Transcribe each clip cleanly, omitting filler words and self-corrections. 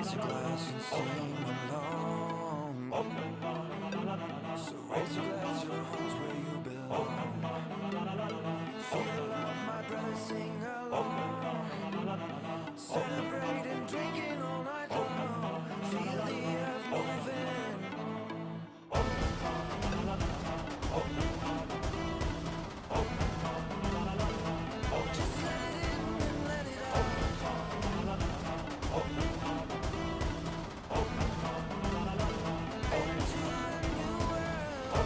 Raise a glass and sing along. So raise your glass, your home's where you belong. Feel the love, my brother, sing along. Celebrating, drinking all night long. Feel the earth moving. Just let it in and let it out. Into a new world.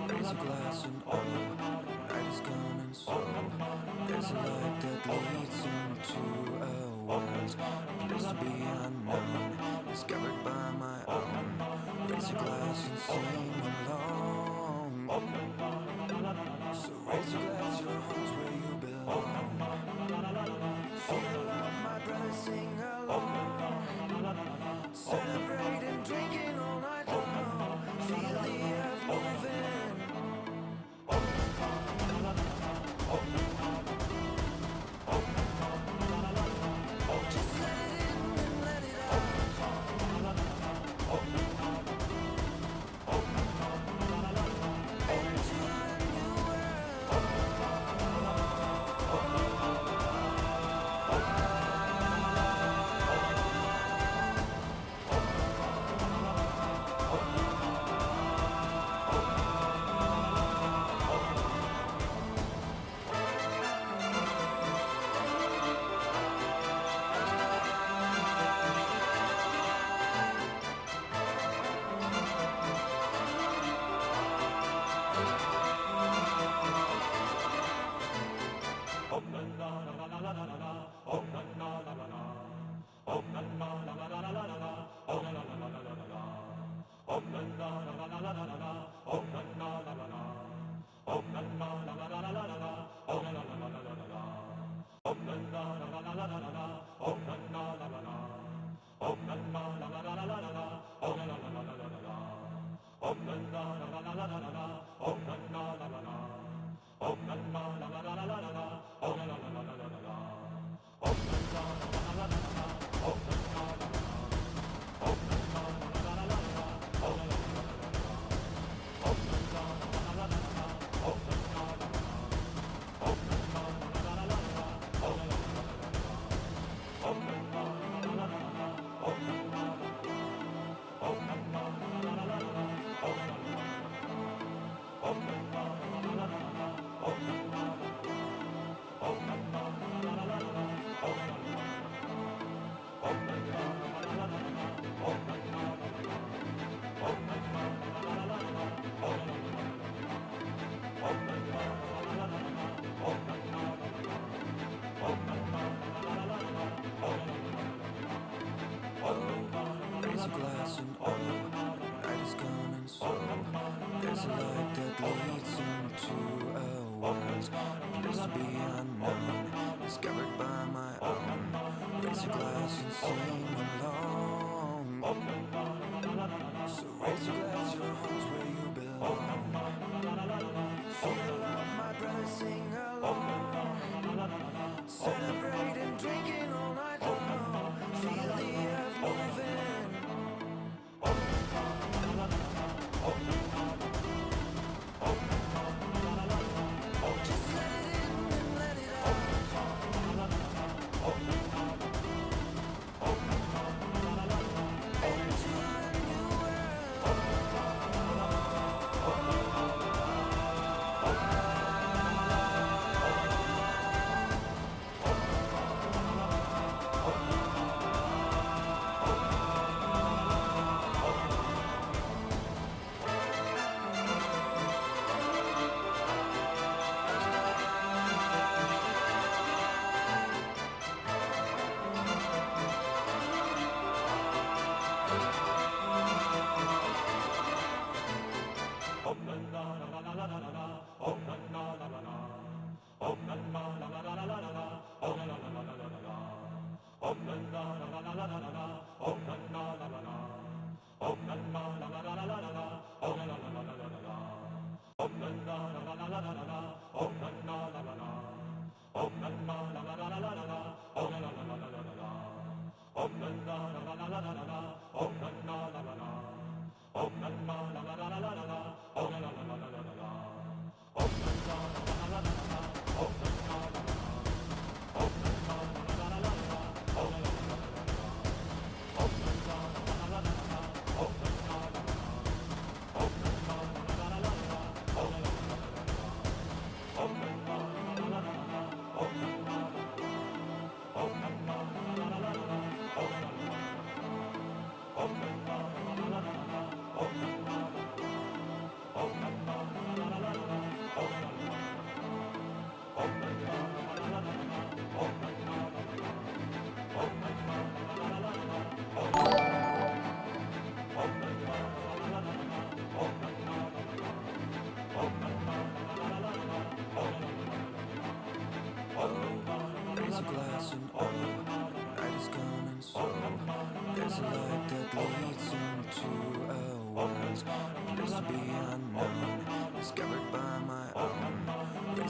Raise a glass and oh, night is gone and so there's a light that leads into a world, a place to be unknown, discovered by my own. Raise a glass and sing along. So raise your glass, your home's where you belong. Feel the love, my brother, sing along. Celebrating, drinking all night long. Feel the earth moving. Just let it in and let it out. Into a new world.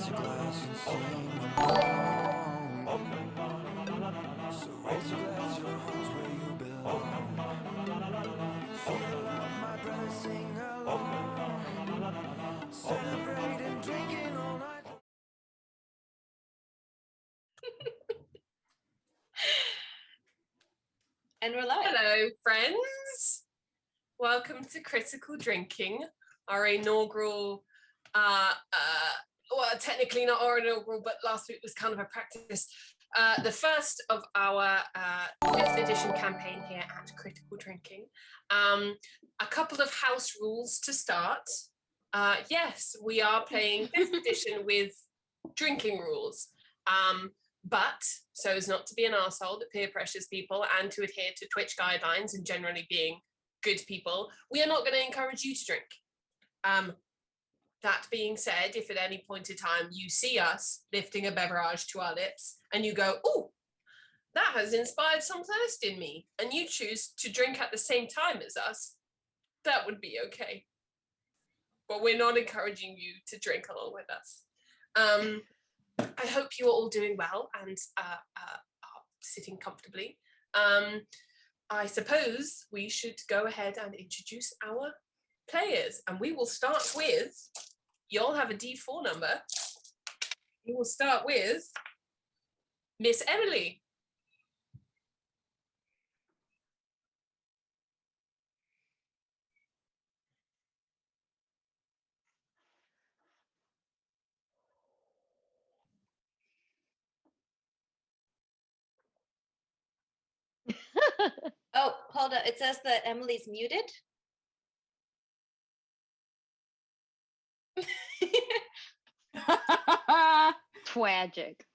raise your glass and sing along. So raise your glass, your home's where you belong. Feel the love, my brother, sing along. Celebrating, drinking all night. And we're live. Hello, friends. Welcome to Critical Drinking, our inaugural, well, technically not our inaugural, but last week was kind of a practice. The first of our 5th edition campaign here at Critical Drinking. A couple of house rules to start. Yes, we are playing 5th edition with drinking rules. But so as not to be an arsehole that peer pressures people and to adhere to Twitch guidelines and generally being good people, we are not going to encourage you to drink. That being said, if at any point in time you see us lifting a beverage to our lips and you go, oh, that has inspired some thirst in me, and you choose to drink at the same time as us, that would be okay. But we're not encouraging you to drink along with us. I hope you are all doing well and are sitting comfortably. I suppose we should go ahead and introduce our players, and we will start with, you'll have a D4 number. We will start with Miss Emily. Oh, hold on. It says that Emily's muted. Tragic.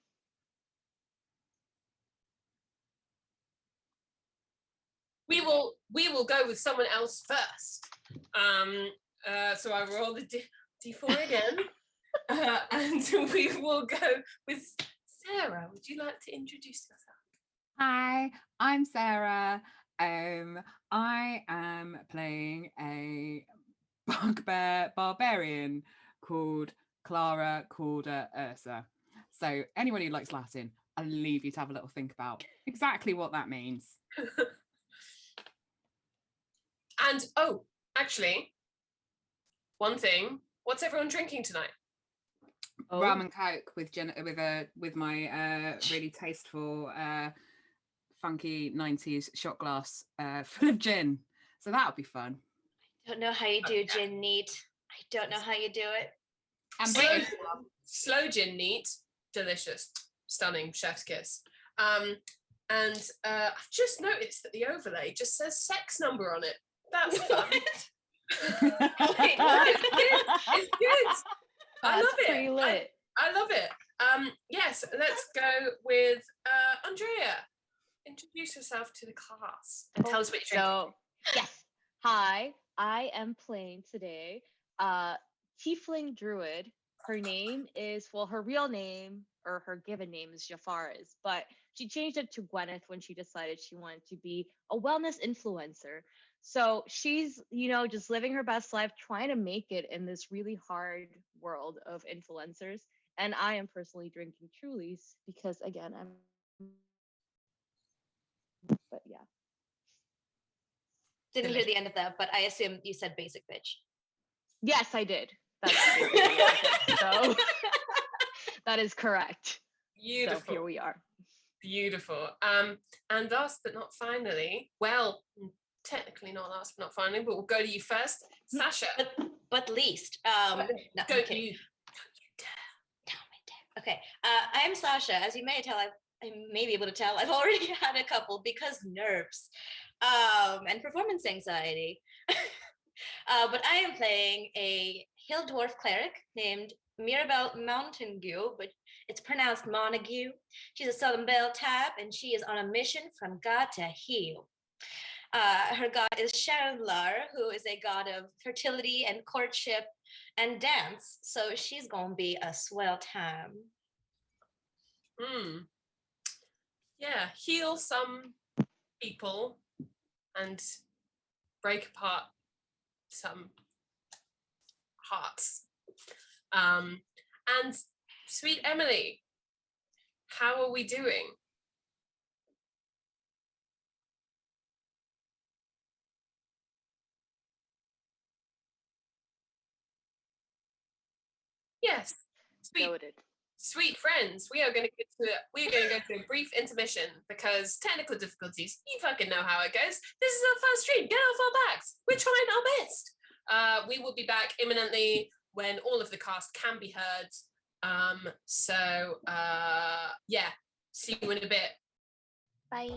We will go with someone else first. So I roll the D4 again. And we will go with Sarah. Would you like to introduce yourself? Hi, I'm Sarah. I am playing a bugbear barbarian called Clara Corda Ursa. So anyone who likes Latin, I'll leave you to have a little think about exactly what that means. And oh, actually, one thing. What's everyone drinking tonight? Rum and Coke with my really tasteful funky 90s shot glass full of gin. So that'll be fun. I don't know how you do gin neat. I don't know how you do it. And slow gin neat, delicious, stunning, chef's kiss. And I've just noticed that the overlay just says sex number on it. That's fun. Wait, It's good. I love it. Pretty lit. I love it. Yes, let's go with Andrea. Introduce yourself to the class and tell us what you're drinking. So, yes. Hi, I am playing today Tiefling Druid. Her name is, well, her real name or her given name is Jafaris, but she changed it to Gwyneth when she decided she wanted to be a wellness influencer. So she's, just living her best life, trying to make it in this really hard world of influencers. And I am personally drinking Trulies because, again, but yeah. Didn't hear the end of that, but I assume you said basic bitch. Yes, I did. That's so that is correct. Beautiful. So here we are. Beautiful. And last but not finally, well, technically not last but not finally, but we'll go to you first, Sasha. But least. Go I'm kidding. you. Okay. I'm Sasha. As you may tell, I may be able to tell, I've already had a couple because nerves and performance anxiety. But I am playing a hill dwarf cleric named Mirabelle Montague, but it's pronounced Montague. She's a Southern Belle type, and she is on a mission from God to heal. Her god is Sharonlar, who is a god of fertility and courtship and dance. So she's gonna be a swell time. Yeah, heal some people and break apart some hearts. And Sweet Emily, how are we doing? Yes, sweet. Noted. Sweet friends, we are going to go to a brief intermission because technical difficulties. You fucking know how it goes. This is our first stream. Get off our backs. We're trying our best. We will be back imminently when all of the cast can be heard. Yeah, see you in a bit. Bye.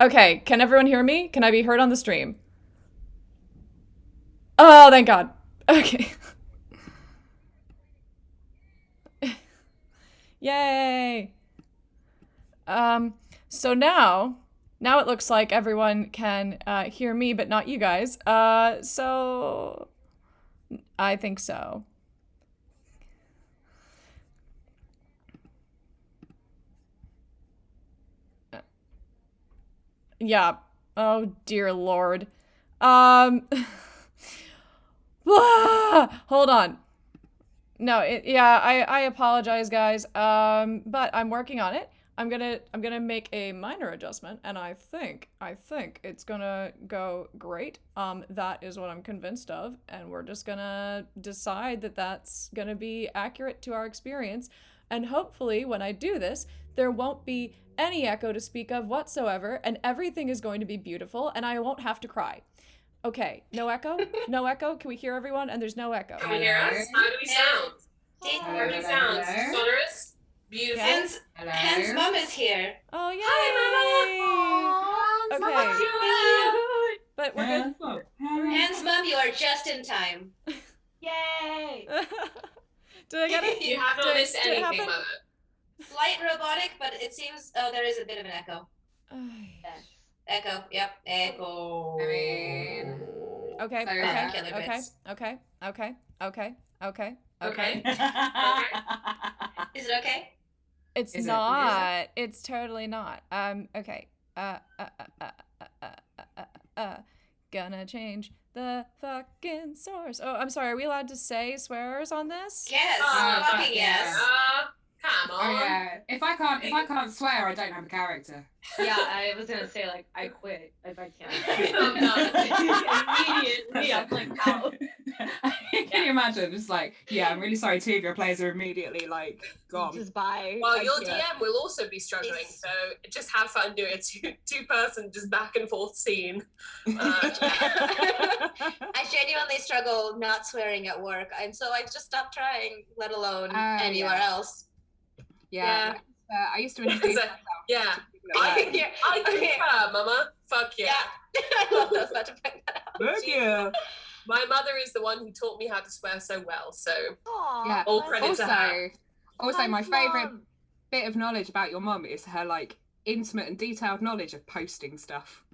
Okay, can everyone hear me? Can I be heard on the stream? Oh, thank God. Okay. Yay. So now it looks like everyone can hear me, but not you guys. So I think so. Yeah. Oh dear Lord. Hold on. No, I apologize, guys. But I'm working on it. I'm gonna make a minor adjustment, and I think it's gonna go great. That is what I'm convinced of, and we're just gonna decide that that's gonna be accurate to our experience, and hopefully, when I do this, there won't be any echo to speak of whatsoever, and everything is going to be beautiful, and I won't have to cry. Okay, no echo? No echo? Can we hear everyone? And there's no echo. Can we hear us? How do we sound? How do we sound? Hello. Sonorous? Beautiful? Hen's Hello. mom is here. Oh, yay! Hi, Mama! Okay, but we're good. Hen's mom, you are just in time. Yay! Did I get it? You have not Did- missed did it anything, happen? Mother. Slight robotic, but it seems there is a bit of an echo. Yes. Echo. Yep. Echo. I mean, Okay, So, okay, killer okay, bits. okay, okay, okay, okay, Okay. Is it okay? It's Is it? not. It's totally not. Okay. Gonna change the fucking source. Oh, I'm sorry. Are we allowed to say swears on this? Yes. fuck Fucking yes. Come on. Oh yeah. If I can't swear, I don't have a character. Yeah, I was gonna say like I quit if I can't. I'm done. Immediately, I'm like out. Can you imagine? Just like, yeah, I'm really sorry. Two of your players are immediately like gone. Just bye. Well, I your can't. DM will also be struggling, It's- so just have fun doing a two-person just back and forth scene. I genuinely struggle not swearing at work, and so I just stopped trying, let alone anywhere yeah. else. Yeah. I used to introduce So, myself. yeah. to people at work. Yeah. I concur, Mama. Fuck yeah. I love that. I was about to point that out. Thank you. My mother is the one who taught me how to swear so well, so Aw, Yeah. all that's credit to her. Also, my Thanks, favorite Mom. bit of knowledge about your mum is her like intimate and detailed knowledge of posting stuff.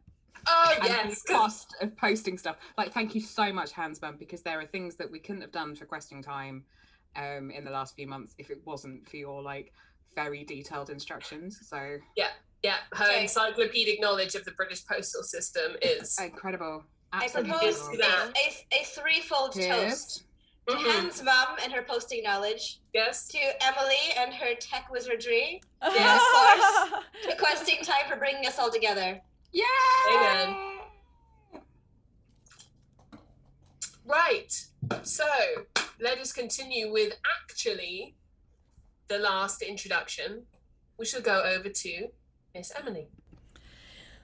Oh And yes, the cost of posting stuff. Like, thank you so much, Hans Mum, because there are things that we couldn't have done for questing time in the last few months if it wasn't for your like very detailed instructions. So yeah, her Okay. encyclopedic knowledge of the British postal system is incredible. I Absolutely propose incredible. a threefold toast Cheers. to Mhm. Hen's mom and her posting knowledge, yes. to Emily and her tech wizardry, Yes. to questing time for bringing us all together. Yeah. Amen. Right. So let us continue with actually the last introduction. We shall go over to Miss Emily.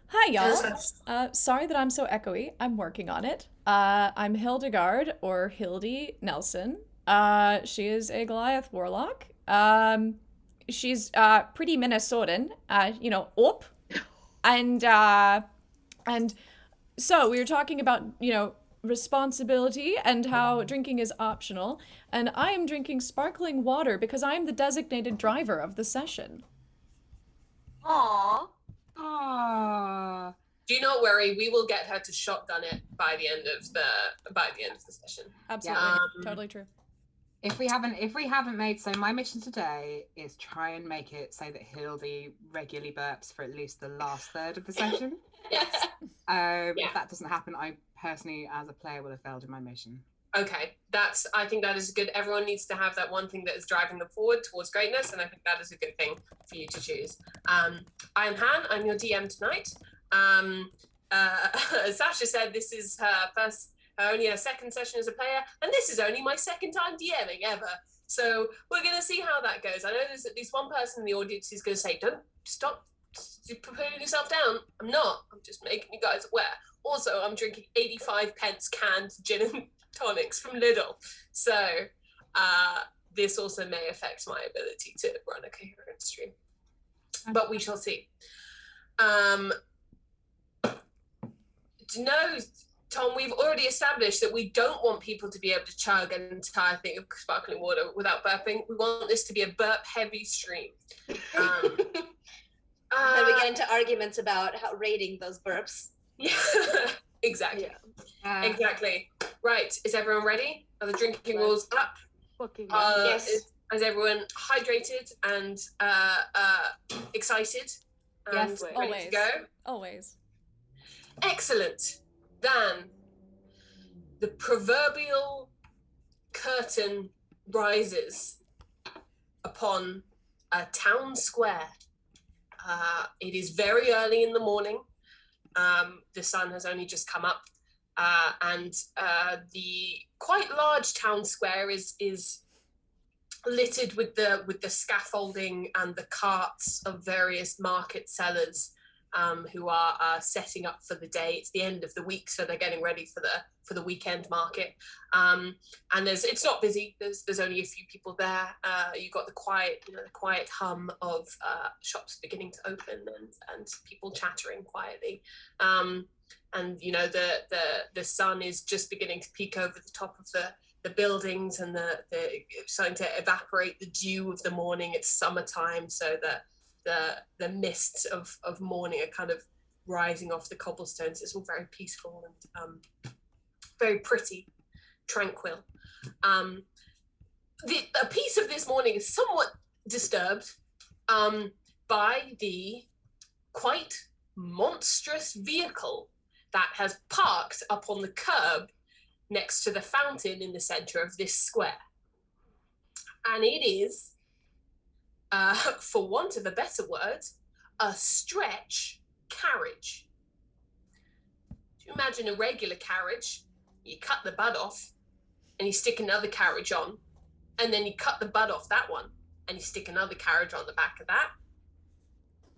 Hi, y'all. Sorry that I'm so echoey. I'm working on it. I'm Hildegard, or Hildy Nelson. She is a Goliath warlock. She's pretty Minnesotan, up. And so we were talking about, responsibility and how drinking is optional. And I am drinking sparkling water because I am the designated driver of the session. Aw. Ah. Do not worry, we will get her to shotgun it by the end of the session. Absolutely. Um, Totally true. If we haven't made, so my mission today is try and make it so that Hildy regularly burps for at least the last third of the session. Yes. If that doesn't happen, I personally, as a player, will have failed in my mission. Okay, I think that is good. Everyone needs to have that one thing that is driving them forward towards greatness, and I think that is a good thing for you to choose. I am Han. I'm your DM tonight. Sasha said this is only her second session as a player, and this is only my second time DMing ever. So we're gonna see how that goes. I know there's at least one person in the audience who's gonna say, "Don't stop putting yourself down." I'm not. I'm just making you guys aware. Also, I'm drinking 85p canned gin and tonics from Lidl. So this also may affect my ability to run a coherent stream. But we shall see. No, Tom, we've already established that we don't want people to be able to chug an entire thing of sparkling water without burping. We want this to be a burp-heavy stream. Then we get into arguments about how rating those burps. Yeah, exactly. Uh, Exactly. Right, is everyone ready? Are the drinking rules up? Fucking Yes. Is everyone hydrated and excited and Yes, ready always. to go? Always. Excellent. Then the proverbial curtain rises upon a town square. It is very early in the morning. The sun has only just come up, and the quite large town square is littered with the scaffolding and the carts of various market sellers who are setting up for the day. It's the end of the week, so they're getting ready for the weekend market. And it's not busy. There's only a few people there. You've got the quiet hum of shops beginning to open and people chattering quietly. And the sun is just beginning to peek over the top of the buildings, and the starting to evaporate the dew of the morning. It's summertime, so the mists of morning are kind of rising off the cobblestones. It's all very peaceful and very pretty, tranquil. A piece of this morning is somewhat disturbed by the quite monstrous vehicle that has parked up on the curb next to the fountain in the center of this square. And it is, for want of a better word, a stretch carriage. Do you imagine a regular carriage? You cut the bud off and you stick another carriage on, and then you cut the bud off that one and you stick another carriage on the back of that.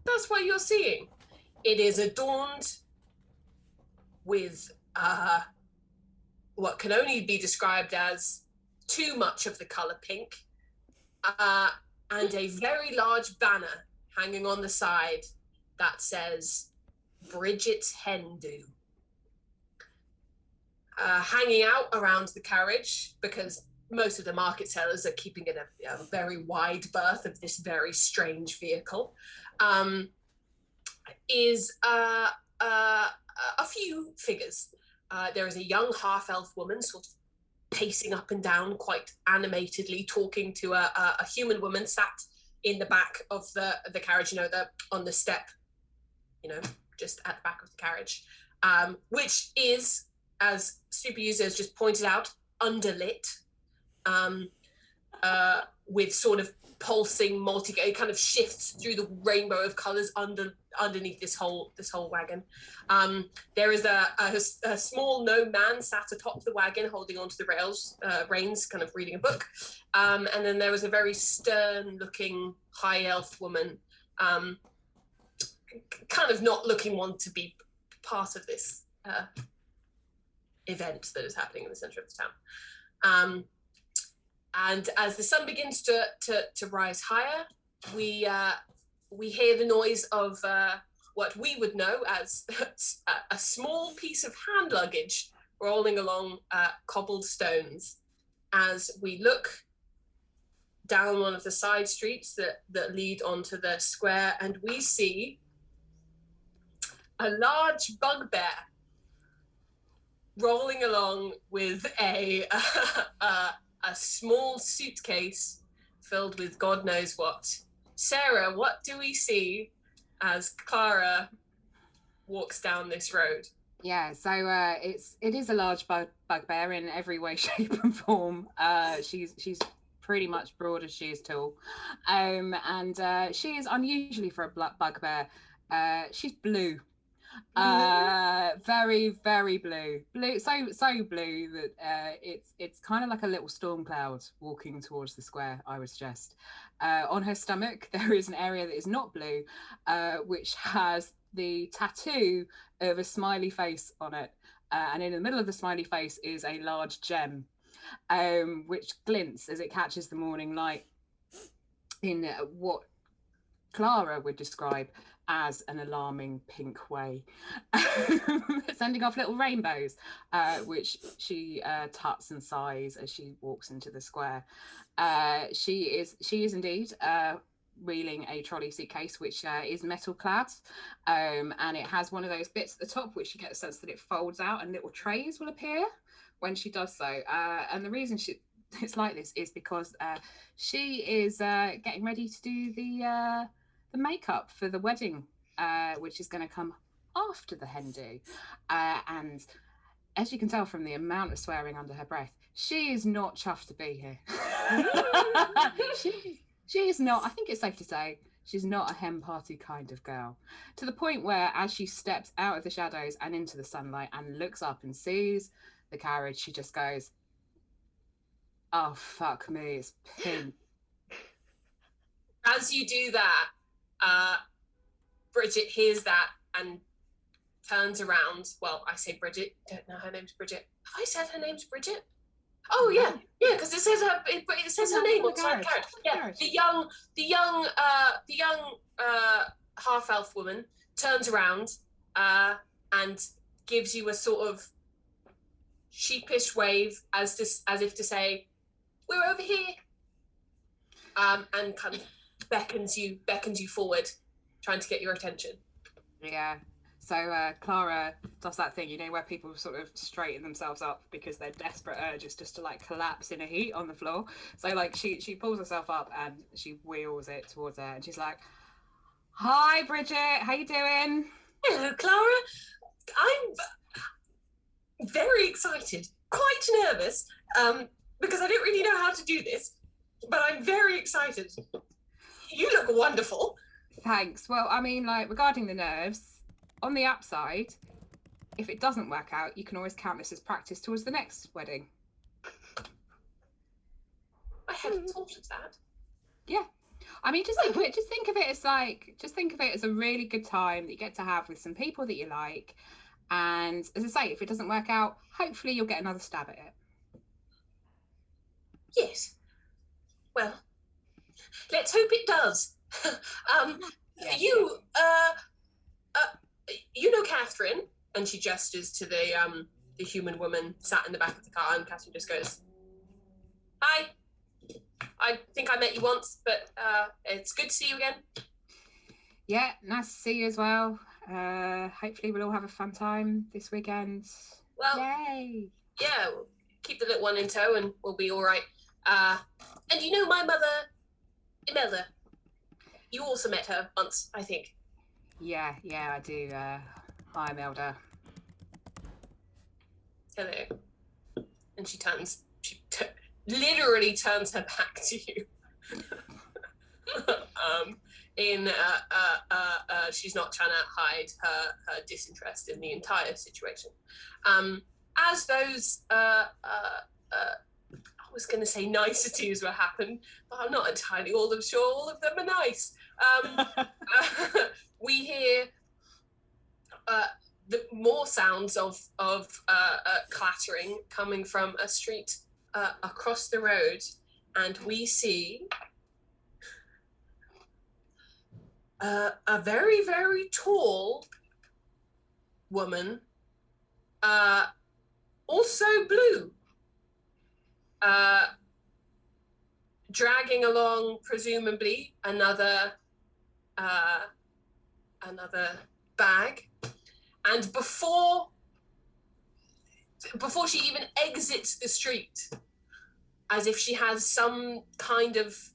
That's what you're seeing. It is adorned with what can only be described as too much of the color pink, and a very large banner hanging on the side that says Bridget's Hen Do. Hanging out around the carriage, because most of the market sellers are keeping it a very wide berth of this very strange vehicle, is a few figures. There is a young half-elf woman sort of pacing up and down quite animatedly, talking to a human woman sat in the back of the carriage, on the step, just at the back of the carriage, which is, as Super Users just pointed out, underlit, with sort of pulsing it kind of shifts through the rainbow of colors underneath this whole wagon. There is a small gnome man sat atop the wagon holding onto the reins, kind of reading a book, and then there was a very stern looking high elf woman, kind of not looking one to be part of this event that is happening in the center of the town. And as the sun begins to rise higher, we hear the noise of what we would know as a small piece of hand luggage rolling along cobbled stones. As we look down one of the side streets that lead onto the square, and we see a large bugbear rolling along with a small suitcase filled with God knows what. Sarah, what do we see as Clara walks down this road? Yeah, so it is a large bugbear in every way, shape, and form. She's pretty much broad as she is tall, and she is unusually for a bugbear. She's blue. Very, very blue, so blue that it's kind of like a little storm cloud walking towards the square, I would suggest. On her stomach there is an area that is not blue, which has the tattoo of a smiley face on it, and in the middle of the smiley face is a large gem, which glints as it catches the morning light in what Clara would describe as an alarming pink way, sending off little rainbows, which she tuts and sighs as she walks into the square. She is indeed wheeling a trolley suitcase, which is metal clad, and it has one of those bits at the top, which you get a sense that it folds out and little trays will appear when she does so. And the reason it's like this is because she is getting ready to do the makeup for the wedding, which is going to come after the Hen Do. And as you can tell from the amount of swearing under her breath, she is not chuffed to be here. she is not, I think it's safe to say, she's not a hen party kind of girl. To the point where as she steps out of the shadows and into the sunlight and looks up and sees the carriage, she just goes, oh, fuck me, it's pink. As you do that, Bridget hears that and turns around. Well, I say Bridget. Don't know her name's Bridget. Have I said her name's Bridget? Oh yeah, because it says her name on the carriage. Yeah, the young half elf woman turns around and gives you a sort of sheepish wave as if to say, "We're over here," and kind of beckons you forward, trying to get your attention. Yeah. So Clara does that thing, where people sort of straighten themselves up because their desperate urge is just to like collapse in a heap on the floor. So like she pulls herself up and she wheels it towards her and she's like, "Hi, Bridget, how you doing?" "Hello, Clara. I'm very excited, quite nervous, because I don't really know how to do this, but I'm very excited. You look wonderful." Thanks. Well, I mean, like, regarding the nerves, on the upside, if it doesn't work out, you can always count this as practice towards the next wedding. I hadn't thought of that. Yeah. I mean, just think of it as a really good time that you get to have with some people that you like. And as I say, if it doesn't work out, hopefully you'll get another stab at it. Yes. Well, let's hope it does. Yeah. You know Catherine, and she gestures to the human woman sat in the back of the car, and Catherine just goes, "Hi. I think I met you once, but it's good to see you again." Yeah, nice to see you as well. Hopefully we'll all have a fun time this weekend. Well, yay! Yeah, we'll keep the little one in tow, and we'll be all right. And you know my mother, Imelda. You also met her once, I think. Yeah, I do. Hi, Imelda. Hello. And she literally turns her back to you. She's not trying to hide her disinterest in the entire situation. As those, I was going to say niceties will happen, but I'm not entirely sure all of them are nice. We hear the more sounds of clattering coming from a street across the road, and we see a very, very tall woman, also blue, dragging along presumably another bag, and before she even exits the street, as if she has some kind of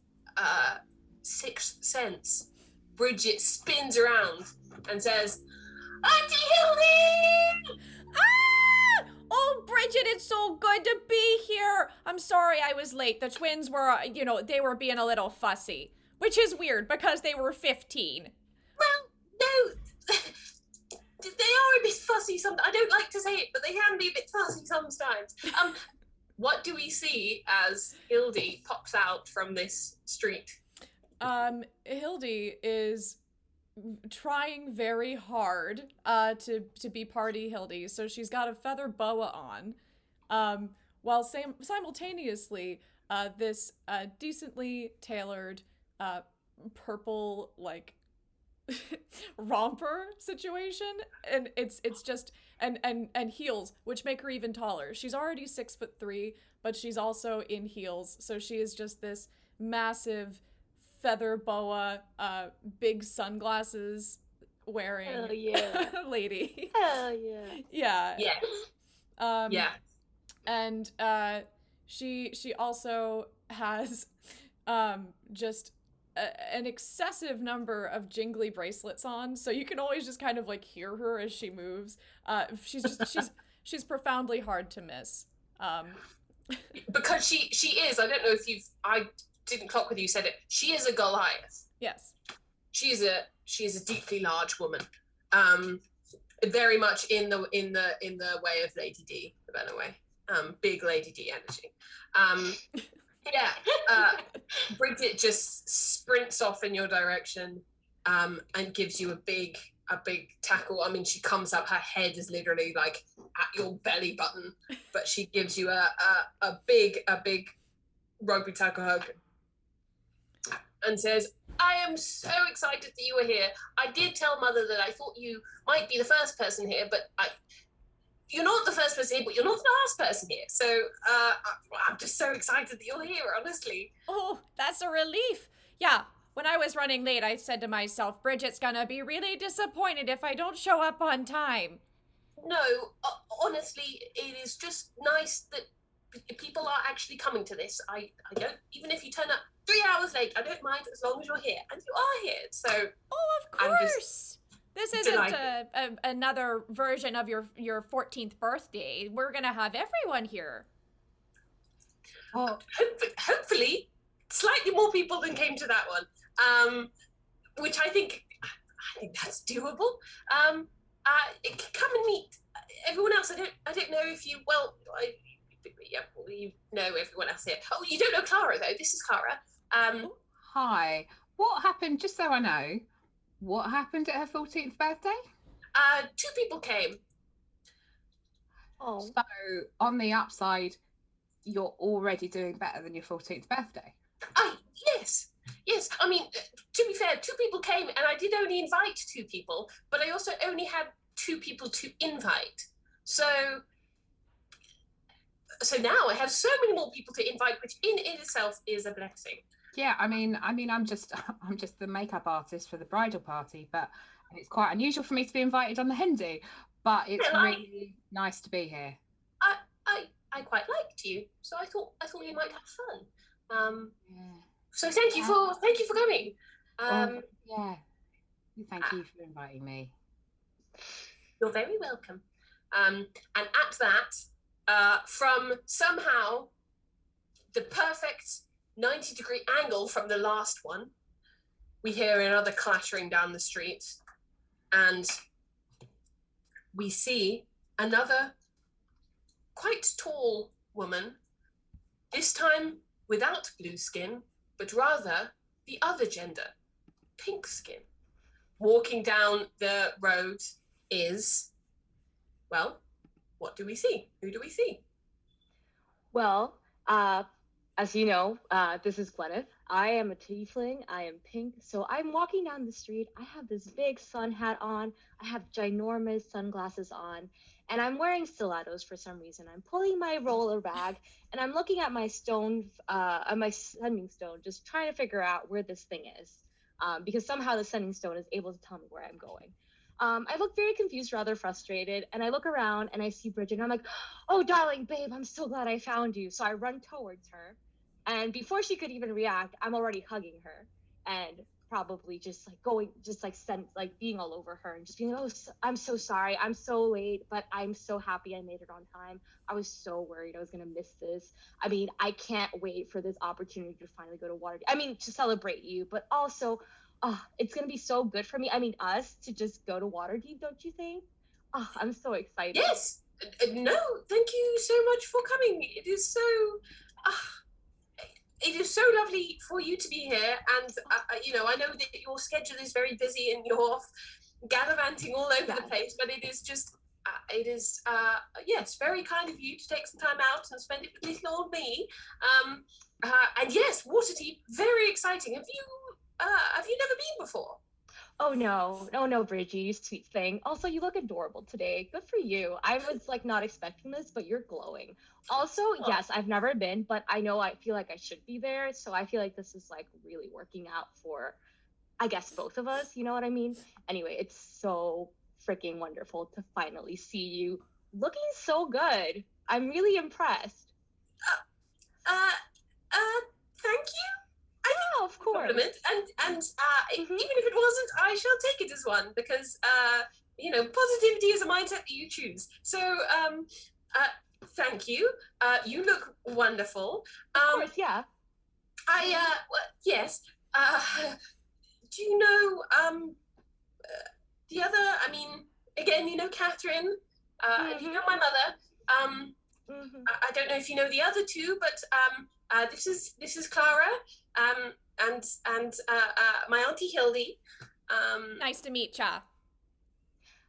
sixth sense, Bridget spins around and says, "Auntie Hildy!" Ah! Oh, Bridget, it's so good to be here. I'm sorry I was late. The twins were, they were being a little fussy, which is weird because they were 15. Well, no, they are a bit fussy sometimes. I don't like to say it, but they can be a bit fussy sometimes. What do we see as Hildy pops out from this street? Hildy is trying very hard to be party Hildy, so she's got a feather boa on, while simultaneously this decently tailored purple, like, romper situation, and it's just and heels, which make her even taller. She's already 6'3", but she's also in heels, so she is just this massive feather boa, big sunglasses wearing Hell yeah. lady. Hell yeah. Yeah. Yeah. Yeah. And she also has just an excessive number of jingly bracelets on, so you can always just kind of like hear her as she moves. She's profoundly hard to miss. Because she is, I don't know if I didn't clock whether you said it, she is a Goliath. Yes. She is a deeply large woman. Very much in the way of Lady D, by the way. Big Lady D energy. Bridget just sprints off in your direction, and gives you a big tackle. I mean, she comes up, her head is literally like at your belly button, but she gives you a big rugby tackle hug and says, I am so excited that you are here. I did tell Mother that I thought you might be the first person here, but you're not the first person here, but you're not the last person here. So I'm just so excited that you're here, honestly. Oh, that's a relief. Yeah, when I was running late, I said to myself, Bridget's gonna be really disappointed if I don't show up on time. No, honestly, it is just nice that people are actually coming to this. I don't, even if you turn up 3 hours late, I don't mind as long as you're here. And you are here, so... Oh, of course! This isn't another version of your 14th birthday. We're gonna have everyone here. Well, hopefully, slightly more people than came to that one, which I think that's doable. Come and meet everyone else. I don't know if you, you know everyone else here. Oh, you don't know Clara though. This is Clara. Hi. What happened? Just so I know, what happened at her 14th birthday? 2 people came. Oh. So on the upside, you're already doing better than your 14th birthday. Yes. I mean, to be fair, 2 people came, and I did only invite 2 people, but I also only had 2 people to invite. So now I have so many more people to invite, which in itself is a blessing. Yeah, I mean, I'm just the makeup artist for the bridal party, but it's quite unusual for me to be invited on the Hen Do, but it's really nice to be here. I quite liked you, so I thought you might have fun. So thank you for coming. Thank you for inviting me. You're very welcome. And at that, from somehow the perfect 90-degree angle from the last one, we hear another clattering down the street, and we see another quite tall woman, this time without blue skin, but rather the other gender, pink skin. Walking down the road is, well, what do we see? Who do we see? Well, as you know, this is Gwyneth. I am a tiefling. I am pink. So I'm walking down the street. I have this big sun hat on. I have ginormous sunglasses on. And I'm wearing stilettos for some reason. I'm pulling my roller bag, and I'm looking at my my sending stone, just trying to figure out where this thing is. Because somehow the sending stone is able to tell me where I'm going. I look very confused, rather frustrated, and I look around and I see Bridget, and I'm like, oh, darling, babe, I'm so glad I found you. So I run towards her, and before she could even react, I'm already hugging her and probably just being all over her and just being, oh, I'm so sorry, I'm so late, but I'm so happy I made it on time. I was so worried I was gonna miss this. I mean, I can't wait for this opportunity to finally go to Waterdeep. I mean, to celebrate you, but also, it's gonna be so good for me. I mean, us to just go to Waterdeep, don't you think? Oh, I'm so excited. Yes. No, thank you so much for coming. It is so lovely for you to be here, and I know that your schedule is very busy and you're off gallivanting all over the place, but it is just yes, very kind of you to take some time out and spend it with little old me. And yes, Waterdeep, very exciting. Have you never been before? Oh no, no, Bridgie, you sweet thing. Also, you look adorable today. Good for you. I was like not expecting this, but you're glowing. Also, Oh, yes, I've never been, but I feel like I should be there. So I feel like this is like really working out for, I guess, both of us. You know what I mean? Anyway, it's so freaking wonderful to finally see you looking so good. I'm really impressed. uh, uh, thank you. I think Yeah, of it's a compliment, course. and Hmm. even if it wasn't, I shall take it as one because positivity is a mindset that you choose. So thank you. You look wonderful. Of Um, course, yeah. yes. Uh, do you know the other? I mean, again, you know Catherine. You Hmm. know my mother. Um, Hmm. I don't know if you know the other two, but this is Clara, and my auntie Hildy. Nice to meet ya.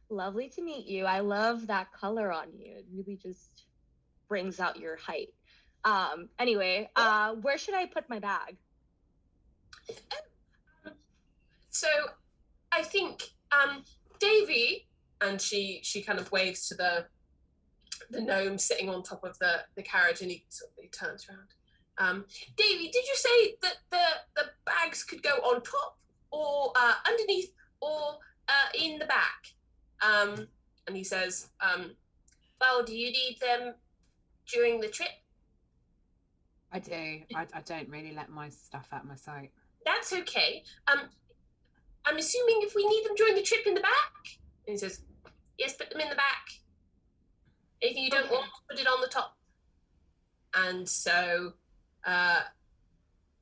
Lovely to meet you. I love that color on you. It really just brings out your height. Anyway, where should I put my bag? So I think Davy, and she kind of waves to the gnome sitting on top of the carriage, and he turns around. Davy, did you say that the bags could go on top, or underneath, or in the back? And he says, well, do you need them during the trip? I do. I don't really let my stuff out my sight. That's okay. I'm assuming if we need them during the trip in the back. And he says, yes, put them in the back. Anything you don't Okay. want, put it on the top. And so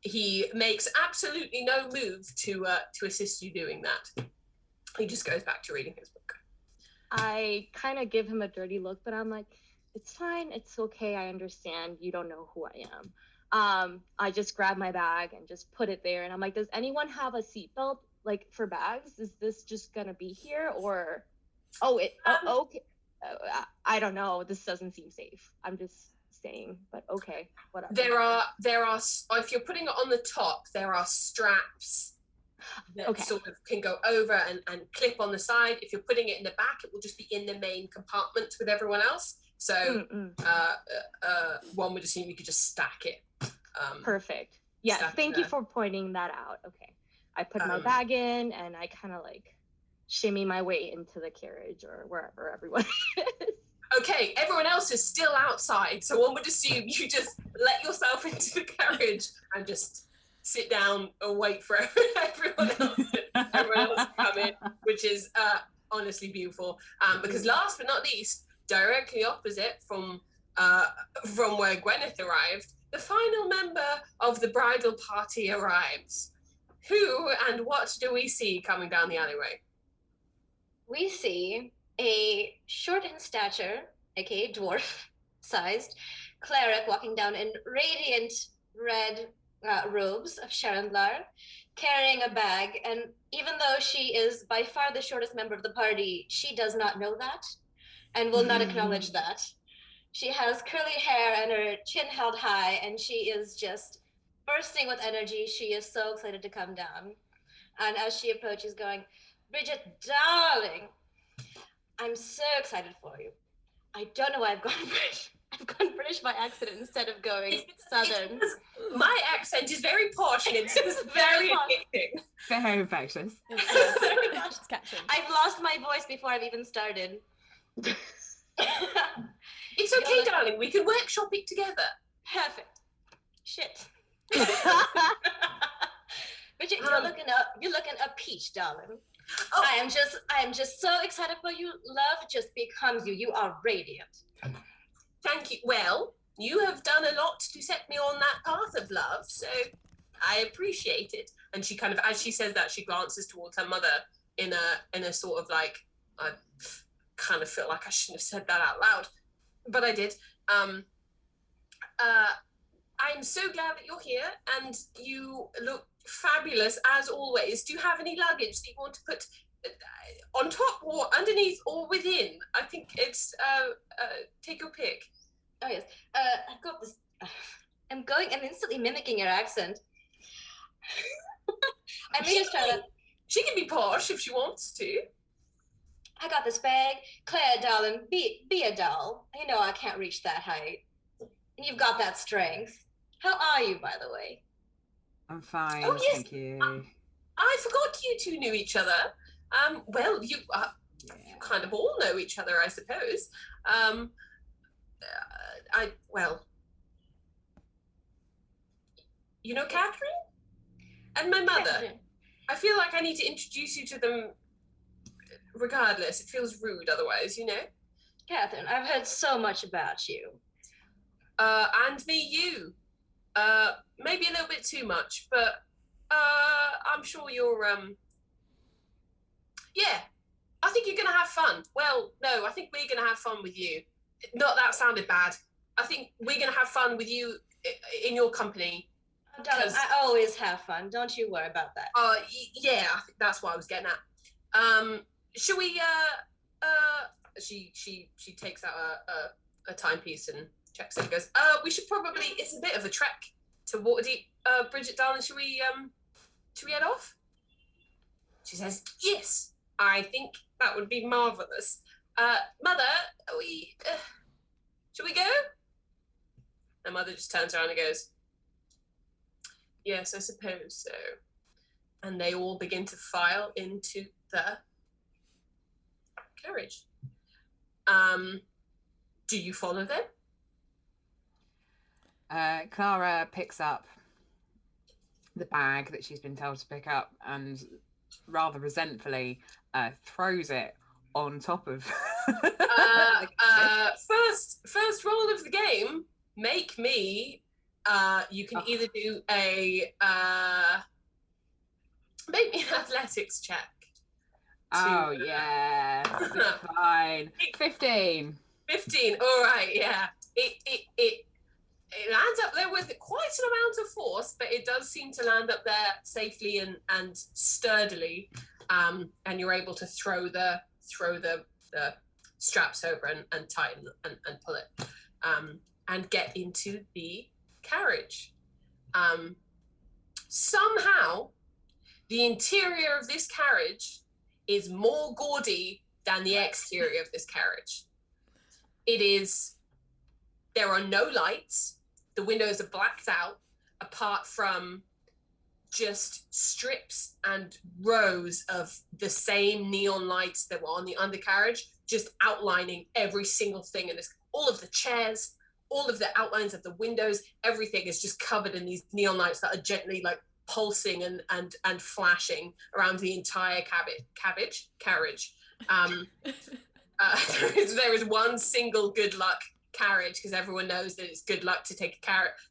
he makes absolutely no move to assist you doing that. He just goes back to reading his book. I kind of give him a dirty look, but I'm like, it's fine. It's okay. I understand. You don't know who I am. I just grab my bag and just put it there. And I'm like, does anyone have a seatbelt like for bags? Is this just gonna be here or? Okay. I don't know. This doesn't seem safe. I'm just saying, but okay, whatever. There are if you're putting it on the top, there are straps that Okay. sort of can go over and clip on the side. If you're putting it in the back, it will just be in the main compartment with everyone else. So one would assume you could just stack it. Perfect. Yes, thank you there. for pointing that out. Okay. I put my bag in and I kind of like shimmy my way into the carriage or wherever everyone is. Okay, everyone else is still outside, so one would assume you just let yourself into the carriage and just sit down and wait for everyone else to come in, which is honestly beautiful. Because last but not least, directly opposite from where Gwyneth arrived, the final member of the bridal party arrives. Who and what do we see coming down the alleyway? We see a short in stature, aka dwarf-sized cleric walking down in radiant red robes of Sharonlar, carrying a bag. And even though she is by far the shortest member of the party, she does not know that and will not acknowledge that. She has curly hair and her chin held high, and she is just bursting with energy. She is so excited to come down. And as she approaches, going, Bridget, darling, I'm so excited for you. I don't know why I've gone British. I've gone British by accident instead of going Southern. My accent is very posh and it's very addicting. Very infectious. Very much. It's catching. I've lost my voice before I've even started. It's okay, darling. We can workshop it together. Perfect. Shit. Bridget, you're looking a peach, darling. Oh. I am just so excited for you. Love just becomes you. You are radiant. Thank you. Well, you have done a lot to set me on that path of love, so I appreciate it. And she kind of, as she says that, she glances towards her mother in a sort of like, I kind of feel like I shouldn't have said that out loud, but I did. I'm so glad that you're here, and you look fabulous as always. Do you have any luggage that you want to put on top or underneath or within? I think it's take your pick. Oh yes, I've got this. I'm instantly mimicking your accent. I may just try that. She can be posh if she wants to. I got this bag. Claire, darling, be a doll. You know I can't reach that height. And you've got that strength. How are you, by the way? I'm fine, Oh, yes. thank you. I forgot you two knew each other. Well, you kind of all know each other, I suppose. You know Catherine? And my mother. Catherine. I feel like I need to introduce you to them regardless. It feels rude otherwise, you know? Catherine, I've heard so much about you. And me, you. Maybe a little bit too much, but I'm sure you're, yeah, I think you're going to have fun. Well, no, I think we're going to have fun with you. Not that sounded bad. I think we're going to have fun with you in your company. Oh, darling, I always have fun. Don't you worry about that. Yeah, I think that's what I was getting at. Should we, she takes out a timepiece and checks it and goes, we should probably, it's a bit of a trek to Waterdeep. Bridget, darling, should we head off? She says, yes, I think that would be marvelous. Mother, should we go? And mother just turns around and goes, yes, I suppose so. And they all begin to file into the carriage. Do you follow them? Clara picks up the bag that she's been told to pick up and rather resentfully throws it on top of first roll of the game, make me you can either do a make me an athletics check. Oh yeah. Fine. 15. 15. All right, yeah. It lands up there with quite an amount of force, but it does seem to land up there safely and sturdily. And you're able to throw the straps over and tighten and pull it. And get into the carriage. Somehow the interior of this carriage is more gaudy than the exterior of this carriage. There are no lights. The windows are blacked out, apart from just strips and rows of the same neon lights that were on the undercarriage, just outlining every single thing. And all of the chairs, all of the outlines of the windows, everything is just covered in these neon lights that are gently like pulsing and flashing around the entire carriage. There is one single good luck carriage, because everyone knows that it's good luck to take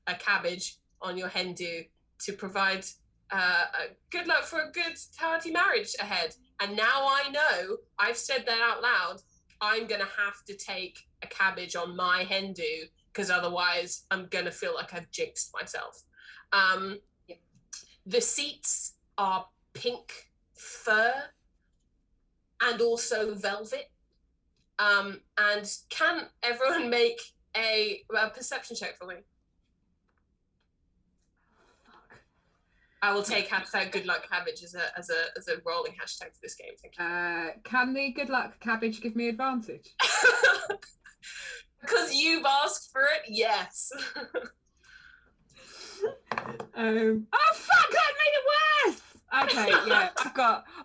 a cabbage on your Hen Do to provide good luck for a good hearty marriage ahead. And now I know, I've said that out loud, I'm gonna have to take a cabbage on my Hen Do, because otherwise I'm gonna feel like I've jinxed myself. The seats are pink fur and also velvet. And can everyone make a perception check for me? Fuck. I will take hashtag good luck cabbage as a rolling hashtag for this game. Thank you. Can the good luck cabbage give me advantage? Because you've asked for it, yes. Oh fuck! That made it worse. Okay, yeah,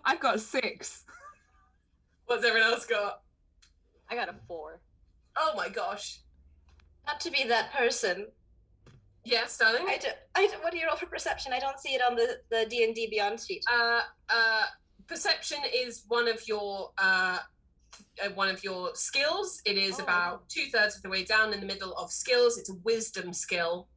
I've got 6. What's everyone else got? I got a 4. Oh my gosh. Not to be that person. Yes, darling. What do you roll for perception? I don't see it on the D&D Beyond sheet. Perception is one of your skills. It is about 2/3 of the way down in the middle of skills. It's a wisdom skill.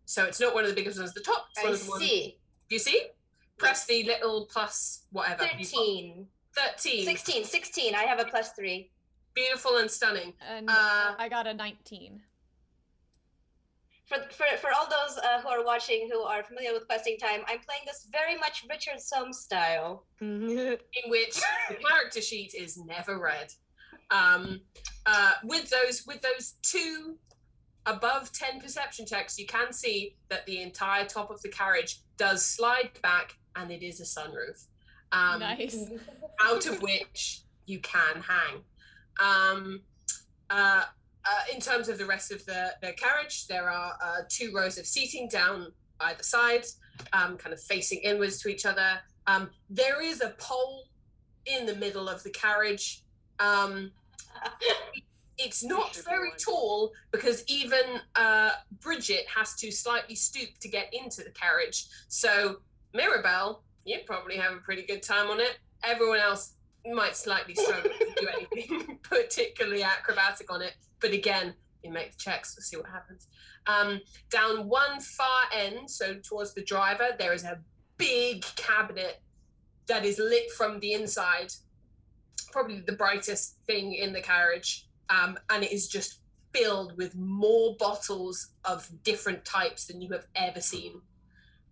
So it's not one of the biggest ones at the top. It's one of the ones. Do you see? Press the little plus whatever. 13. 13. 16. I have a +3. Beautiful and stunning. And I got a 19. For all those who are watching who are familiar with questing time, I'm playing this very much Richard Soames style. In which the character sheet is never read. With those two above 10 perception checks, you can see that the entire top of the carriage does slide back, and it is a sunroof. Nice. Out of which you can hang. In terms of the rest of the carriage, there are 2 rows of seating down either side, kind of facing inwards to each other. There is a pole in the middle of the carriage. It's not very tall because even Bridget has to slightly stoop to get into the carriage. So Mirabelle, you probably have a pretty good time on it. Everyone else might slightly struggle to do anything particularly acrobatic on it. But again, you make the checks, we'll see what happens. Down one far end, so towards the driver, there is a big cabinet that is lit from the inside, probably the brightest thing in the carriage. And it is just filled with more bottles of different types than you have ever seen.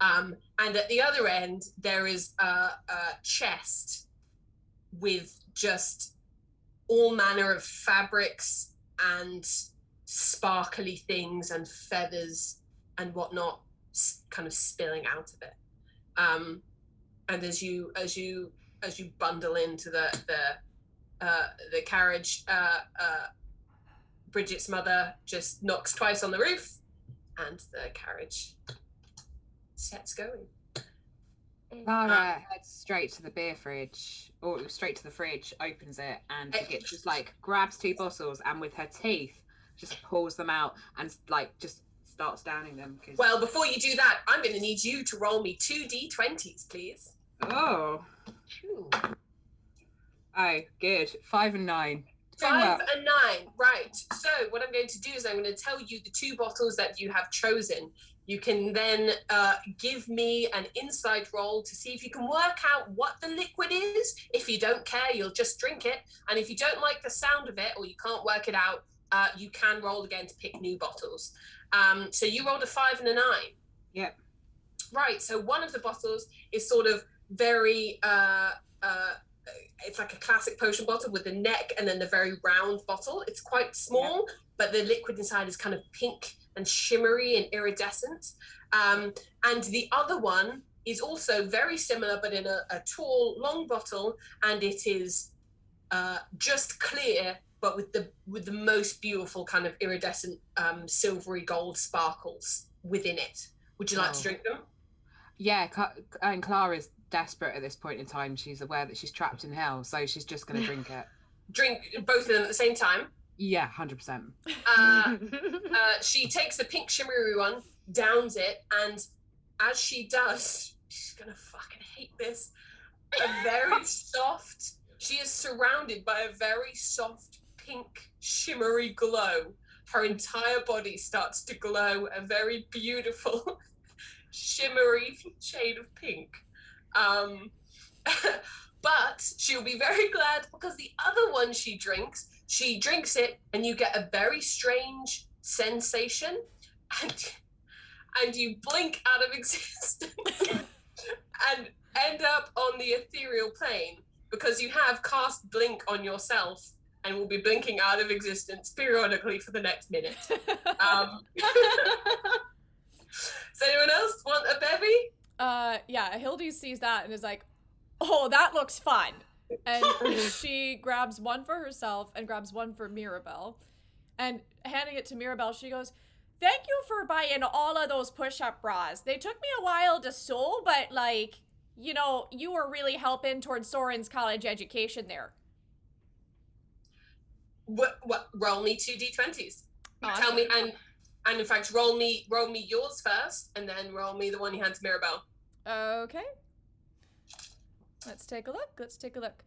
And at the other end, there is a chest with just all manner of fabrics and sparkly things and feathers and whatnot kind of spilling out of it. And as you bundle into the carriage, Bridget's mother just knocks twice on the roof, and the carriage sets going. Clara heads straight to the beer fridge, or straight to the fridge, opens it, and just like grabs 2 bottles, and with her teeth just pulls them out and like just starts downing them. Well, before you do that, I'm going to need you to roll me 2 d20s, please. Oh, good. 5 and 9. 5 and 9, right. So what I'm going to do is I'm going to tell you the 2 bottles that you have chosen. You can then give me an insight roll to see if you can work out what the liquid is. If you don't care, you'll just drink it. And if you don't like the sound of it, or you can't work it out, you can roll again to pick new bottles. So you rolled a 5 and a 9. Yep. Right, so one of the bottles is sort of very... it's like a classic potion bottle with the neck and then the very round bottle. It's quite small, but the liquid inside is kind of pink and shimmery and iridescent. And the other one is also very similar, but in a tall, long bottle, and it is just clear, but with the most beautiful kind of iridescent silvery gold sparkles within it. Would you like to drink them? Yeah, and Clara's desperate at this point in time. She's aware that she's trapped in hell, so she's just going to drink it. Drink both of them at the same time? Yeah, 100%. She takes the pink shimmery one, downs it, and as she does, she's going to fucking hate this. She is surrounded by a very soft pink shimmery glow. Her entire body starts to glow a very beautiful shimmery shade of pink. But she'll be very glad because the other one she drinks it, and you get a very strange sensation, and you blink out of existence and end up on the ethereal plane because you have cast blink on yourself and will be blinking out of existence periodically for the next minute. Does anyone else want a bevy? Yeah, Hildy sees that and is like, oh, that looks fun. And she grabs one for herself and grabs one for Mirabelle. And handing it to Mirabelle, she goes, thank you for buying all of those push-up bras. They took me a while to sew, but like, you know, you were really helping towards Soren's college education there. What roll me 2 d20s. Awesome. Tell me, and in fact, roll me yours first, and then roll me the one you hand to Mirabelle. Okay. Let's take a look.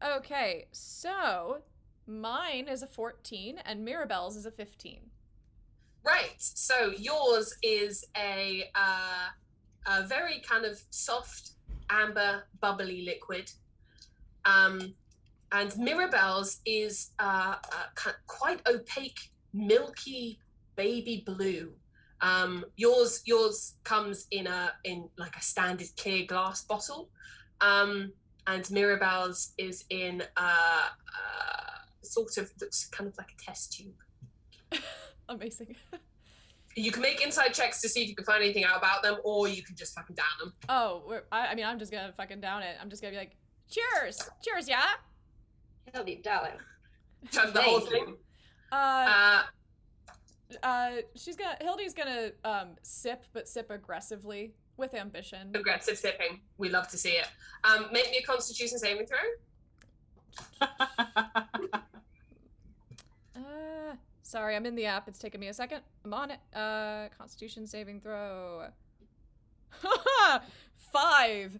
Okay, so mine is a 14 and Mirabelle's is a 15. Right. So yours is a very kind of soft, amber, bubbly liquid. And Mirabelle's is quite opaque, milky, baby blue. Yours comes in like a standard clear glass bottle. And Mirabelle's is in sort of looks kind of like a test tube. Amazing. You can make inside checks to see if you can find anything out about them, or you can just fucking down them. Oh, I mean, I'm just gonna fucking down it. I'm just gonna be like, cheers! Cheers, yeah? Hell deep, darling. Chug the whole Thank thing. Hildy's gonna sip, but sip aggressively with ambition. Aggressive sipping. We love to see it. Make me a Constitution saving throw. Sorry, I'm in the app. It's taking me a second. I'm on it. Constitution saving throw. 5.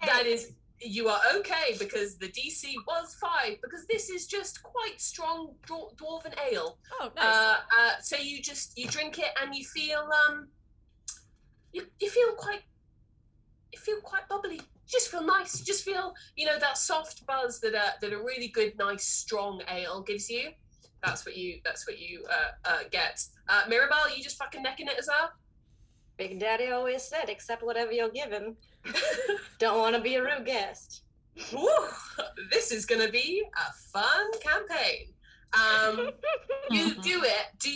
That is, you are okay because the DC was 5 because this is just quite strong dwarven ale. Oh, nice. So you drink it and you feel you feel quite bubbly. You just feel nice. You just feel, that soft buzz that a really good, nice, strong ale gives you. That's what you get. Mirabelle, you just fucking necking it as well? Big Daddy always said, accept whatever you're given. Don't want to be a rude guest. Woo, this is gonna be a fun campaign. You do it. Do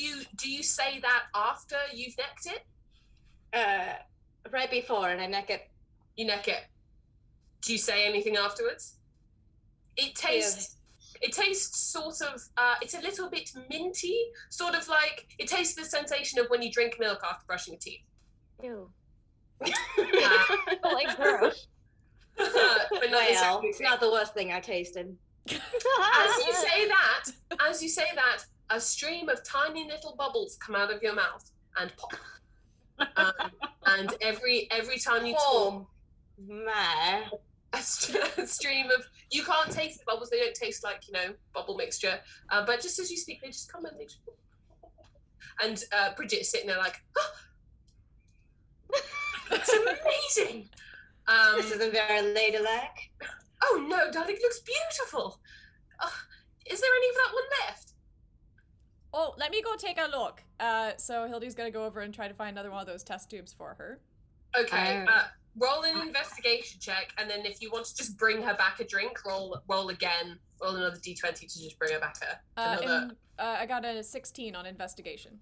you say that after you've necked it? Right before, and I neck it. You neck it. Do you say anything afterwards? It tastes sort of, it's a little bit minty, sort of like, it tastes the sensation of when you drink milk after brushing your teeth. Ew. Like gross. But not Well, exactly. it's not the worst thing I tasted. As you say that, a stream of tiny little bubbles come out of your mouth and pop. And every time you talk, Oh my. a stream of, you can't taste the bubbles, they don't taste like bubble mixture, but just as you speak they just come and they just, and Bridget's sitting there like, oh, it's amazing. This isn't very ladylike. Oh no, darling, it looks beautiful. Is there any of that one left? Oh, let me go take a look. So Hildy's gonna go over and try to find another one of those test tubes for her. Okay, roll an investigation check, and then if you want to just bring her back a drink, roll again. Roll another d20 to just bring her back another. I got a 16 on investigation.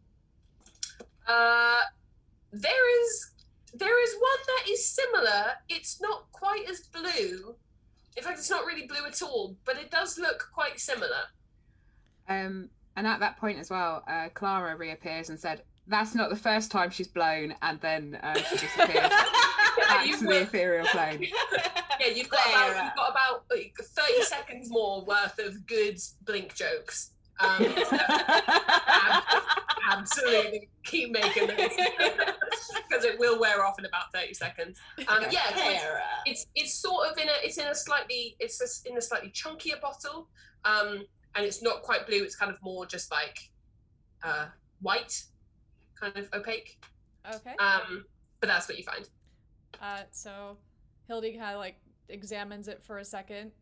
There is one that is similar. It's not quite as blue. In fact, it's not really blue at all, but it does look quite similar. And at that point as well, Clara reappears and said, "That's not the first time she's blown," and then she disappears back to the ethereal plane. Yeah, you've got about 30 seconds more worth of good blink jokes. Absolutely, keep making this because it will wear off in about 30 seconds. It's sort of in a slightly chunkier bottle, and it's not quite blue. It's kind of more just like white, kind of opaque. Okay. But that's what you find. So Hildy kind of like examines it for a second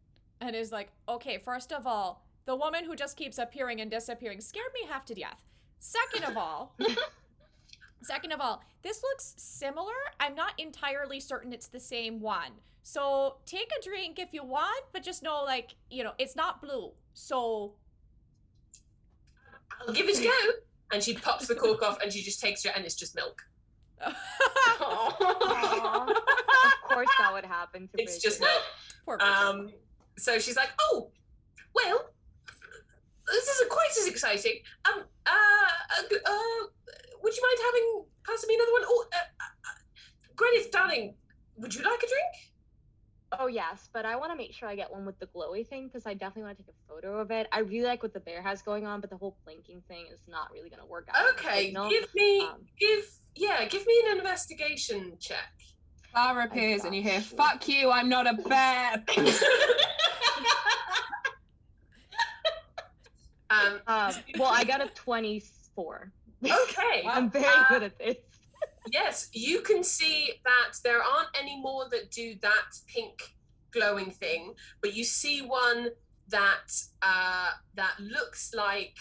and is like, okay, first of all, the woman who just keeps appearing and disappearing scared me half to death. Second of all, this looks similar. I'm not entirely certain it's the same one. So take a drink if you want, but just know, like, it's not blue. So I'll give it a go. And she pops the cork off and she just takes it and it's just milk. Aww. Of course that would happen to It's Bridget. just milk. Poor Bridget. So she's like, oh, well, this isn't quite as exciting. Would you mind passing me another one? Oh, Gwyneth, darling, would you like a drink? Oh yes, but I want to make sure I get one with the glowy thing because I definitely want to take a photo of it. I really like what the bear has going on, but the whole blinking thing is not really going to work out. Okay, Signal. give me an investigation check. Clara appears and you hear, "Fuck you, I'm not a bear." Well, I got a 24. Okay. I'm very good at this. Yes, you can see that there aren't any more that do that pink glowing thing, but you see one that looks like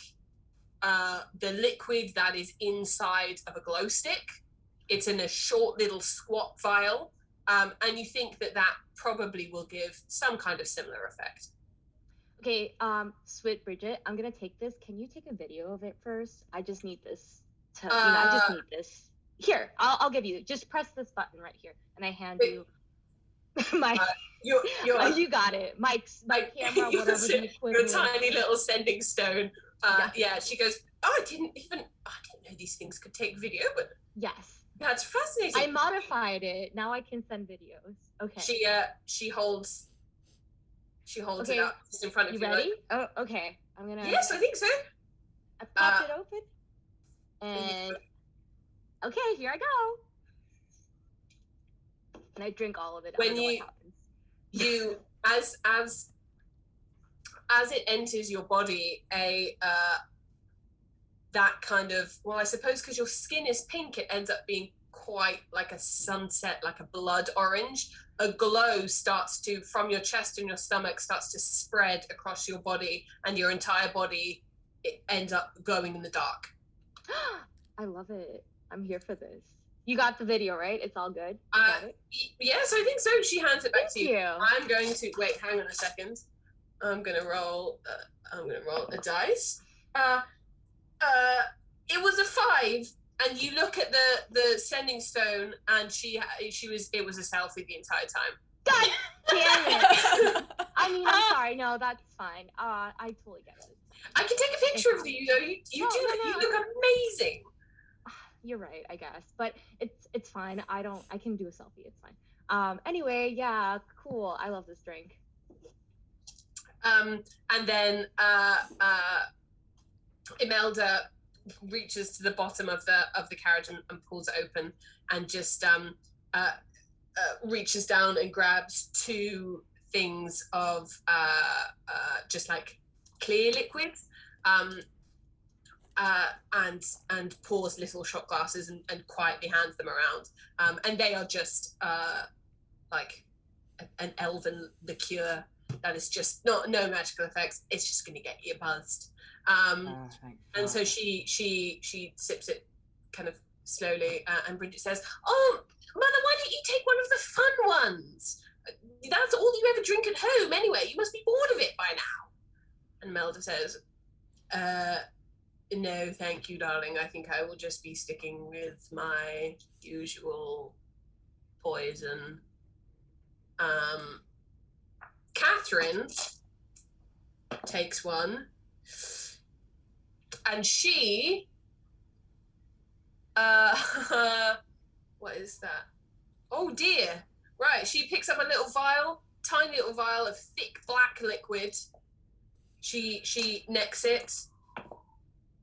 the liquid that is inside of a glow stick. It's in a short little squat vial, and you think that probably will give some kind of similar effect. Okay, Sweet Bridget, I'm gonna take this. Can you take a video of it first? I just need this to, I just need this. Here, I'll give you. Just press this button right here, and I hand Wait. you my. You're You got it. My camera, your, whatever the your equivalent. tiny little sending stone. Yeah. Yeah, she goes, oh, I didn't know these things could take video, but Yes. that's fascinating. I modified it. Now I can send videos. Okay. She holds Okay, it up just in front of You you. ready? Oh, okay. I'm gonna. Yes, I think so. I popped it open. And okay, here I go. And I drink all of it. I When don't know what you- happens. You as it enters your body, that kind of, well, I suppose because your skin is pink, it ends up being quite like a sunset, like a blood orange. A glow starts to, from your chest and your stomach, starts to spread across your body, and your entire body, it ends up glowing in the dark. I love it. I'm here for this. You got the video, right? It's all good. You got it? Yes, I think so. She hands it back Thank to you. you. I'm going to wait. Hang on a second. I'm gonna roll. A dice. It was a 5, and you look at the sending stone, and it was a selfie the entire time. God damn it. I mean, I'm sorry. No, that's fine. I totally get it. I can take a picture of you though. You look amazing. You're right, I guess. But it's fine. I can do a selfie. It's fine. Anyway, yeah, cool. I love this drink. And then Imelda reaches to the bottom of the carriage and pulls it open, and just reaches down and grabs 2 things of just like clear liquid, and pours little shot glasses and quietly hands them around, and they are just like an elven liqueur that is just no magical effects. It's just going to get you buzzed. And so she sips it kind of slowly, and Bridget says, "Oh, Mother, why don't you take one of the fun ones? That's all you ever drink at home anyway. You must be bored of it by now." And Melda says, "No, thank you, darling. I think I will just be sticking with my usual poison." Catherine takes one, and she what is that? Oh dear. Right, she picks up a little vial, tiny little vial of thick black liquid. She necks it,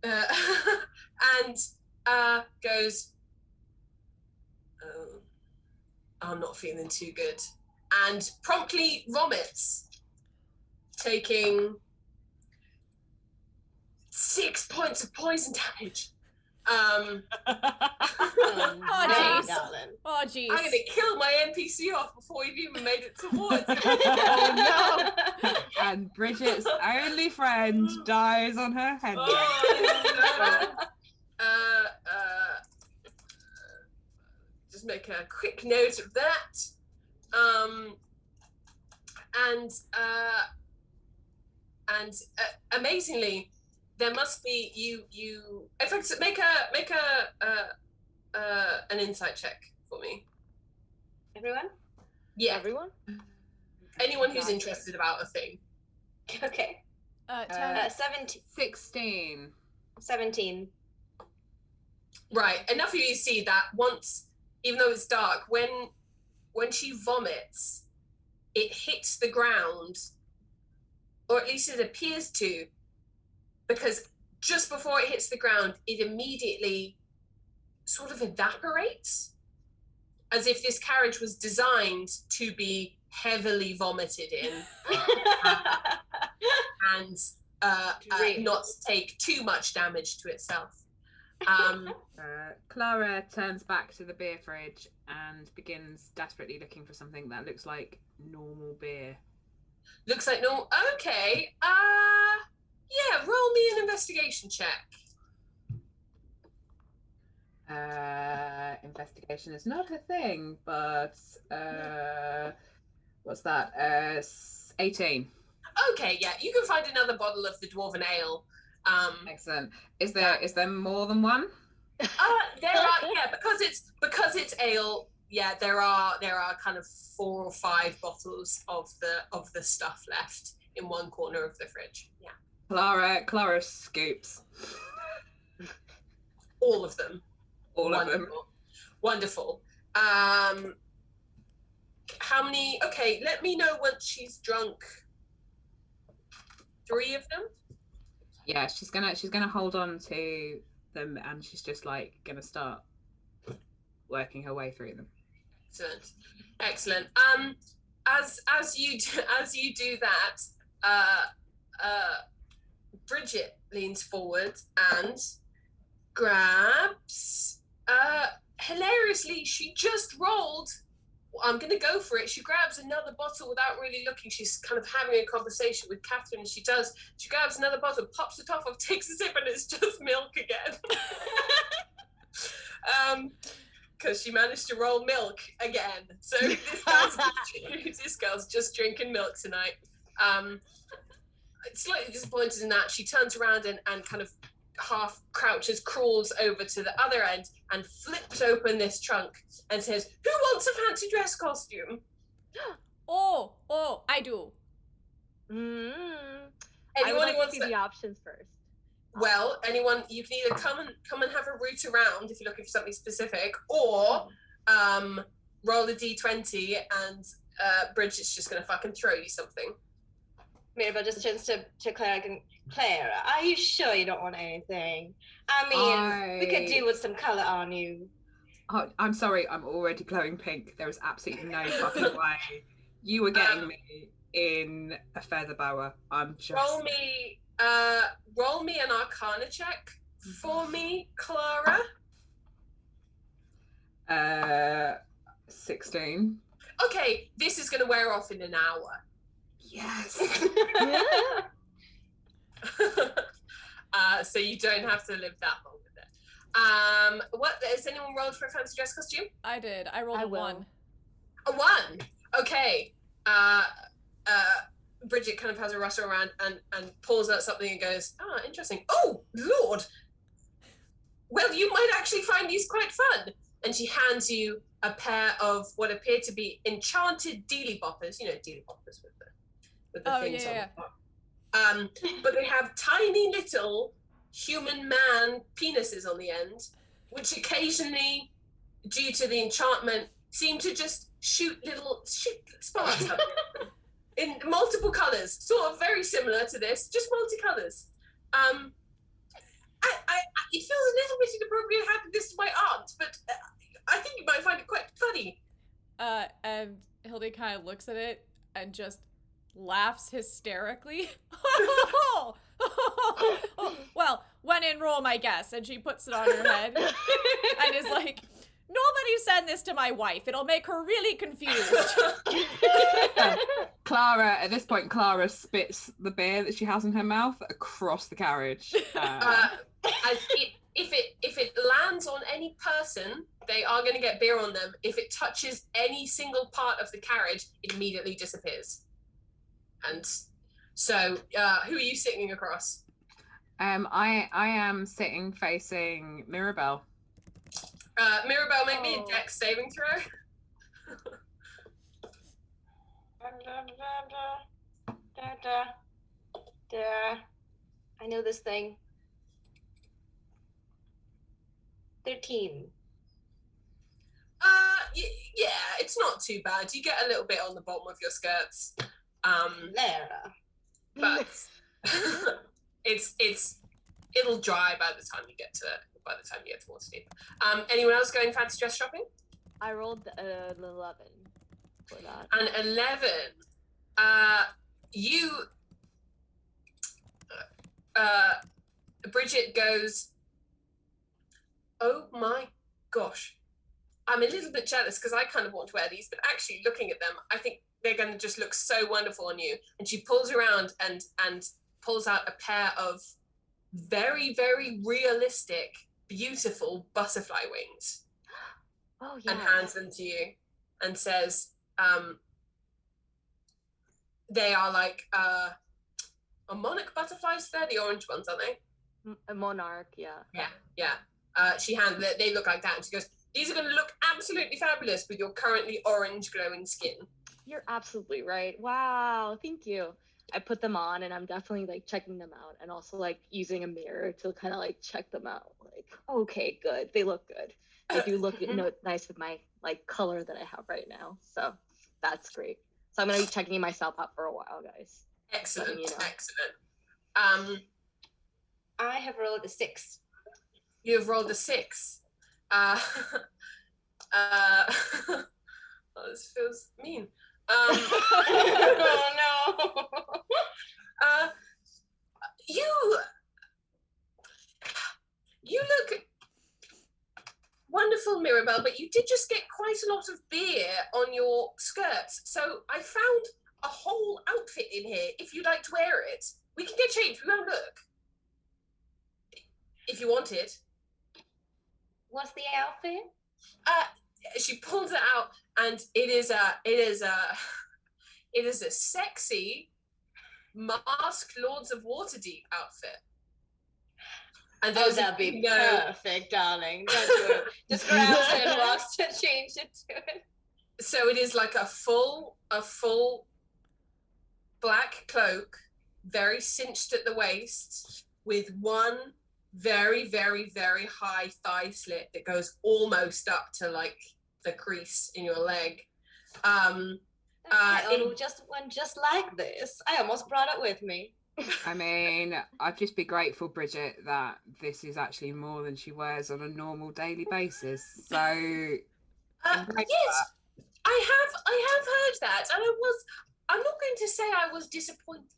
and goes, "Oh, I'm not feeling too good," and promptly vomits, taking 6 points of poison damage. Oh, jeez. darling. Oh, jeez. I'm gonna kill my NPC off before you've even made it towards it. Oh, no. And Bridget's only friend dies on her head. Oh, just make a quick note of that. And amazingly, there must be you. In fact, make an insight check for me. Everyone? Yeah, Everyone? anyone who's interested about a thing. Okay. 17. 16. 17. Right, enough of you see that once, even though it's dark, when she vomits, it hits the ground, or at least it appears to, because just before it hits the ground, it immediately sort of evaporates, as if this carriage was designed to be heavily vomited in and not take too much damage to itself. Clara turns back to the beer fridge and begins desperately looking for something that looks like normal beer. Looks like no. Okay. Yeah. Roll me an investigation check. Investigation is not a thing, but what's that? 18. Okay, yeah, you can find another bottle of the dwarven ale. Excellent. Is there more than one? There are, yeah, because it's ale. Yeah, there are kind of 4 or 5 bottles of the stuff left in one corner of the fridge. Yeah, Clara scoops all of them. all of them. Wonderful. How many? Okay, let me know once she's drunk. 3 of them. Yeah, she's gonna hold on to them, and she's just like gonna start working her way through them. Excellent. As you do that, Bridget leans forward and grabs. Hilariously, she just rolled. I'm going to go for it. She grabs another bottle without really looking. She's kind of having a conversation with Catherine. She grabs another bottle, pops the top off, takes a sip, and it's just milk again. Because she managed to roll milk again. So this girl's just drinking milk tonight. Slightly disappointed in that. She turns around and kind of half crouches, crawls over to the other end and flips open this trunk and says, "Who wants a fancy dress costume?" Oh, I do. I Anyone would like who to wants see to, the options first. well, anyone, you can either come and have a route around if you're looking for something specific, or roll a d20 and Bridget's just gonna fucking throw you something. Mirabelle just turns to Clara and Clara, are you sure you don't want anything? I mean, we could do with some color on you. Oh, I'm sorry, I'm already glowing pink. There is absolutely no fucking way you were getting me in a feather boa. I'm just roll me an Arcana check for me, Clara. 16. Okay, this is gonna wear off in an hour. Yes. So you don't have to live that long with it. What has anyone rolled for a fancy dress costume? I did. I rolled a 1. A 1. Okay. Bridget kind of has a rustle around and pulls out something and goes, interesting. Oh, Lord. Well, you might actually find these quite fun. And she hands you a pair of what appear to be enchanted dealy boppers. You know, dealy boppers with the things on the top. But they have tiny little human man penises on the end, which occasionally, due to the enchantment, seem to just shoot sparks up in multiple colours, sort of very similar to this, just multicolours. It feels a little bit inappropriate having this to my aunt, but I think you might find it quite funny. And Hildy kind of looks at it and just laughs hysterically. Well, when in Rome, I guess. And she puts it on her head and is like, nobody send this to my wife. It'll make her really confused. Clara, at this point, Clara spits the beer that she has in her mouth across the carriage. If it lands on any person, they are going to get beer on them. If it touches any single part of the carriage, it immediately disappears. And so, who are you sitting across? I am sitting facing Mirabelle. Mirabelle, make me a dex saving throw. I know this thing. 13. Yeah, it's not too bad. You get a little bit on the bottom of your skirts. Lara. But it'll dry by the time you get to Waterdeep. Anyone else going fancy dress shopping? I rolled an 11 for that. An 11. Bridget goes, oh my gosh, I'm a little bit jealous because I kind of want to wear these, but actually looking at them, I think they're going to just look so wonderful on you. And she pulls around and pulls out a pair of very, very realistic, beautiful butterfly wings. Oh, yeah. And hands them to you and says, they are like a monarch butterflies. They're the orange ones, aren't they? A monarch, yeah. Yeah. They look like that, and she goes, "These are going to look absolutely fabulous with your currently orange glowing skin." You're absolutely right. Wow, thank you. I put them on and I'm definitely like checking them out and also like using a mirror to kind of like check them out. Like, okay, good. They look good. They do look nice with my like color that I have right now. So that's great. So I'm gonna be checking myself out for a while, guys. Excellent, You know. excellent. I have rolled a 6. You have rolled a 6. Oh, this feels mean. Oh no. You look wonderful, Mirabelle, but you did just get quite a lot of beer on your skirts. So I found a whole outfit in here. If you'd like to wear it, we can get changed. We won't look. If you want it. What's the outfit? She pulls it out, and it is a sexy masked Lords of Waterdeep outfit. And that'd be perfect, darling. Don't worry. Just grabs it and walks to change it to it. So it is like a full black cloak, very cinched at the waist, with one very, very, very high thigh slit that goes almost up to like the crease in your leg. I own just one just like this. I almost brought it with me. I mean, I'd just be grateful, Bridget, that this is actually more than she wears on a normal daily basis. So, yes, I have heard that, and I'm not going to say I was disappointed,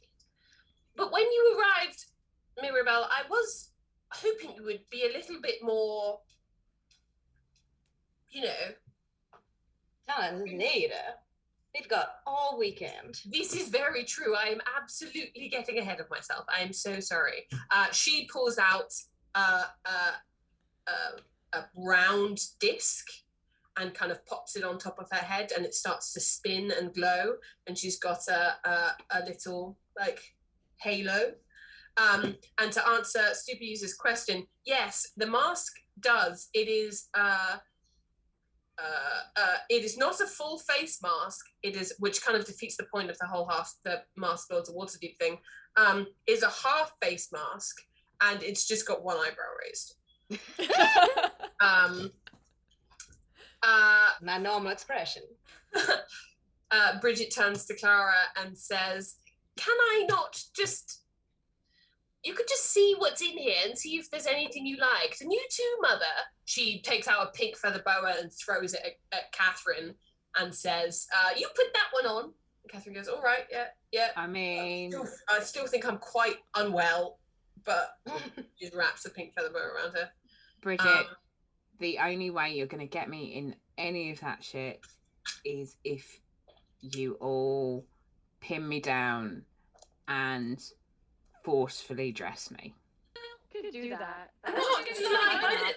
but when you arrived, Mirabelle, I was hoping you would be a little bit more, Tell us later. We've got all weekend. This is very true. I am absolutely getting ahead of myself. I am so sorry. She pulls out a round disc and kind of pops it on top of her head, and it starts to spin and glow. And she's got a little like halo. And to answer Stupid User's question, yes, the mask does. It is not a full face mask. It is, which kind of defeats the point of the mask Lords of Waterdeep thing. Is a half face mask, and it's just got one eyebrow raised. My normal expression. Bridget turns to Clara and says, "Can I not just? You could just see what's in here and see if there's anything you liked. And you too, Mother." She takes out a pink feather boa and throws it at Catherine and says, "You put that one on." And Catherine goes, "All right, yeah." I mean, I still think I'm quite unwell, but she wraps a pink feather boa around her. Bridget, the only way you're going to get me in any of that shit is if you all pin me down and forcefully dress me. Could do that. I'm not going to lie,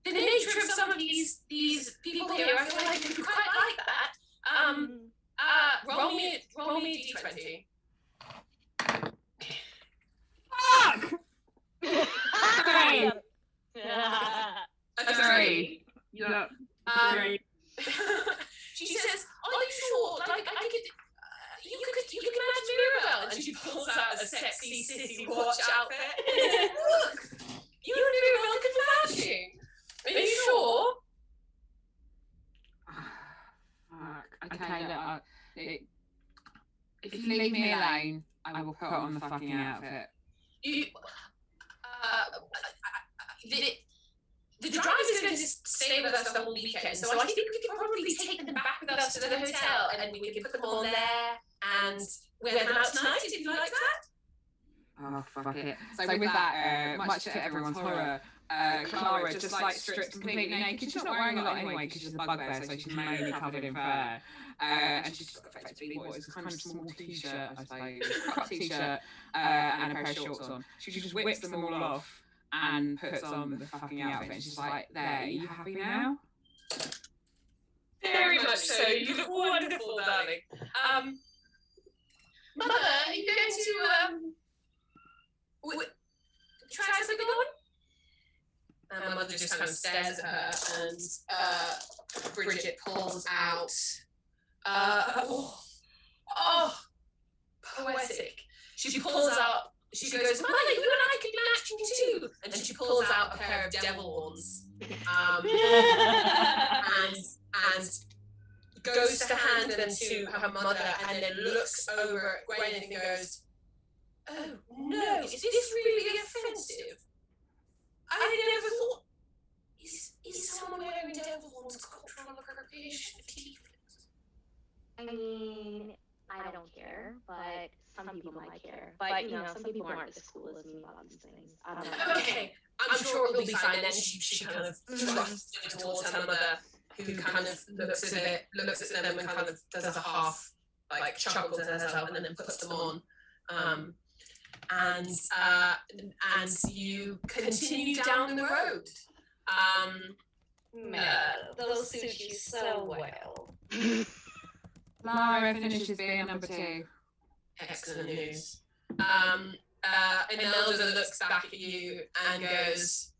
the nature of some of these people here, I feel like you quite like that. Roll me D20. Fuck! A 3. Yeah. She says, "Are you sure? Like, you can match Mirabelle." And she pulls out a sexy city watch outfit. "Look, you and Mirabelle can be matching. Are you sure?" Fuck. Okay, look, if you leave me alone, I will put on the fucking outfit. The driver is going to stay with us the whole weekend, so I think we can probably take them back with us to the hotel, and we can put them on there and wear them out tonight, if you like that. Oh, fuck it. So with that, much to everyone's horror, Clara just like stripped completely naked. She's not wearing a lot anyway because she's a bugbear, so she's mainly covered in fur. And she's got effectively what is a kind of small t-shirt, I suppose, crop t-shirt, and a pair of shorts on. She just whips them all off and puts on the fucking outfit. And she's like, "There, are you happy now?" Very much so. You look wonderful, darling. Mother, are you going to try something on? And my mother just kind of stares at her, and Bridget pulls out. Poetic. She pulls out. She goes, Mother, you and I could be matching too. And she pulls out a pair of devil horns, and goes to hand them to her mother, and then looks over at Gwyneth and goes, "Oh no, is this really offensive? I never thought. Is someone wearing devil horns cultural appropriation of tieflings?" I mean, I don't care, but some people might care. But, some people aren't as cool as me about these things. I don't know. Okay, I'm sure it'll be fine. Then she kind of thrusts it towards her mother, who kind of looks at them and kind of does a half, like, chuckle to herself, and then puts them on. And you continue down the road. Those suit you so well. Lara finishes being number 2. Excellent news. Imelda looks back at you and goes,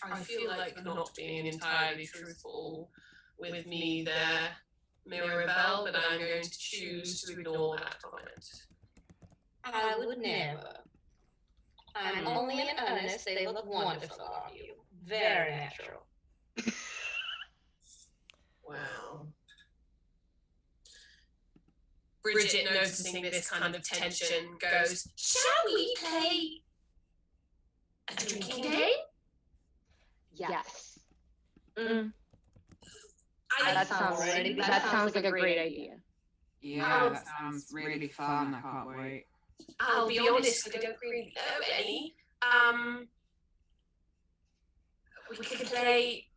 I feel like you're not being entirely truthful with me there, Mirabelle, but I'm going to choose to ignore that comment. I would never. I'm only in earnest. They look wonderful on you. Very natural. Wow. Bridget, noticing this kind of tension, goes, shall we play a drinking game? Yes. That sounds like a great idea. Yeah, that sounds really fun. I can't wait. I'll be honest, I don't really know any. We could play.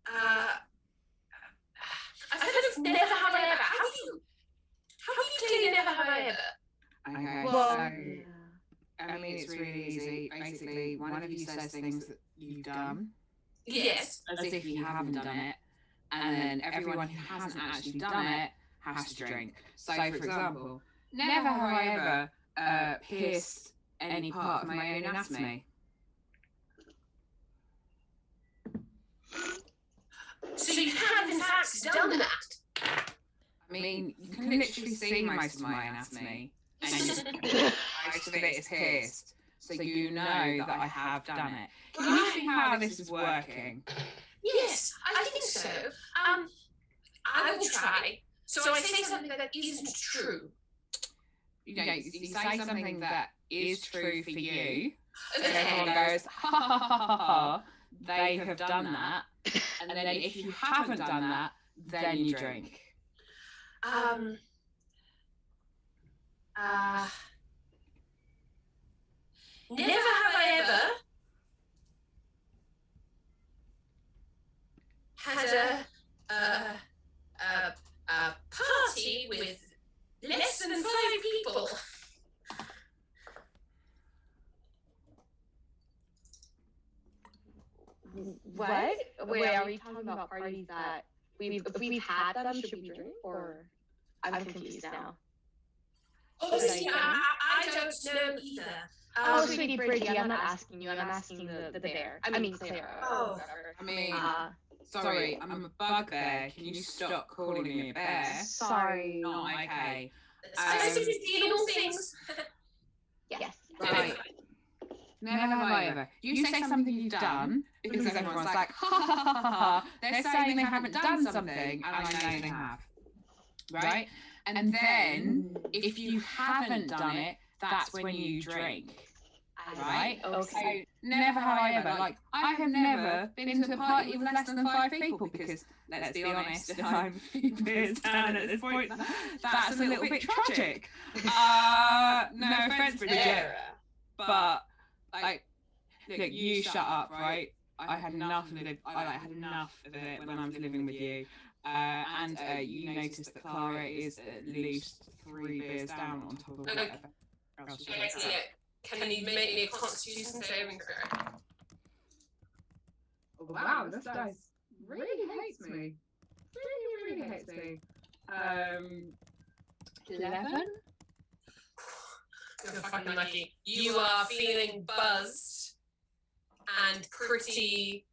I've kind of never have I ever. How do you play never have I ever? Okay, Well, so I mean, it's really easy. Basically, one of you says things that you've done, Yes. as if you haven't done it, and then everyone who hasn't actually done it has to drink. So, for example, never have I ever pierced any part of my own anatomy. So you have in fact done that. I mean, you can literally see most of my anatomy, and most of it is pierced, so you know that I have done it. Can you see how this is working? Yes, I think so. I will try. So I say something that isn't true. You say something that is true for you, and Okay. everyone goes, ha ha ha ha ha, they have done that. And then if you haven't done that, then you drink. Never have I ever had a party with less than 5 people. What? Wait, are we talking about parties that if we've had them, should we drink? Or I'm confused now. Oh, see, I don't know either. Oh, sweetie Bridgie, I'm not asking you. I'm asking the bear. I mean, Clara. Oh. Whatever. I mean, sorry, I'm a bugbear. Can you stop calling me a bear? Sorry. Not okay. Specifically in all things. Yes. Right. Never have I ever. You say something you've done, because everyone's like, ha ha ha ha ha. They're saying they haven't done something, and I know they have. Right? And then, if you haven't done it, that's when you drink. Right? Okay. So, never have I ever. Like, I have never been to a party with less than 5 people, because, let's be honest, if I'm a few beers down at this point, that's a little bit tragic. No offense, Bridget, but, like, look, you shut up, right? I had enough of it. I had enough of it when I was living with you. And you noticed that Clara is at least 3 beers down on top of whatever else she has. Can you make me a constitution saving throw? Oh, wow, this dice really hates me. Really hates me. 11? You're fucking lucky. You are feeling buzzed and pretty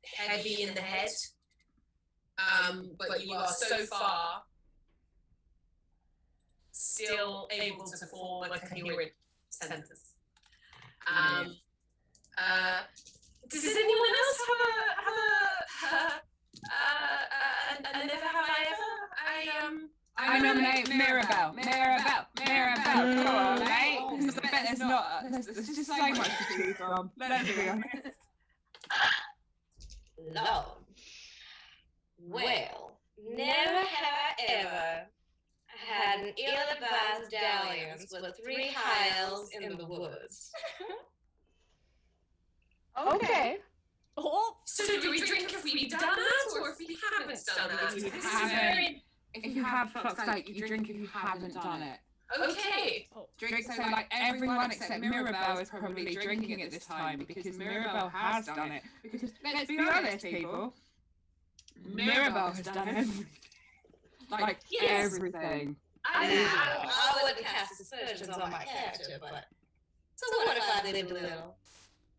heavy in the head. But you are so far still able to form a coherent sentence. Does anyone else have a never have I ever? I nominate Mirabelle. Come on, mate. Because I bet there's just so much to choose from. Let's be honest. Lord. Well, never have I ever had an ill-advised dalliance with 3 hiles in the woods. Okay. Oh, So do we drink if we've done that, or if we haven't done that? If you This is haven't. very... If you have, fuck's sake, you drink if you haven't done it. Okay. Drink, so like everyone except Mirabelle is probably drinking at this time because Mirabelle has done it. Because let's be honest, people, Mirabelle has done everything. Like Yes. everything. I wouldn't cast aspersions on my character, but so what if I lived a little?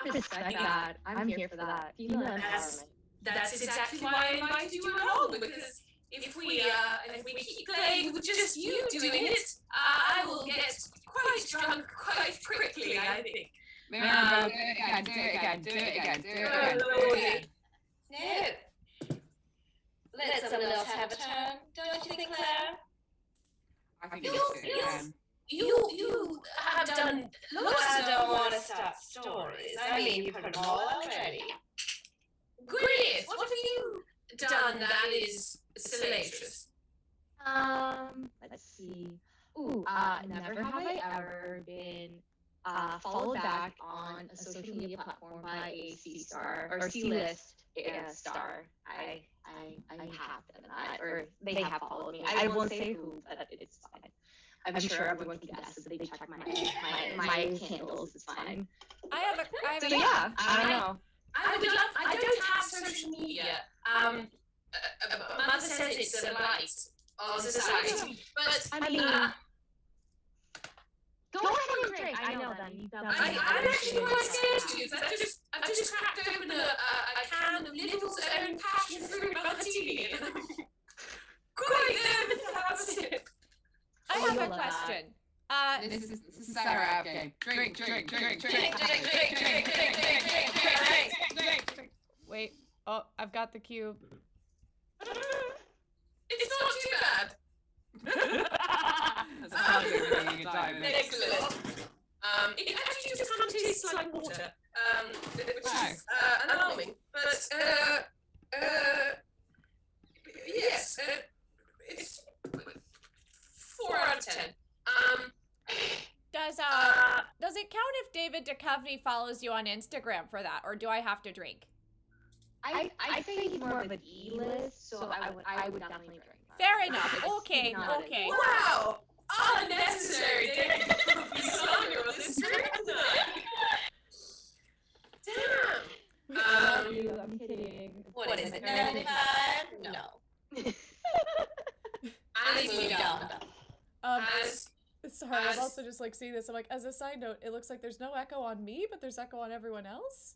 Respect that. I'm here for that. Female empowerment. That's exactly why I invited you along, because if we keep playing with just you doing it, I will get quite drunk quite quickly, I think. Mirabelle, do it again. No. Let someone else have a turn, don't you think, Clara? I think you do it again. You have done lots I of... don't want to start stories. I mean, you've heard them all already. Great! What have you done that is salacious? Let's see. Never have I ever been followed back on a social media platform by a C-star or C-list star. I have done that, or they have followed me. I won't say who, but it's fine. I'm sure everyone can guess if they check my handles. It's fine. I have a So yeah, I don't know. I don't have social media. Mother says it's a blight on society, but I mean, go ahead and drink. I know then. I'm actually quite scared to, because I've just cracked open a can of Lidl's own passion fruit martini, and I'm quite nervous to have a sip. I have a question. This is Sarah game. Drink. Wait. Oh, I've got the cube. It's not too bad. That's a hard thing to Excellent. It actually just kind of tastes like water, which is alarming. But yes, it's 4 out of 10. Does it count if David Duchovny follows you on Instagram for that, or do I have to drink? I think he's more of an E-list, so I would definitely drink that. Fair enough. Okay. Wow! Unnecessary David Duchovny slander on this trip tonight. Damn. I'm kidding. What is it, 95? No. And moving on. Sorry, I'm also just like seeing this. I'm like, as a side note, it looks like there's no echo on me, but there's echo on everyone else.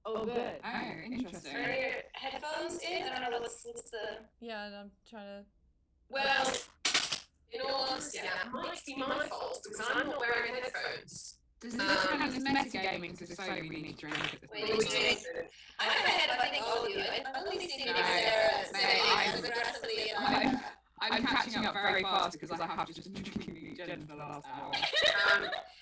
Oh, good. Oh, interesting. Are your headphones in? I don't know what's the... Yeah, and I'm trying to. Well, in all honesty, that might be my fault, because I'm not wearing headphones. Does this count as metagaming to say we need to drink at this Wait, point? I'm ahead of, I think, all of you. I've only seen Sarah say aggressively. I'm catching up very fast because I have just been drinking gin for the last hour.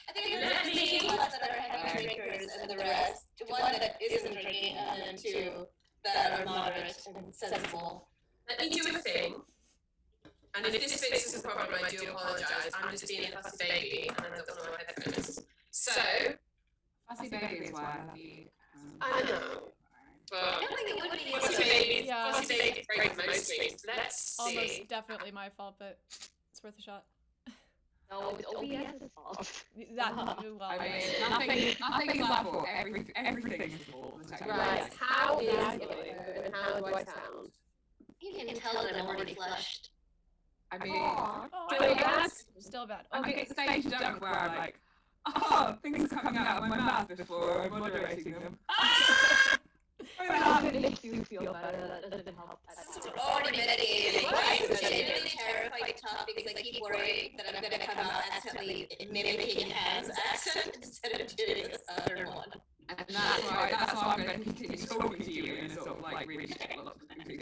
I think there's me, of us that are heavy drinkers, and the rest. One that isn't drinking, and then 2 that are moderate and sensible. Let me do a thing. And if this fixes the problem, I do apologise. I'm just being a fussy baby, and I don't know my headphones. So... Fussy baby is why I love you. I know. But I don't think it would be fussy baby, Yeah. fussy baby breaks most things. Let's see. Almost definitely my fault, but it's worth a shot. No, it's OBS's fault. That well, I mean, nothing is our fault. Everything is fault. Right. How is it going, and how do I sound? You can tell that I'm already flushed. I mean, Aw. Oh, Still bad? Still bad. I'm Okay. at the stage dunk where I'm like, oh, things coming out of my mouth before I'm moderating them. Well, if it makes you feel better, that doesn't help. Already meditating. I'm genuinely terrified to talk because I keep worrying that I'm going to come out accidentally mimicking Han's accent instead of doing this other one. And that's why I'm going to continue talking to you in a sort of like really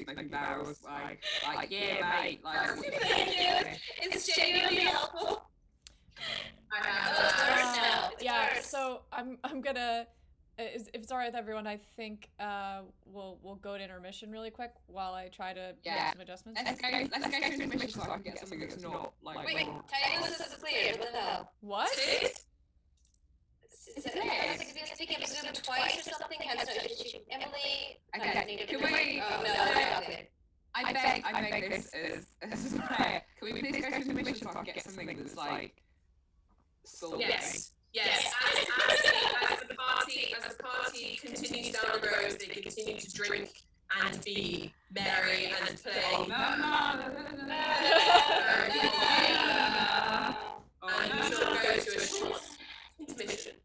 like barrels, like yeah, mate, like. Thank you. It's genuinely helpful. I It's worse now. It's Yeah. worse. So I'm gonna. If it's all right with everyone, I think we'll go to intermission really quick while I try to make some adjustments. Let's go to intermission so I can get something that's not like. Wait, Titus is clear. What the hell? What? Is it speaking of Zoom twice or something? Emily? Okay, can we? Oh, no, that's not good. I beg this as a prayer. Can we please go to intermission so I can get something that's like. Yes. Yes. As the party continues down the road, they continue to drink and be merry and play. Oh, no. And we shall go to a short intermission.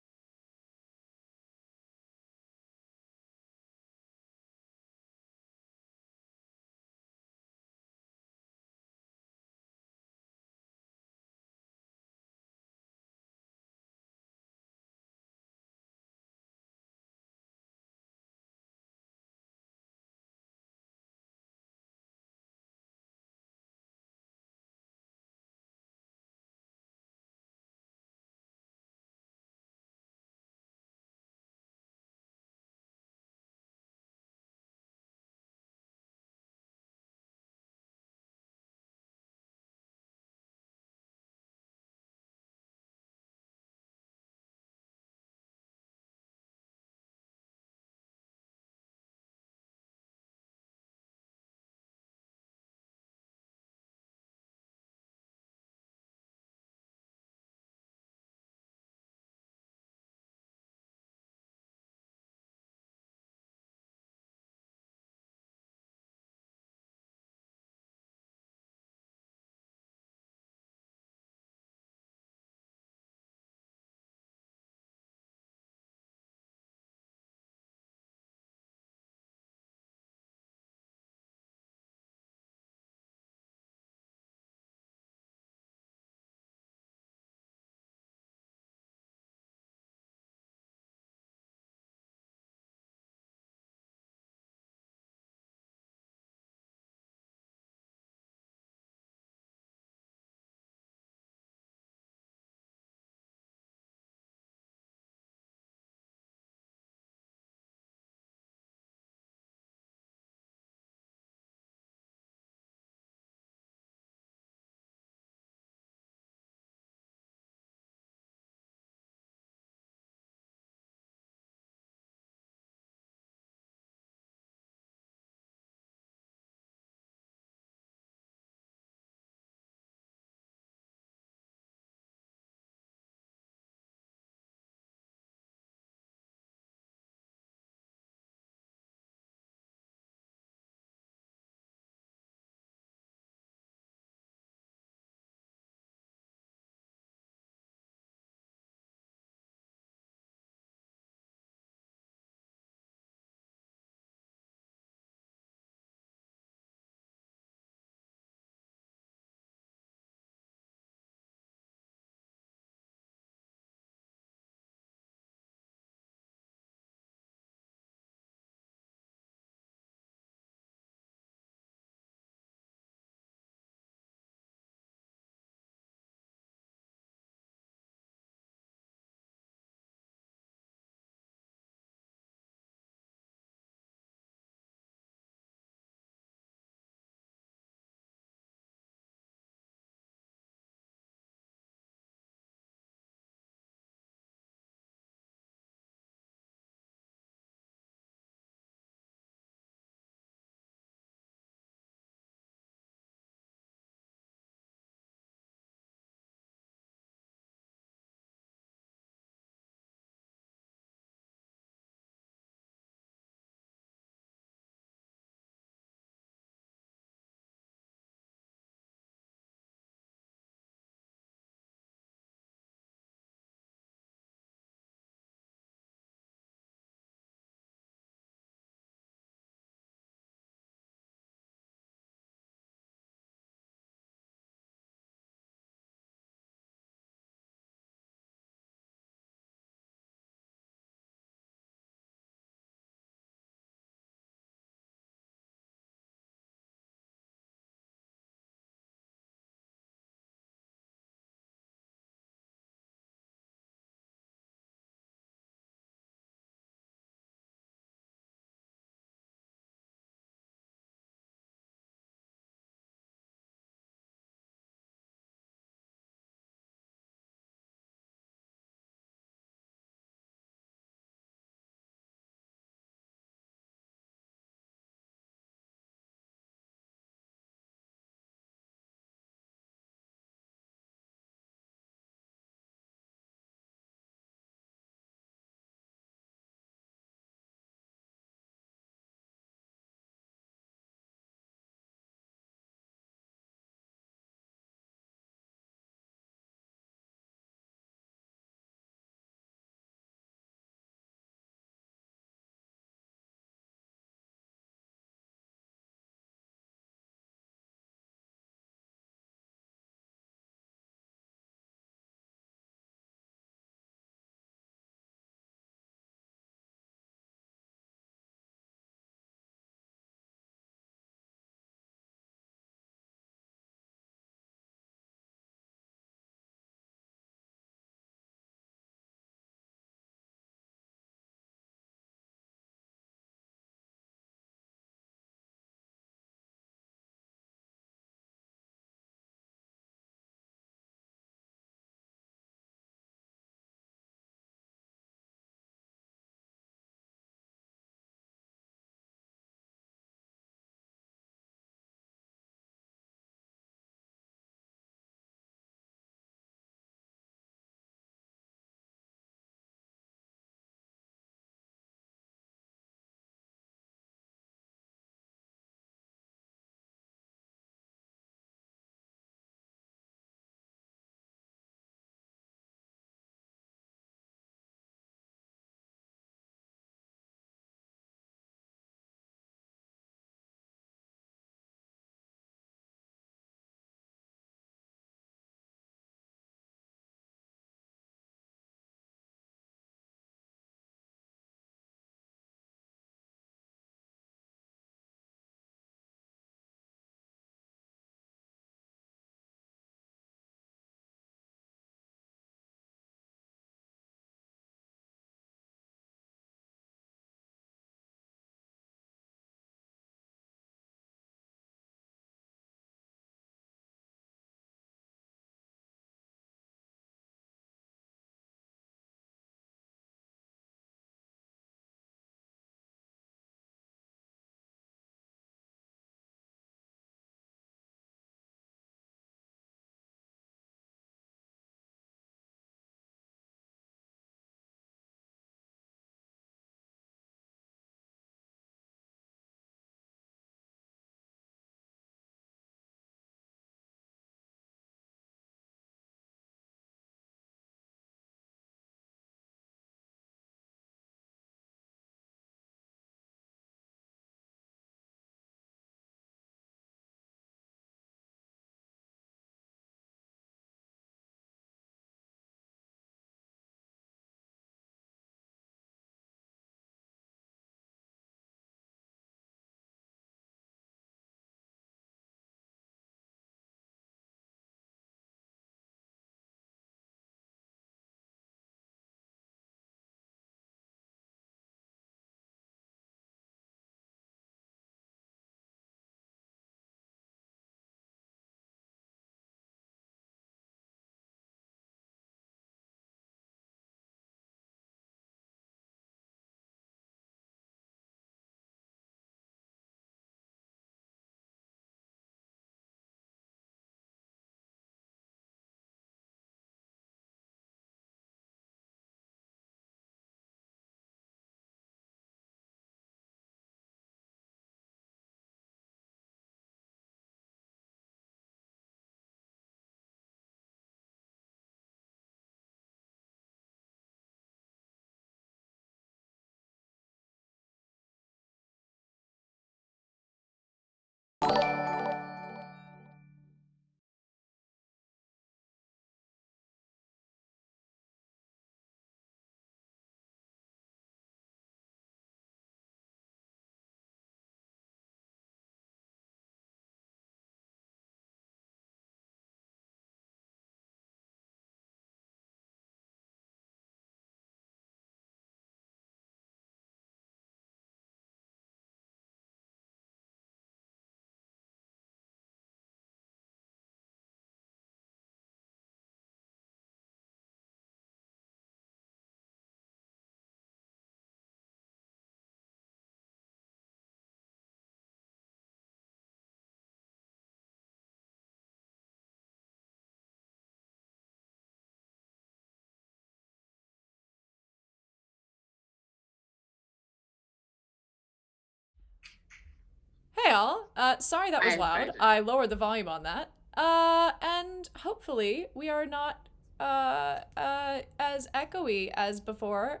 Hey all, sorry that was I'm loud. fine. I lowered the volume on that. And hopefully we are not, as echoey as before.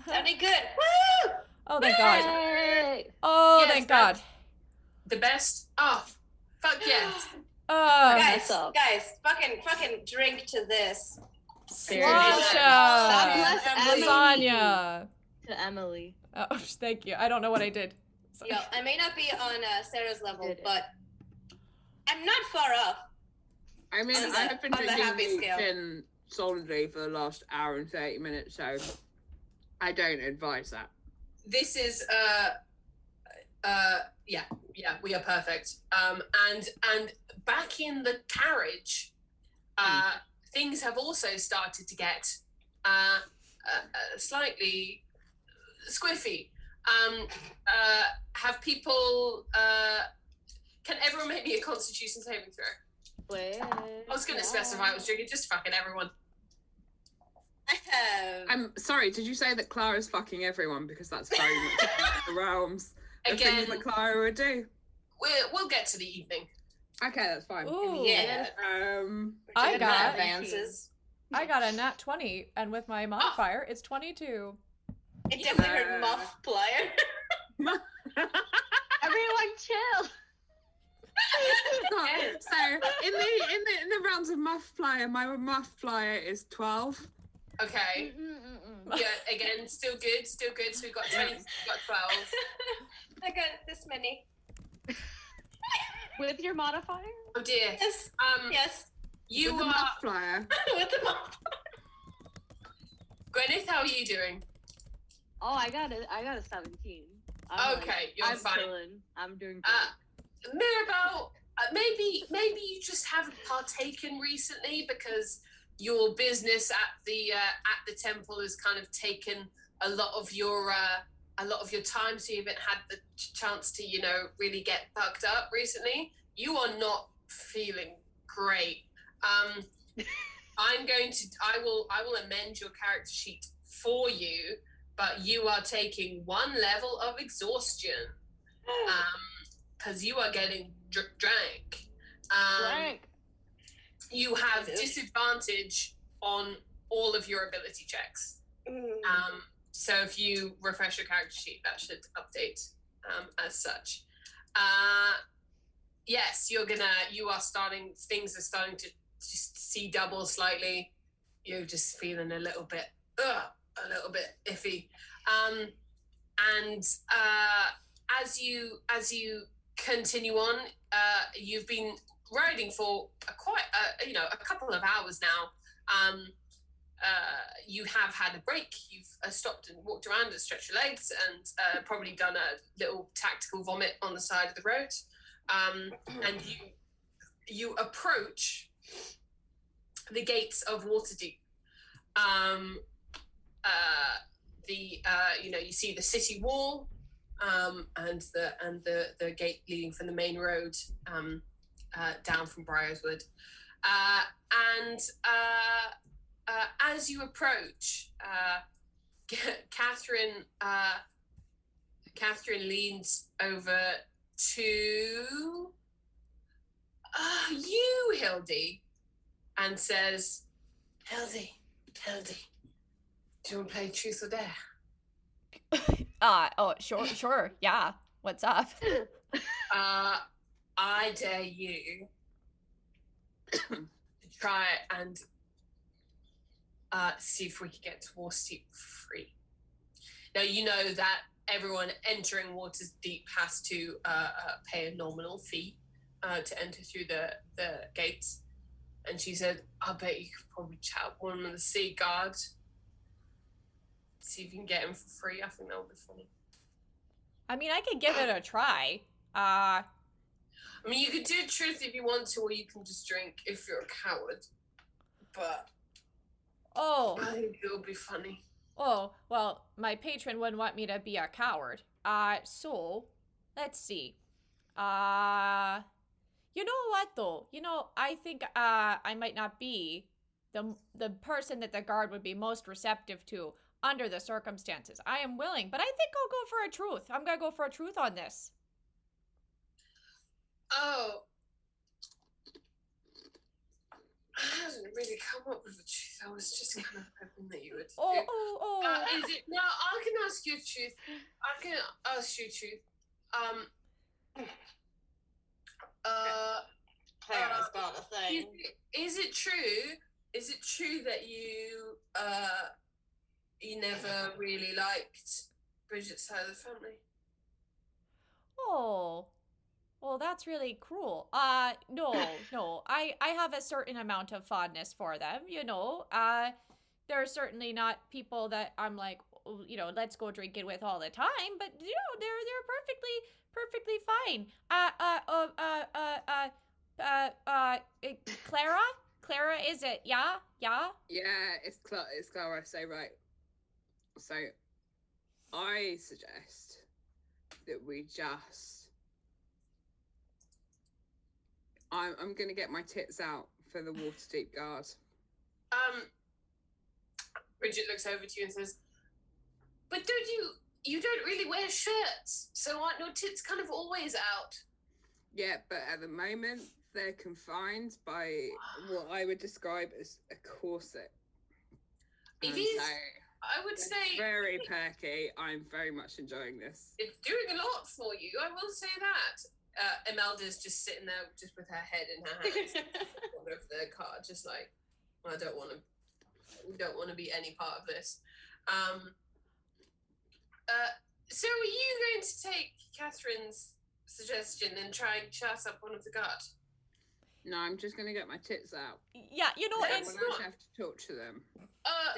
Sounding good. Woo! Oh, thank God. Yay! Oh, Yes, thank God. The best. Oh, fuck yes. Guys, Mess up. fucking drink to this. Slasha! bless Emily. Lasagna! To Emily. Oh, thank you. I don't know what I did. So- Yo, I may not be on Sarah's level, Did it. but I'm not far off. I mean, On the- I've been on the happy drinking scale. gin solidly for the last hour and 30 minutes, so I don't advise that. This is yeah, we are perfect. And back in the carriage, things have also started to get slightly squiffy. Have people can everyone make me a constitution saving throw? Wait. I was gonna specify I was drinking just fucking everyone. I'm sorry, did you say that Clara's fucking everyone? Because that's very much the realms of Again, things that Clara would do. we'll get to the evening. Okay, that's fine. Ooh. Yeah. I Good got- advances. I got a nat 20, and with my modifier, it's 22. It definitely heard muff plier. Everyone chill. So in the realms of muff flyer, my muff flyer is 12. Okay. Yeah, again, still good. So we've got 20, we've got 12. I got this many. With your modifier? Oh dear. Yes. Yes. You With the are muff flyer. With the muff. Gwyneth, how are you doing? Oh, I got a 17. I'm Okay, you're I'm fine. chilling. I'm doing good. Mirabelle, maybe you just haven't partaken recently because your business at the temple has kind of taken a lot of your time, so you haven't had the chance to really get fucked up recently. You are not feeling great. I will amend your character sheet for you, but you are taking 1 level of exhaustion because you are getting drank. Frank. You have disadvantage on all of your ability checks. So if you refresh your character sheet, that should update as such. Yes, things are starting to just see double slightly. You're just feeling a little bit iffy. And as you continue on, you've been riding for a couple of hours now. You have had a break. You've stopped and walked around and stretched your legs and probably done a little tactical vomit on the side of the road. And you approach the gates of Waterdeep. You see the city wall and the gate leading from the main road down from Briarswood. As you approach, Catherine leans over to you, Hildy, and says, Hildy, do you want to play Truth or Dare? Oh, sure, yeah. What's up? I dare you to try and see if we can get to Waterdeep free. Now, you know that everyone entering Waterdeep has to pay a nominal fee to enter through the gates. And she said, I bet you could probably chat one of the sea guards. See if you can get him for free. I think that would be funny. I mean, I could give it a try. I mean, you could do truth if you want to, or you can just drink if you're a coward. But I think it would be funny. Oh, well, my patron wouldn't want me to be a coward. So, let's see. You know what, though? I think, I might not be the person that the guard would be most receptive to under the circumstances. I am willing, but I think I'll go for a truth. I'm gonna go for a truth on this. Oh. I hadn't really come up with the truth. I was just kind of hoping that you would. Is it? No, I can ask you truth. I can ask you truth. Clara's got a thing. Is it true? Is it true that you never really liked Bridget's side of the family? Oh. Well, that's really cruel. No. I have a certain amount of fondness for them, you know. They're certainly not people that I'm like, you know, let's go drinking with all the time, but you know, they're perfectly fine. Clara, is it? Yeah. Yeah, it's Clara. So right. So, I suggest that we just. I'm gonna get my tits out for the Waterdeep guard. Bridget looks over to you and says, "But you don't really wear shirts, so aren't your tits kind of always out?" Yeah, but at the moment they're confined by what I would describe as a corset. It is. I would say very perky. I'm very much enjoying this. It's doing a lot for you. I will say that. Imelda's just sitting there, just with her head in her hands, one of the car, just like, I don't want to be any part of this. So are you going to take Catherine's suggestion and try and chat up one of the guard? No, I'm just going to get my tits out. Yeah, you know, I won't have to talk to them.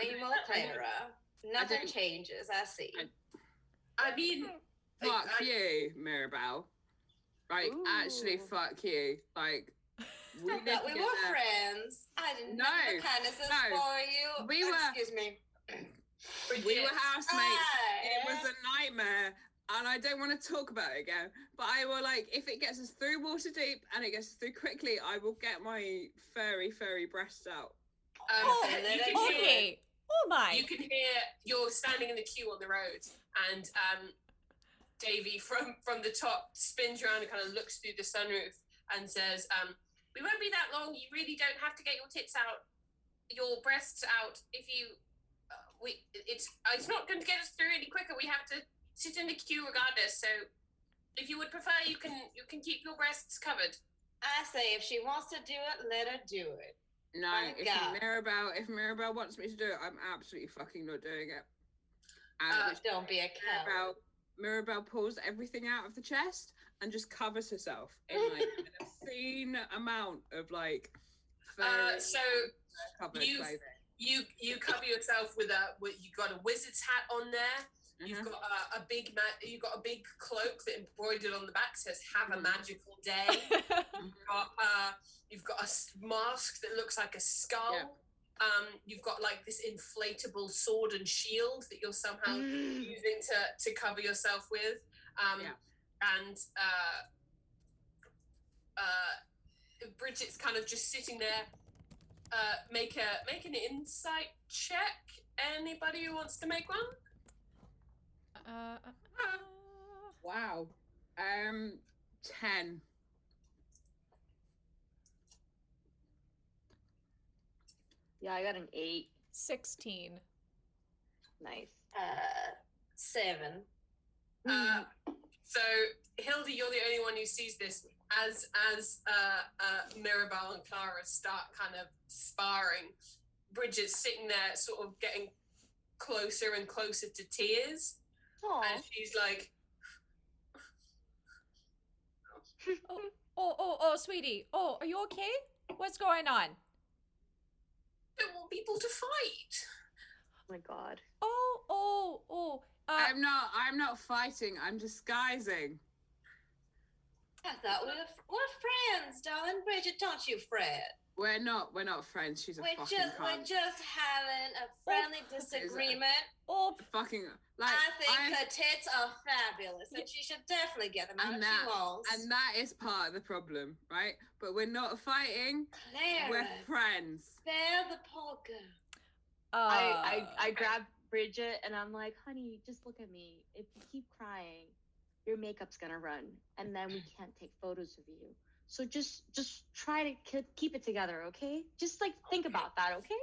Same old Clara. Nothing changes, I see. I mean... Fuck you, Mirabelle. Like, actually, fuck you. Like, we were friends. I didn't know the kindnesses for you. We were. Excuse me. We were housemates. It was a nightmare, and I don't want to talk about it again. But I will, like, if it gets us through Waterdeep and it gets us through quickly, I will get my furry breasts out. Okay. Oh my. You can hear you're standing in the queue on the road, and Davy from the top spins around and kind of looks through the sunroof and says, "We won't be that long. You really don't have to get your tits out, your breasts out. If you, it's not going to get us through any quicker. We have to sit in the queue regardless. So, if you would prefer, you can keep your breasts covered." I say, if she wants to do it, let her do it. No, if Mirabelle wants me to do it, I'm absolutely fucking not doing it. Don't be a coward. Mirabelle pulls everything out of the chest and just covers herself in like an obscene amount of like so you cover yourself with you got a wizard's hat on there. You've got a big cloak that embroidered on the back says "Have a magical day." You've got a mask that looks like a skull. Yeah. You've got like this inflatable sword and shield that you're somehow using to cover yourself with. And Bridget's kind of just sitting there. Make an insight check. Anybody who wants to make one? Wow. 10. Yeah, I got an 8. 16. Nice. 7. So Hilda, you're the only one who sees this as Mirabelle and Clara start kind of sparring. Bridget's sitting there, sort of getting closer and closer to tears. Aww. And she's like, Oh, sweetie. Oh, are you okay? What's going on? I don't want people to fight. Oh my god. I'm not fighting. I'm disguising. I thought we were friends, darling. Bridget, don't you fret. We're not friends. She's a fucking cunt. We're just having a friendly disagreement. Fucking like. I think her tits are fabulous, and she should definitely get them out if she wants. And that is part of the problem, right? But we're not fighting. Clara, we're friends. Spare the poor girl. I grab Bridget and I'm like, honey, just look at me. If you keep crying, your makeup's gonna run, and then we can't take photos of you. So just try to keep it together, okay? Just like think about that, okay?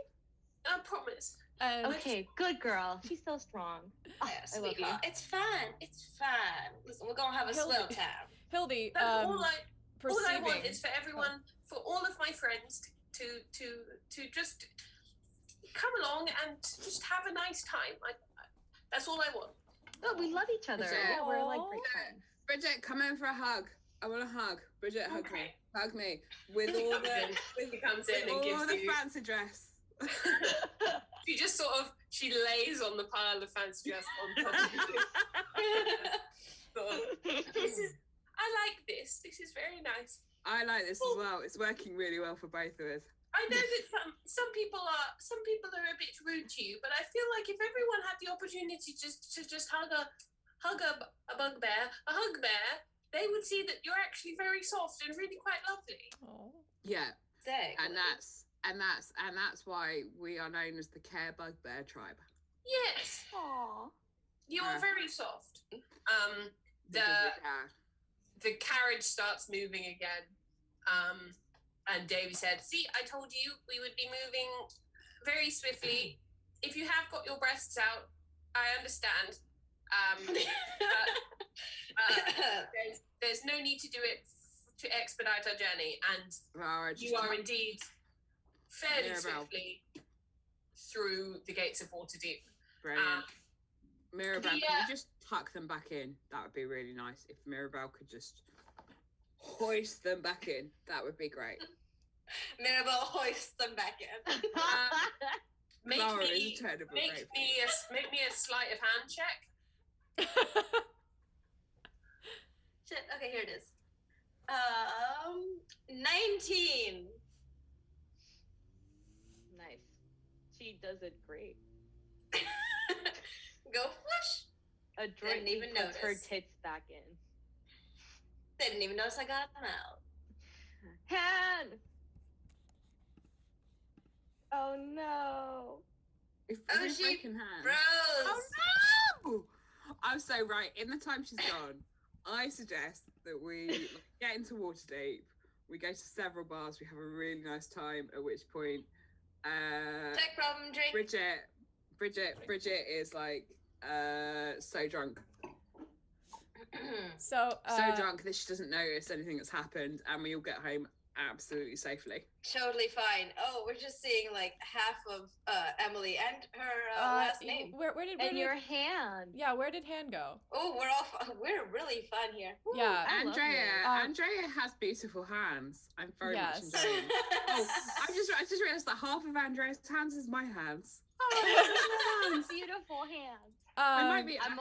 I promise. And Okay, good girl. She's so strong. Oh, Yeah, I love you. sweetheart. It's fine. It's fine. Listen, we're gonna have a swell time. Hildy, That's all I perceiving. want is for everyone, for all of my friends to just come along and just have a nice time. That's all I want. Oh, we love each other. Bridget. Yeah, we're like Aw. great friends. Bridget, come in for a hug. I want a hug. Bridget, hug me. Okay. Hug me. With He all comes the, in. He comes in and all gives the you. fancy dress. She just sort of lays on the pile of fancy dress on top of you. Sort of, I like this. This is very nice. I like this as well. It's working really well for both of us. I know that some people are a bit rude to you, but I feel like if everyone had the opportunity to just hug a bugbear, a hug bear, they would see that you're actually very soft and really quite lovely. Oh. Yeah, Exactly. and that's why we are known as the Care Bugbear Tribe. Yes, Aww. you are very soft. Because we are. The carriage starts moving again. And Davy said, "See, I told you we would be moving very swiftly. If you have got your breasts out, I understand. There's no need to do it to expedite our journey, and you are indeed fairly swiftly through the gates of Waterdeep." Brilliant. Mirabelle, the, can you just tuck them back in? That would be really nice. If Mirabelle could just hoist them back in, that would be great. Mirabelle hoists them back in. Make Clara is me a terrible make rapist. me a sleight of hand check. Shit. Okay, here it is. 19. Nice. She does it great. Go flush. Adroitly even puts her notice. tits back in. Didn't even notice I got them out. Han! Oh no. If Oh, we're she breaking hands. Bros. Oh no! I'm so right. In the time she's gone, I suggest that we get into Waterdeep. We go to several bars. We have a really nice time. At which point, Tech problem, drink. Bridget is like so drunk, So so drunk that she doesn't notice anything that's happened, and we all get home absolutely safely. Totally fine. Oh, we're just seeing like half of Emily and her last name. Where And did your hand. Yeah, where did Han go? Oh, we're really fun here. Woo. Yeah. I love Andrea has beautiful hands. I'm very much Yes. enjoying. Oh, I just realized that half of Andrea's hands is my hands. Oh, hands. Beautiful hands. I might be. I'm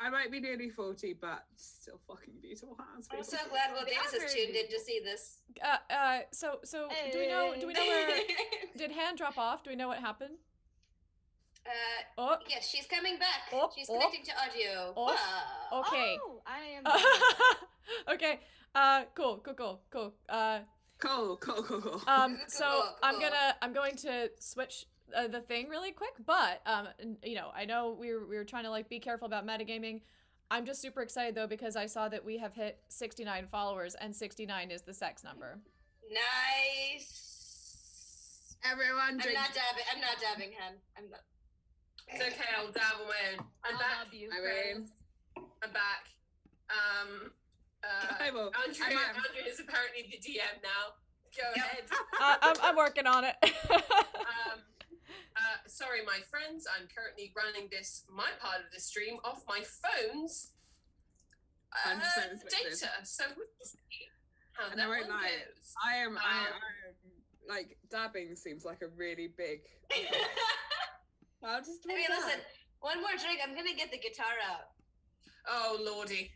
I might be nearly 40, but still fucking beautiful hands. I'm so people. glad Will Davis is very tuned in to see this. So do we know where did Han drop off? Do we know what happened? Oh, Yes, she's coming back. Oh, She's oh. connecting to audio. Oh. Wow. okay. Oh, I am. Okay. Cool. Cool. So Cool. I'm going to switch the thing really quick, but I know we were trying to like be careful about metagaming. I'm just super excited though because I saw that we have hit 69 followers and 69 is the sex number. Nice. Everyone, drink. I'm not dabbing, Han. I'm not. It's okay, I'll dab on my own. I'm I'll back. dab you. I'm back. Andrea is apparently the DM now. Go ahead. I'm working on it. Sorry, my friends. I'm currently running my part of the stream off my phone's 100% expected. data. So we'll see how And that I one won't lie, goes. I am like dabbing seems like a really big. I'll just. I mean, listen. One more drink. I'm gonna get the guitar out. Oh lordy.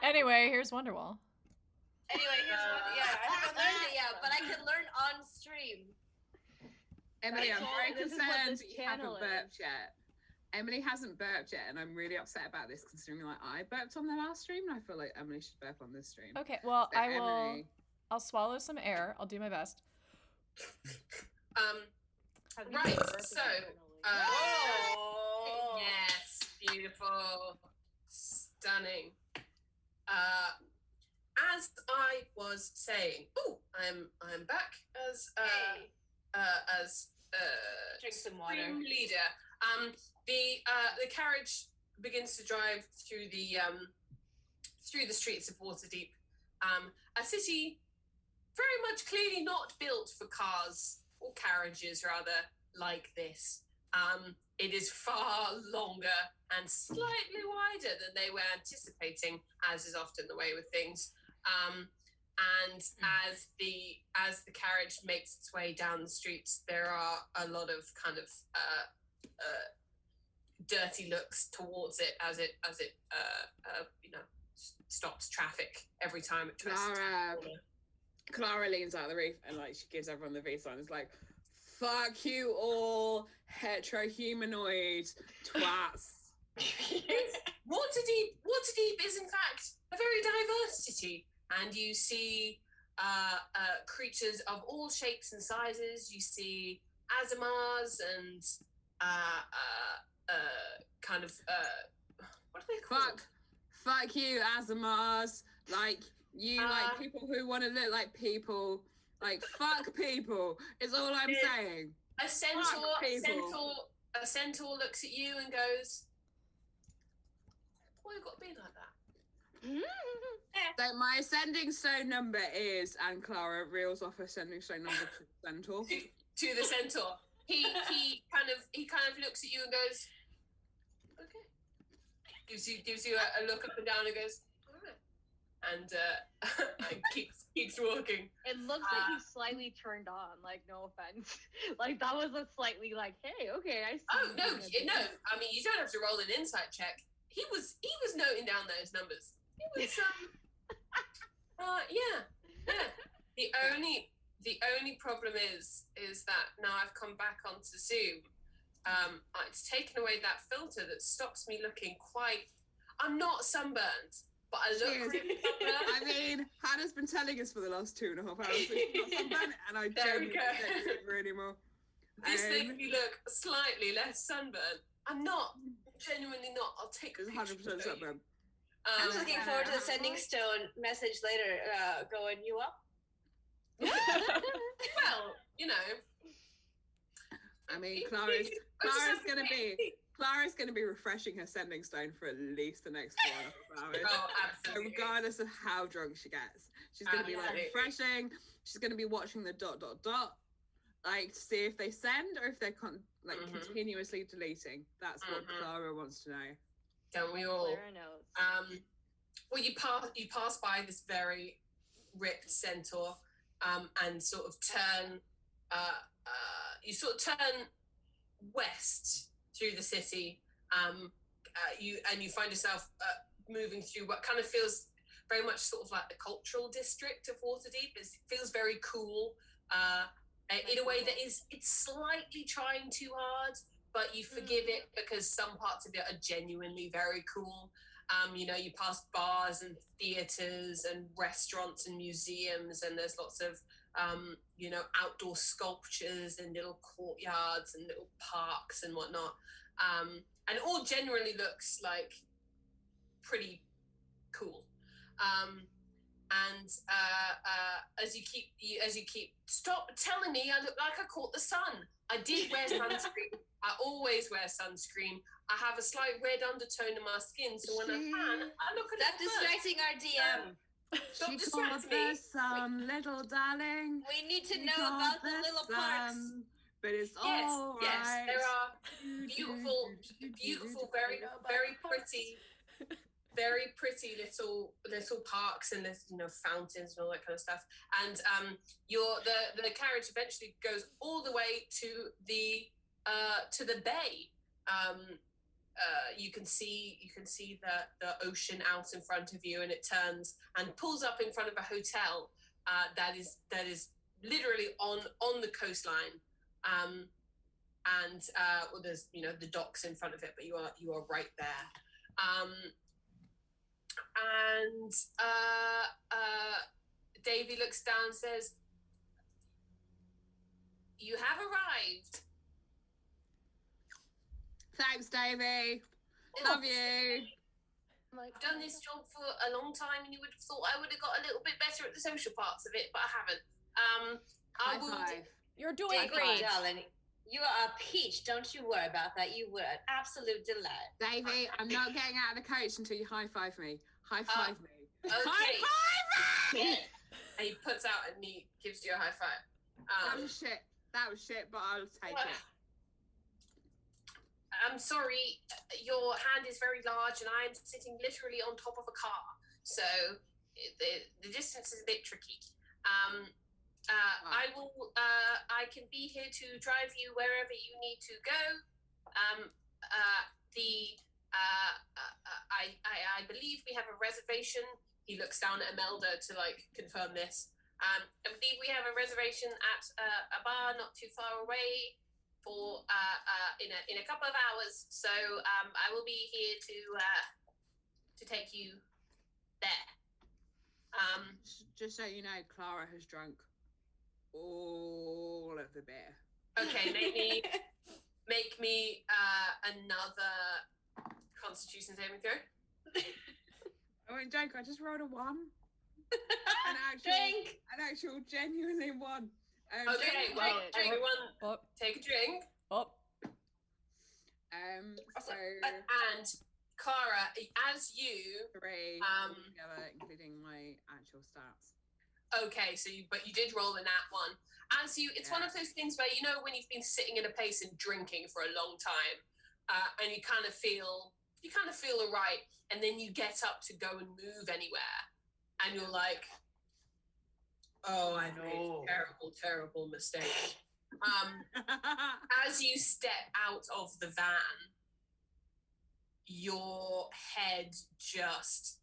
Anyway, here's Wonderwall. Anyway, here's one. Yeah, I haven't learned it yet, but I can learn on stream. Emily, I'm Right, very this is what concerned this that you haven't channel is. burped yet. Emily hasn't burped yet, and I'm really upset about this, considering like I burped on the last stream, and I feel like Emily should burp on this stream. Okay, well So, I will. Emily, I'll swallow some air. I'll do my best. Have you Right, been burping so, internally? Oh. yes, beautiful. Stunning. As I was saying, I'm back as Drink some water. stream leader. The carriage begins to drive through the streets of Waterdeep, a city very much clearly not built for cars or carriages, rather, like this. It is far longer and slightly wider than they were anticipating, as is often the way with things. And as the carriage makes its way down the streets, there are a lot of kind of dirty looks towards it as it stops traffic every time it tries to turn a corner. Clara leans out of the roof and like she gives everyone the V sign. It's like, fuck you all, hetero-humanoid twats. Waterdeep is in fact a very diverse city, and you see creatures of all shapes and sizes. You see Azamars and kind of what are they called? Fuck you, Azamars. Like you, like people who want to look like people. Like fuck people is all I'm saying. A centaur looks at you and goes, "Why you got to be like that?" So my ascending stone number is, and Clara reels off her ascending stone number to the centaur. To the centaur. He kind of looks at you and goes, "Okay." Gives you a look up and down and goes, "All right," and keeps walking. It looks like he's slightly turned on, like, no offense. Like, that was a slightly like, hey, okay, I see. Oh, no, I mean, you don't have to roll an insight check. He was noting down those numbers. He was, yeah. The only problem is that now I've come back onto Zoom, it's taken away that filter that stops me looking quite, I'm not sunburned, but I look really sunburned. I mean, Hannah's been telling us for the last 2.5 hours that she's not sunburned, and I genuinely don't remember anymore. This makes me look slightly less sunburned. I'm not, genuinely not. I'll take a picture. 100% sunburned. I was looking forward to the sending stone message later, going, "You up?" Well, you know. I mean, Clara's gonna be refreshing her sending stone for at least the next 4.5 hours. Oh, absolutely. Regardless of how drunk she gets, she's gonna be like refreshing. She's gonna be watching the ... like to see if they send or if they're continuously deleting. That's what Clara wants to know. Don't we all? Clara knows. Well, you pass by this very ripped centaur, and sort of turn. Turn west through the city. You find yourself moving through what kind of feels very much sort of like the cultural district of Waterdeep. It feels very cool. In a way that it's slightly trying too hard, but you forgive it because some parts of it are genuinely very cool. You pass bars and theaters and restaurants and museums, and there's lots of outdoor sculptures and little courtyards and little parks and whatnot. And it all generally looks like pretty cool. As you keep stop telling me I look like I caught the sun. I did wear sunscreen. I always wear sunscreen. I have a slight red undertone in my skin, so when I tan, I look at Stop distracting our DM. Stop She distracting called me. the sun, little darling. We need to She know called about the little parks. sun, but it's Yes, all right. yes, there are beautiful, very, very pretty, little parks and fountains and all that kind of stuff. And the carriage eventually goes all the way to the bay. You can see the ocean out in front of you, and it turns and pulls up in front of a hotel that is literally on the coastline. There's the docks in front of it, but you are right there. Davy looks down and says, "You have arrived." Thanks, Davey. Love you. like, I've done this job for a long time, and you would have thought I would have got a little bit better at the social parts of it, but I haven't. I High will. five. You're doing Davey, great. darling, you are a peach. Don't you worry about that. You were an absolute delight. Davey, I'm not getting out of the coach until you high five me. High five me. Okay. High five me! And he puts out and he gives you a high five. That was shit. That was shit, but I'll take it. I'm sorry, your hand is very large and I am sitting literally on top of a car. So the distance is a bit tricky. I can be here to drive you wherever you need to go. I believe we have a reservation. He looks down at Imelda to like confirm this. I believe we have a reservation at a bar not too far away for in a couple of hours. So I will be here to take you there. Just so you know, Clara has drunk all of the beer. Okay, make me another Constitution saving throw. I won't joke, I just rolled a 1. Drink. An actual genuinely 1. Okay, well, everyone take a drink. Oh. So And Clara, as you 3 together, including my actual stats. Okay, so you did roll a nat 1. As you, it's one of those things where you know when you've been sitting in a place and drinking for a long time, and you kind of feel alright, and then you get up to go and move anywhere, and you're like, oh, I made a terrible, terrible mistake. As you step out of the van, your head just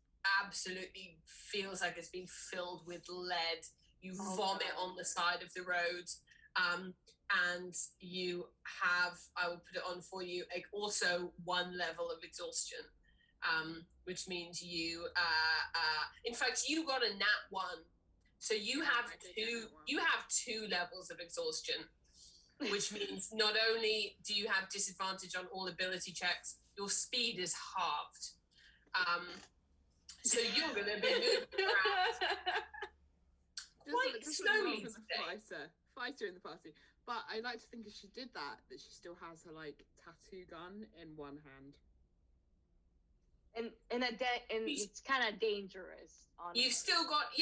absolutely feels like it's been filled with lead. You vomit on the side of the road, and you have, I will put it on for you, also 1 level of exhaustion, which means you, in fact, you got a nat 1, so you have 2 levels of exhaustion, which means not only do you have disadvantage on all ability checks, your speed is halved. So you're going to be moving around quite slowly today. Fighter in the party. But I like to think if she did that she still has her like tattoo gun in one hand. And it's kind of dangerous. Honestly. You've still got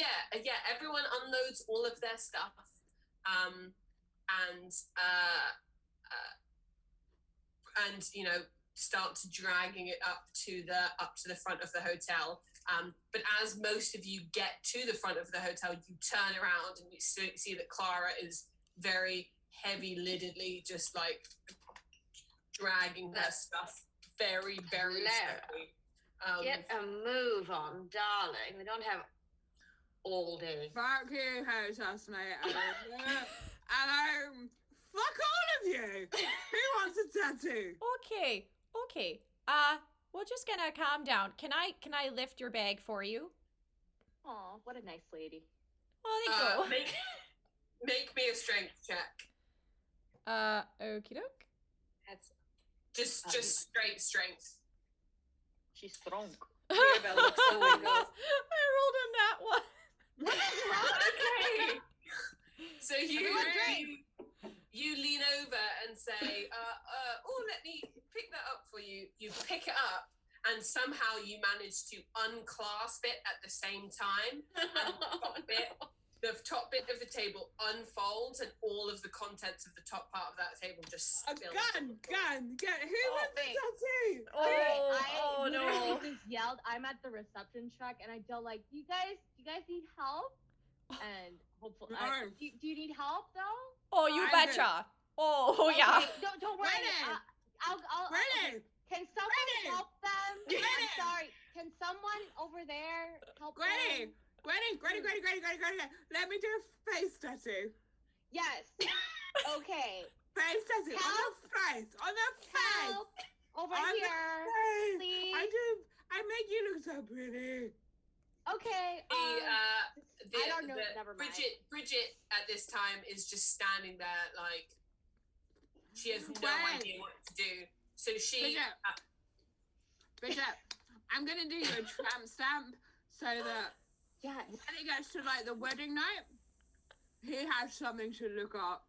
everyone unloads all of their stuff, and you know, start dragging it up to the front of the hotel. But as most of you get to the front of the hotel, you turn around and you see that Clara is very heavy-liddedly just like dragging her stuff very, very slowly. Get a move on, darling. We don't have all day. Fuck you, hostess mate. And fuck all of you. Who wants a tattoo? Okay. We're just gonna calm down. Can I lift your bag for you? Aw, what a nice lady. Oh, thank you. Make me a strength check. Okie doke. That's Just straight strength. She's strong. Mirabelle looks so windows. I rolled a nat 1. What is wrong? Okay. So you lean over and say, let me pick that up for you. You pick it up and somehow you manage to unclasp it at the same time. And the top bit of the table unfolds and all of the contents of the top part of that table just spills. Who wants a tattoo? I no. literally just yelled. I'm at the reception check and I go like, you guys need help? And hopefully, No. do you need help though? Oh, you betcha. Oh, Okay, yeah. Don't worry. I'll Ready? Can someone Ready? help them? Ready? I'm sorry. Can someone over there help them? Granny. Let me do a face tattoo. Yes. Okay. Face tattoo. Help. On the face. Help over On the here, face. please. I make you look so pretty. Okay. I don't know. Never mind. Bridget at this time is just standing there like she has no Right. idea what to do. So she Bridget, I'm gonna do you a tramp stamp so that Yes. when it gets to like the wedding night, he has something to look at.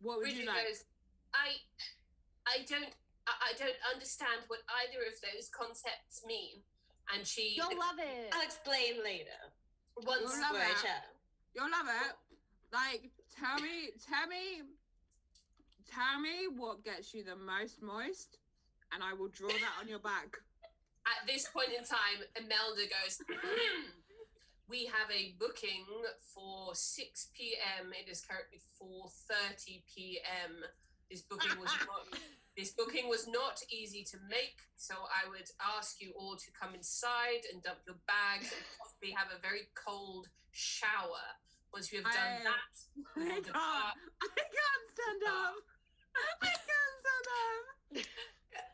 What would Bridget you like? goes, I don't understand what either of those concepts mean. And she You'll love it. I'll explain later. once You'll love We're it. chat. You'll love it. Like, tell me what gets you the most moist, and I will draw that on your back. at this point in time, Imelda goes, we have a booking for 6 p.m. It is currently 4:30 p.m. This booking was not easy to make, so I would ask you all to come inside and dump your bags and possibly have a very cold shower. Once you have done that, I can't stand up. I can't stand up.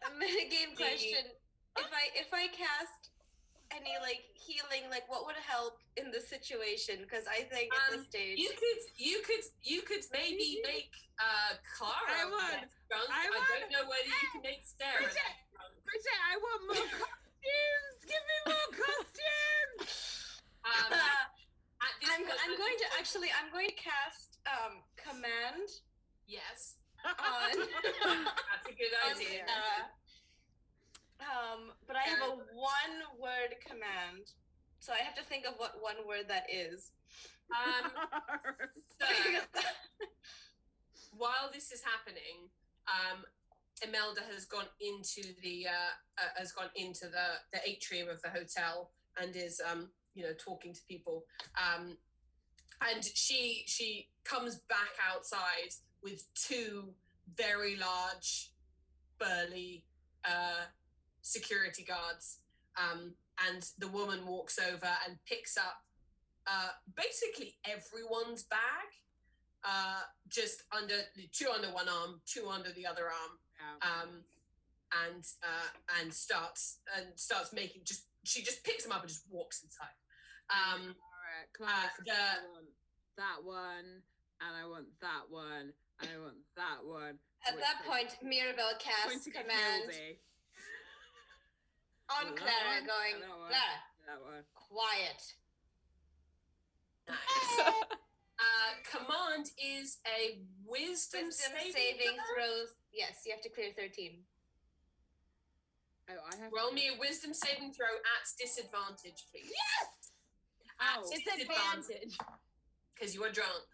A minigame question. If I cast any like healing, like what would help in the situation? Because I think at this stage you could maybe make Clara get drunk. I don't know whether you can make Sarah get drunk. Bridget, I want more costumes. Give me more costumes. I'm going to cast command. Yes. On That's a good idea. But I have a one-word command, so I have to think of what one word that is. So, while this is happening, Imelda has gone into the atrium of the hotel and is talking to people. And she comes back outside with two very large, burly security guards. And the woman walks over and picks up basically everyone's bag, just two under one arm, two under the other arm, and starts making she just picks them up and just walks inside. Clara, I want that one, and I want that one, and I want that one. At that point, Mirabelle casts command on Clara, going, Clara, that one. quiet. Nice. Command is a wisdom saving throw. Yes, you have to clear 13. Oh, I have. Roll me a wisdom saving throw at disadvantage, please. Yes. At Disadvantage. Because you are drunk.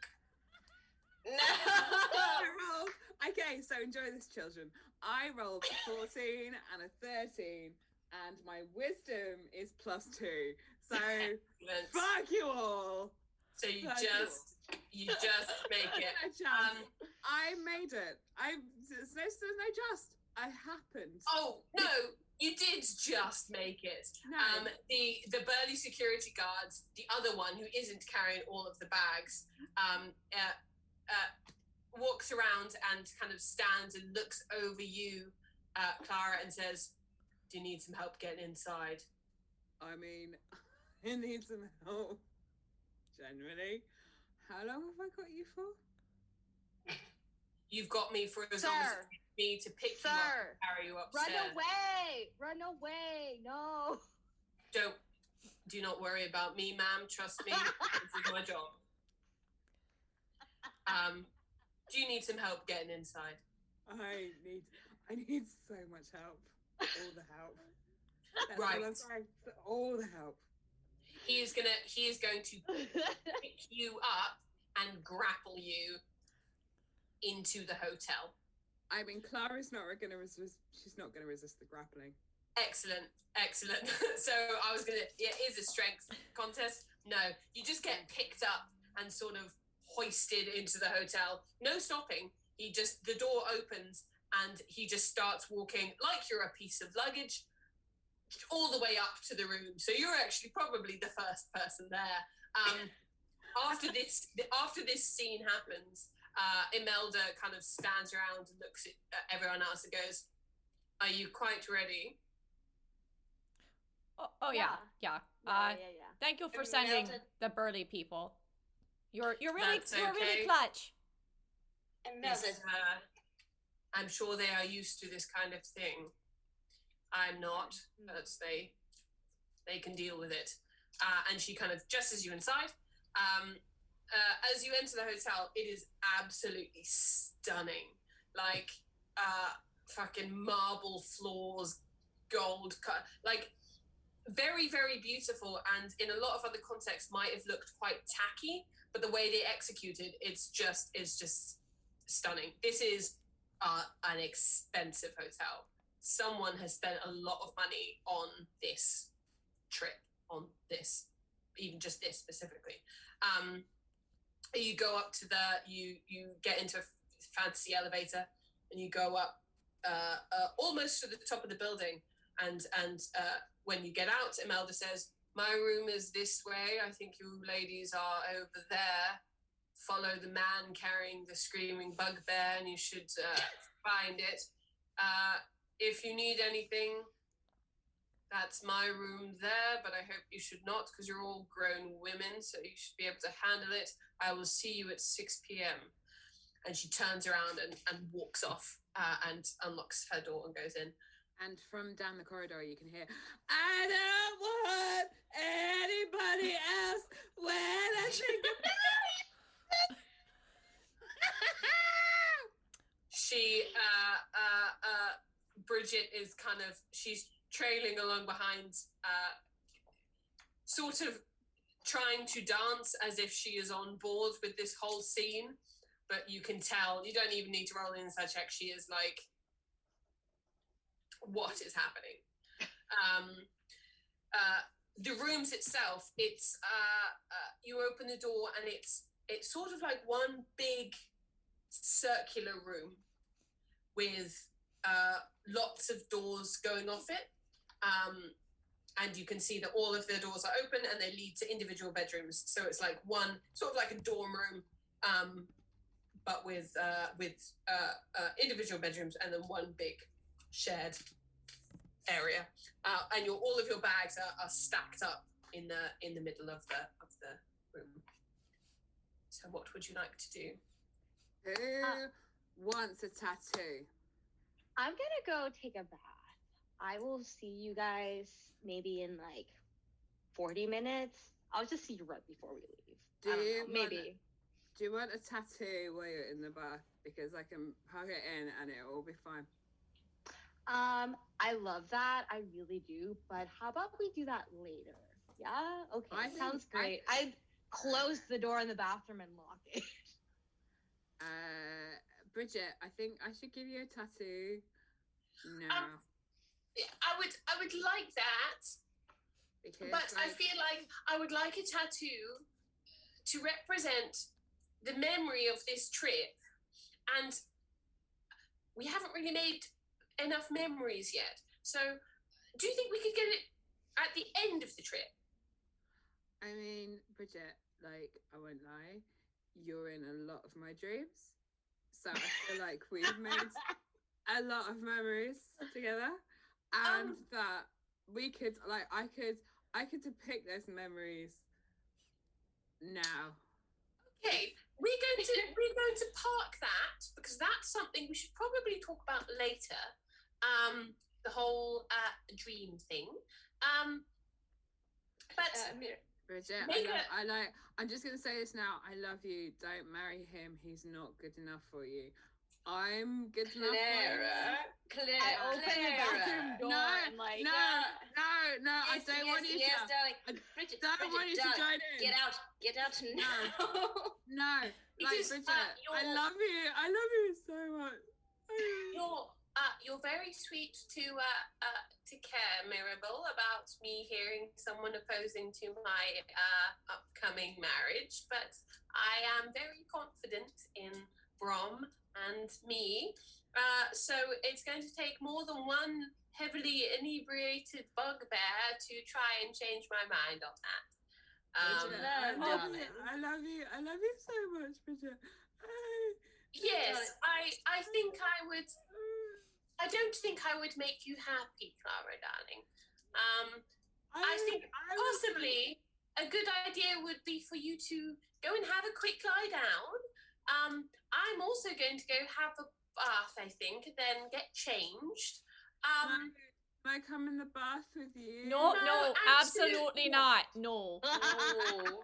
No. Okay, so enjoy this, children. I rolled a 14 and a 13, and my wisdom is +2. So Excellent. fuck you all. So you just make it. I made it. There's no just. I happened. Oh no, you did just make it. No. The burly security guards, the other one who isn't carrying all of the bags, walks around and kind of stands and looks over you, Clara, and says, "Do you need some help getting inside?" I mean, I need some help. Generally. How long have I got you for? You've got me for as long as it takes me to pick you up and carry you upstairs. Run away! No. Do not worry about me, ma'am. Trust me, this is my job. Do you need some help getting inside? I need so much help. All the help. That's Right. all I'm saying. All the help. He is going to pick you up and grapple you into the hotel. I mean, Clara's not going to resist. She's not going to resist the grappling. Excellent. So I was gonna. It is a strength contest. No, you just get picked up and sort of hoisted into the hotel. No stopping. The door opens and he just starts walking like you're a piece of luggage, all the way up to the room. So you're actually probably the first person there. After this scene happens, Imelda kind of stands around and looks at everyone else and goes, "Are you quite ready?" Oh yeah. Thank you for sending Imelda. the burly people. You're really That's you're really okay. clutch. And Imelda, I'm sure they are used to this kind of thing. I'm not, but they can deal with it. And she kind of gestures you inside. As you enter the hotel, it is absolutely stunning. Like, fucking marble floors, gold cut, like very, very beautiful. And in a lot of other contexts, might have looked quite tacky, but the way they executed, it's just stunning. This is an expensive hotel. Someone has spent a lot of money on this trip, on this, even just this specifically. You go up to you get into a fancy elevator, and you go up almost to the top of the building. And when you get out, Imelda says, "My room is this way. I think you ladies are over there. Follow the man carrying the screaming bugbear, and you should find it. If you need anything, that's my room there, but I hope you should not, because you're all grown women, so you should be able to handle it. I will see you at 6 p.m. And she turns around and walks off and unlocks her door and goes in. And from down the corridor, you can hear, "I don't want anybody else when I think about it." She, Bridget is kind of, she's trailing along behind, sort of trying to dance as if she is on board with this whole scene, but you can tell, you don't even need to roll an insight check, she is like, what is happening? The rooms itself, it's you open the door and it's sort of like one big circular room with lots of doors going off it, and you can see that all of the doors are open and they lead to individual bedrooms. So it's like one sort of like a dorm room, but with individual bedrooms and then one big shared area, and all of your bags are stacked up in the middle of the room. So what would you like to do? Who wants a tattoo? I'm gonna go take a bath. I will see you guys maybe in like 40 minutes. I'll just see you right before we leave. Maybe. Do you want a tattoo while you're in the bath? Because I can hug it in and it will be fine. I love that. I really do. But how about we do that later? Yeah? Okay. Sounds great. I close the door in the bathroom and lock it. Bridget, I think I should give you a tattoo now. I would like that, Because, but I feel like I would like a tattoo to represent the memory of this trip, and we haven't really made enough memories yet. So, do you think we could get it at the end of the trip? I mean, Bridget, like, I won't lie, you're in a lot of my dreams. So I feel like we've made a lot of memories together, and that we could, like, I could depict those memories now. Okay, we're going to park that, because that's something we should probably talk about later. The whole dream thing. But Bridget, I'm just gonna say this now. I love you. Don't marry him. He's not good enough for you. I'm good enough for you. I open the bathroom door and like, no, I don't want you to. Yes, darling. Bridget, Want you to join in. Get out now. No, like, Bridget, I love you so much. You're very sweet to care, Mirabelle, about me hearing someone opposing to my upcoming marriage, but I am very confident in Brom and me. So it's going to take more than one heavily inebriated bugbear to try and change my mind on that. I love you so much, Bridget. Yes, I think I would. I don't think I would make you happy, Clara, darling. I think possibly a good idea would be for you to go and have a quick lie down. I'm also going to go have a bath, I think, and then get changed. I come in the bath with you? No, No, absolutely not. No. Oh.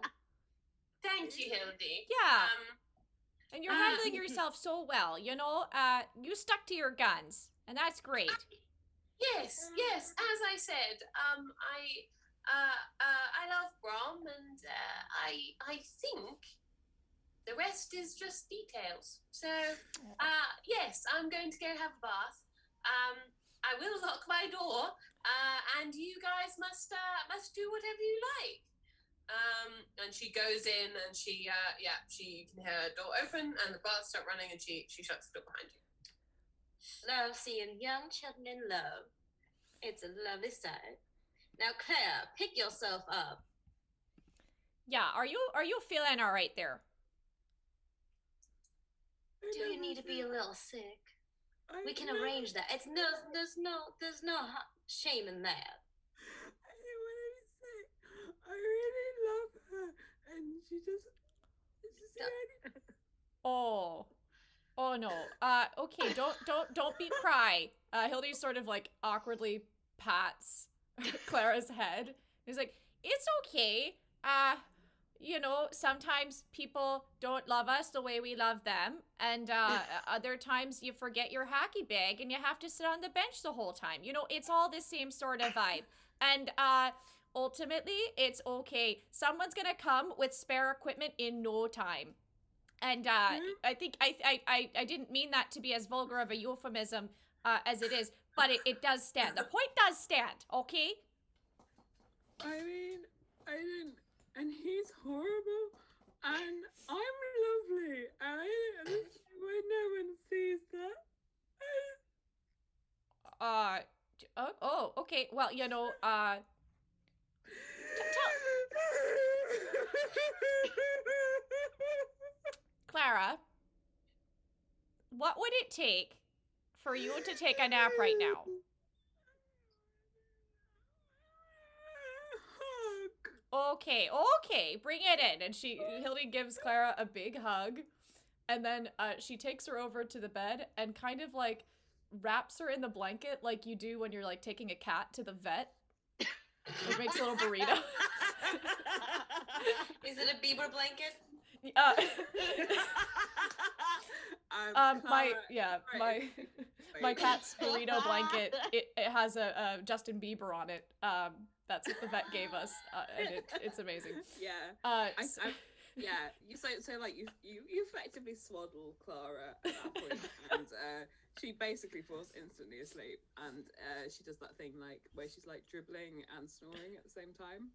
Thank you, Hildy. Yeah. And you're handling yourself so well, you know? You stuck to your guns, and that's great. Yes. As I said, I love Brom, and I think the rest is just details. So, yes, I'm going to go have a bath. I will lock my door, and you guys must do whatever you like. And she goes in, and she you can hear her door open, and the bath start running, and she shuts the door behind you. Love seeing young children in love. It's a lovely sight. Now, Claire, pick yourself up. Yeah, are you feeling all right there? Do you need to be a little sick? We can arrange that. There's no shame in that. I don't want to be sick. I really love her, and she just Oh no. Okay, don't be cry. Hildy sort of like awkwardly pats Clara's head. He's like, it's okay. You know, sometimes people don't love us the way we love them, and other times you forget your hacky bag and you have to sit on the bench the whole time. You know, it's all the same sort of vibe. And ultimately, it's okay. Someone's gonna come with spare equipment in no time. And I think I didn't mean that to be as vulgar of a euphemism as it is, but it does stand. The point does stand, okay? I mean, I didn't, and he's horrible, and I'm lovely, and I don't understand why no one sees that. Okay. Well, you know, Clara, what would it take for you to take a nap right now? Okay, bring it in. And Hildy gives Clara a big hug, and then she takes her over to the bed and kind of like wraps her in the blanket like you do when you're like taking a cat to the vet. It makes a little burrito. Is it a Bieber blanket? My cat's burrito blanket. It has a Justin Bieber on it. That's what the vet gave us, and it's amazing. Yeah. Yeah. You so like you effectively swaddle Clara at that point, and she basically falls instantly asleep, and she does that thing like where she's like dribbling and snoring at the same time.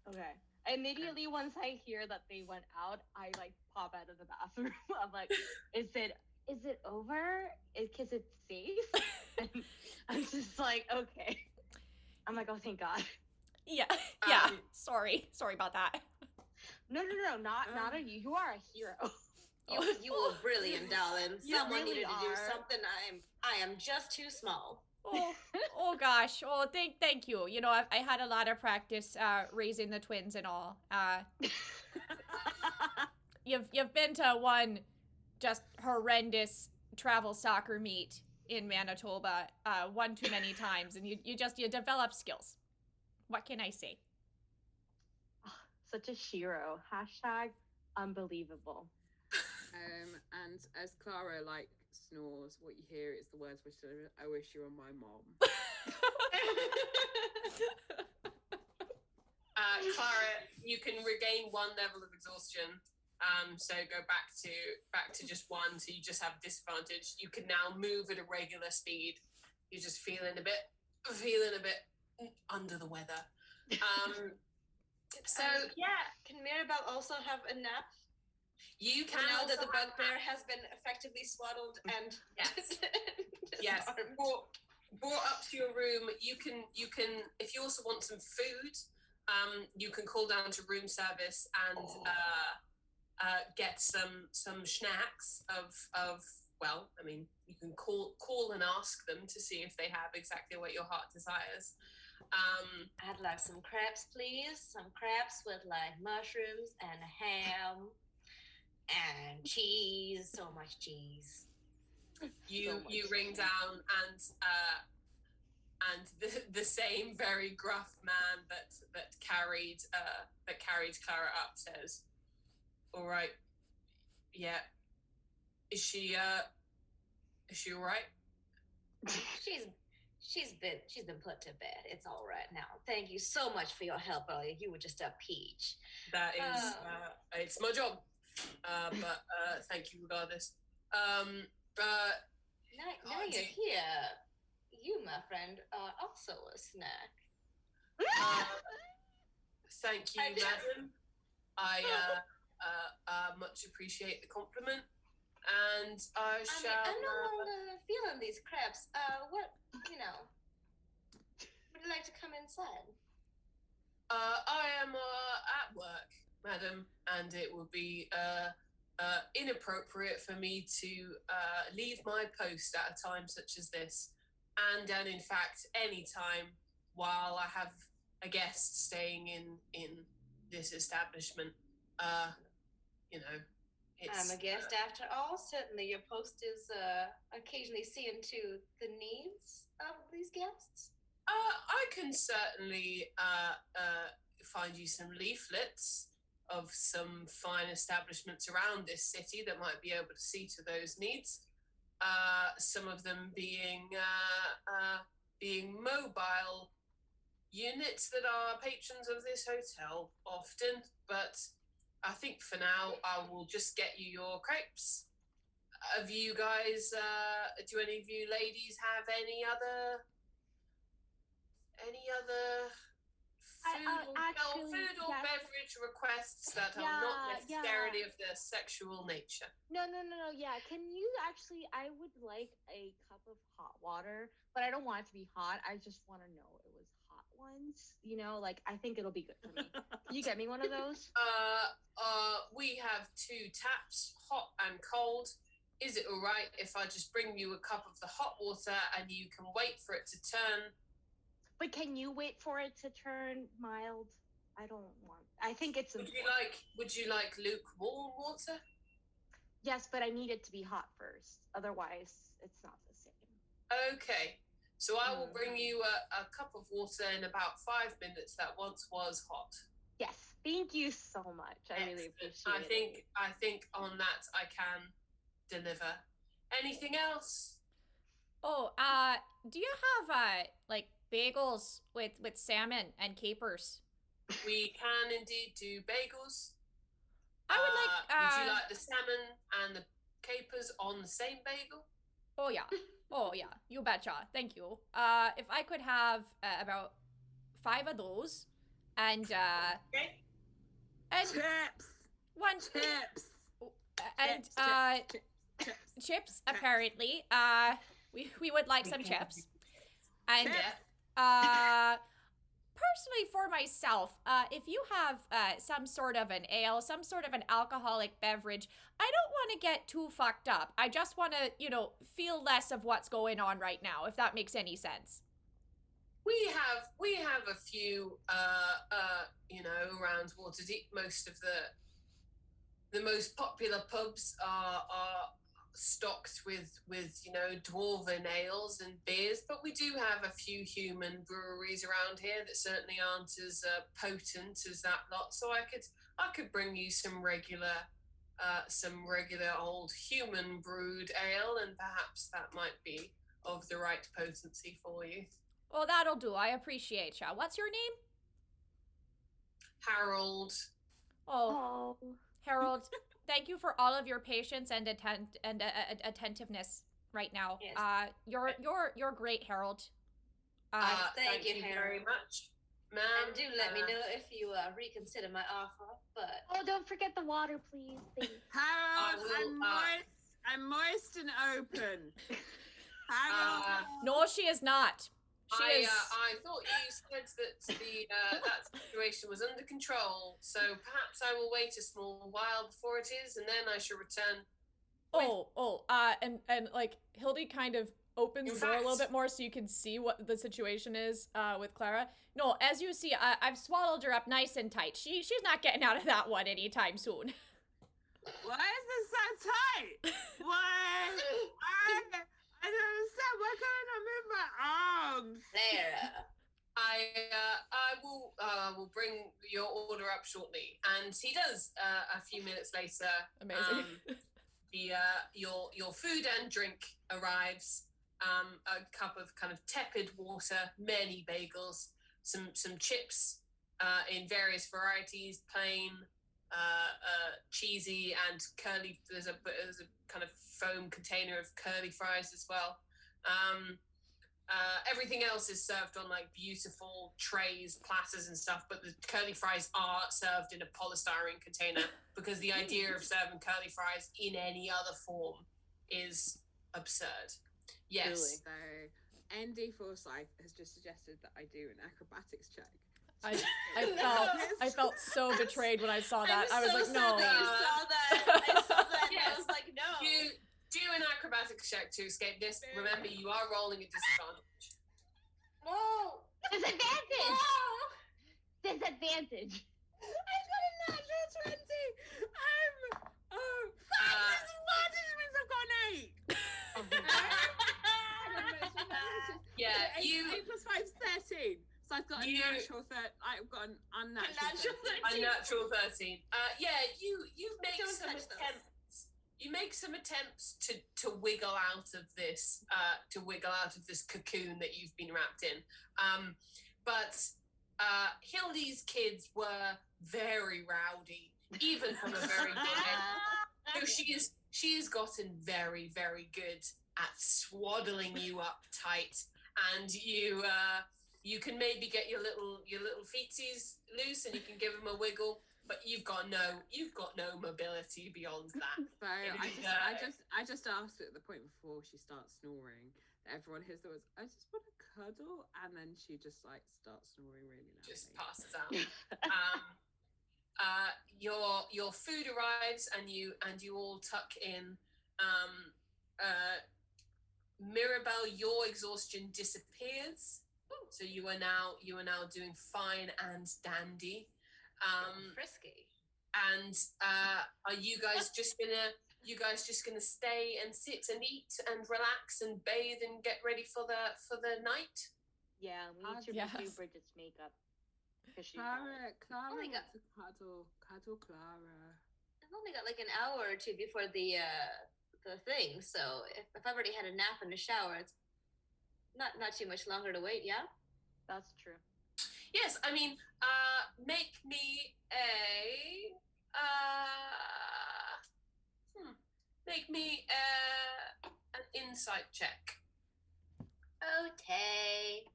Okay. Immediately once I hear that they went out, I like pop out of the bathroom. I'm like, is it over? Is it safe? And I'm just like, okay. I'm like, oh, thank God. Yeah. Sorry about that. No, not a you. You are a hero. You were brilliant, darling. Someone really needed to do are. something. I am just too small. Oh gosh. Oh, thank you. You know, I had a lot of practice raising the twins and all. You've been to one just horrendous travel soccer meet in Manitoba one too many times, and you develop skills. What can I say? Such a shiro. #unbelievable. And as Clara like snores, what you hear is the words which are, I wish you were my mom. Clara, you can regain one level of exhaustion. So go back to just one, so you just have disadvantage. You can now move at a regular speed. You're just feeling a bit under the weather. So can Mirabelle also have a nap? You can now also that the bugbear has been effectively swaddled and yes, brought up to your room. You can if you also want some food, you can call down to room service and get some snacks of well, I mean, you can call and ask them to see if they have exactly what your heart desires. I'd like some crabs, please. Some crabs with like mushrooms and ham and cheese. So much cheese. You ring down, and and the same very gruff man that carried Clara up says, "All right, yeah. Is she all right?" She's been put to bed. It's all right now. Thank you so much for your help earlier. You were just a peach. That is, it's my job. But thank you regardless. Now you're here. You, my friend, are also a snack. Thank you, madam. I much appreciate the compliment, and I shall. I'm no longer feeling these crabs. Would you like to come inside? I am at work, madam, and it would be inappropriate for me to leave my post at a time such as this, and in fact, any time while I have a guest staying in this establishment. I'm a guest after all. Certainly, your post is occasionally seeing to the needs of these guests. I can certainly find you some leaflets of some fine establishments around this city that might be able to see to those needs. Some of them being mobile units that are patrons of this hotel often, but I think for now I will just get you your crepes. Have you guys, do any of you ladies have any other food or beverage requests that are not necessarily of the sexual nature? No. Yeah, can you actually? I would like a cup of hot water, but I don't want it to be hot. I just want to know it was hot ones. I think it'll be good for me. Can you get me one of those? We have 2 taps, hot and cold. Is it all right if I just bring you a cup of the hot water and you can wait for it to turn? But can you wait for it to turn mild? I think it's important. Would you like lukewarm water? Yes, but I need it to be hot first. Otherwise, it's not the same. Okay. So I will bring you a cup of water in about 5 minutes that once was hot. Yes. Thank you so much. I really appreciate it. I think on that I can deliver. Anything else? Oh, do you have bagels with salmon and capers? We can indeed do bagels. I would like. Would you like the salmon and the capers on the same bagel? Oh yeah, you betcha. Thank you. If I could have about 5 of those, and okay. And chips. One chips. And chips. Apparently, we would like some chips. And personally, for myself, if you have some sort of an ale, some sort of an alcoholic beverage, I don't want to get too fucked up. I just want to, feel less of what's going on right now, if that makes any sense. We have a few, around Waterdeep. Most of the most popular pubs are stocked with dwarven ales and beers, but we do have a few human breweries around here that certainly aren't as potent as that lot. So I could bring you some regular old human brewed ale, and perhaps that might be of the right potency for you. Well, that'll do. I appreciate ya. What's your name? Harold. Oh. Harold, thank you for all of your patience and attentiveness right now. Yes. You're great, Harold. Thank you very much, ma'am. And do let me know if you reconsider my offer. But don't forget the water, please. Harold, I'm moist and open. Harold. No, she is not. I thought you said that that situation was under control, so perhaps I will wait a small while before it is, and then I shall return. And Hildy kind of opens the door a little bit more so you can see what the situation is with Clara. No, as you see, I've swallowed her up nice and tight. She's not getting out of that one anytime soon. Why is this so tight? Why? I don't understand. Why can't I not move my arms? There. I will bring your order up shortly. And he does. A few minutes later, Amazing. Your food and drink arrives. A cup of kind of tepid water, many bagels, some chips in various varieties, plain, cheesy, and curly. There's a kind of foam container of curly fries as well. Everything else is served on like beautiful trays, platters, and stuff, but the curly fries are served in a polystyrene container because the idea of serving curly fries in any other form is absurd. Yes. So, ND Forsyth has just suggested that I do an acrobatics check. I felt so betrayed when I saw that. I was so like, sad no. that you saw that. I saw that. And I was like, no. You do an acrobatics check to escape this. Remember, you are rolling a disadvantage. No. Disadvantage. No. Disadvantage. I got a natural 20. Disadvantage means I've got an 8. Yeah, 8 plus 5 is 13. So I've got a natural 30. I've got an unnatural 13. Unnatural 13. Yeah, you make Don't some touch those. attempts. You make some attempts to wiggle out of this cocoon that you've been wrapped in. But Hildy's kids were very rowdy, even from a very young age. So she has gotten very, very good at swaddling you up tight, and you can maybe get your little feetsies loose, and you can give them a wiggle. But you've got no mobility beyond that. So I just asked her at the point before she starts snoring that everyone hears the words, I just want to cuddle, and then she just like starts snoring really loudly. Just passes out. Your food arrives, and you all tuck in. Mirabelle, your exhaustion disappears, so you are now doing fine and dandy. Frisky. And are you guys just gonna stay and sit and eat and relax and bathe and get ready for the night? Yeah, we need to Yes. redo Bridget's makeup. Clara Oh my God. wants to cuddle Clara. I've only got like an hour or two before the thing, so if I've already had a nap and a shower, it's not too much longer to wait. Yeah. That's true. Yes, I mean, make me an insight check. Okay.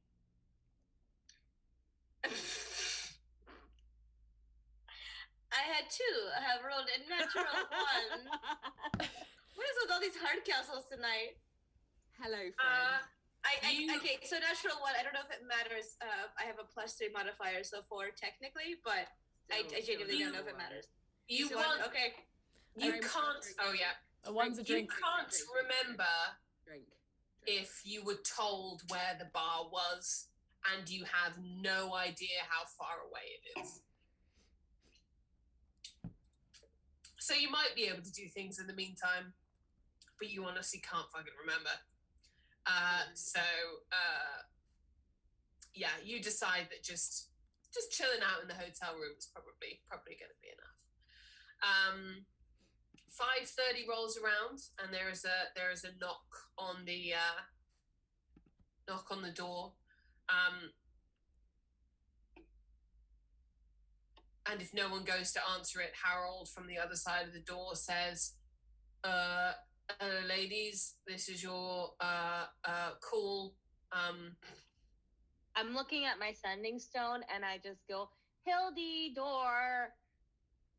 I had 2. I have rolled a natural 1. What is with all these hard castles tonight? Hello, friend. Okay, so natural 1. I don't know if it matters. I have a +3 modifier, so 4 technically, but I genuinely don't know if it matters. You So want? okay. You Very can't. much Oh yeah. A one's a drink. You can't remember Drink. if you were told where the bar was, and you have no idea how far away it is. So you might be able to do things in the meantime, but you honestly can't fucking remember. Yeah, you decide that just chilling out in the hotel room is probably going to be enough. 5:30 rolls around, and there is a knock on the door. And if no one goes to answer it, Harold from the other side of the door says, hello ladies, this is your call. I'm looking at my sending stone and I just go, Hildy, door.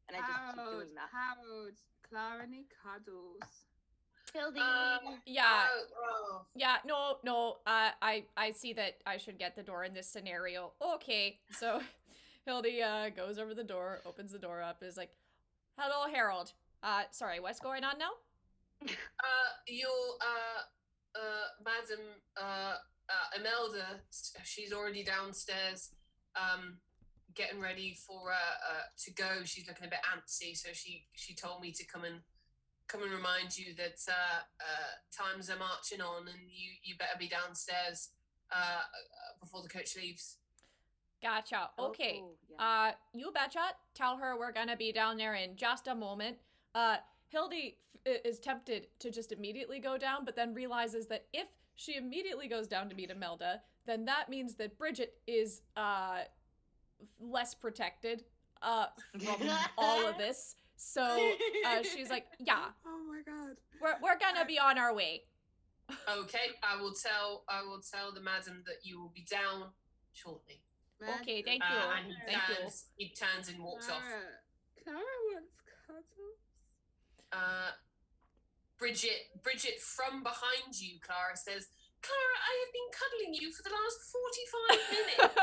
And I just keep doing that. Harold, Clara need cuddles. Hildy. Yeah. Oh. Yeah, no. I see that I should get the door in this scenario. Okay, so Hildy goes over the door, opens the door up, is like, "Hello, Harold. Sorry, what's going on now?" Madam Imelda, she's already downstairs, getting ready for to go. She's looking a bit antsy, so she told me to come and remind you that times are marching on, and you better be downstairs before the coach leaves. Gotcha. Okay. Oh, yeah. You betcha. Tell her we're gonna be down there in just a moment. Hildy is tempted to just immediately go down, but then realizes that if she immediately goes down to meet Imelda, then that means that Bridget is less protected from all of this. So she's like, yeah, Oh my god. we're gonna be on our way. Okay, I will tell the madam that you will be down shortly. Okay, thank you. And Thank you. he turns and walks off. Clara wants cuddles. Bridget from behind you, Clara says, Clara, I have been cuddling you for the last 45 minutes.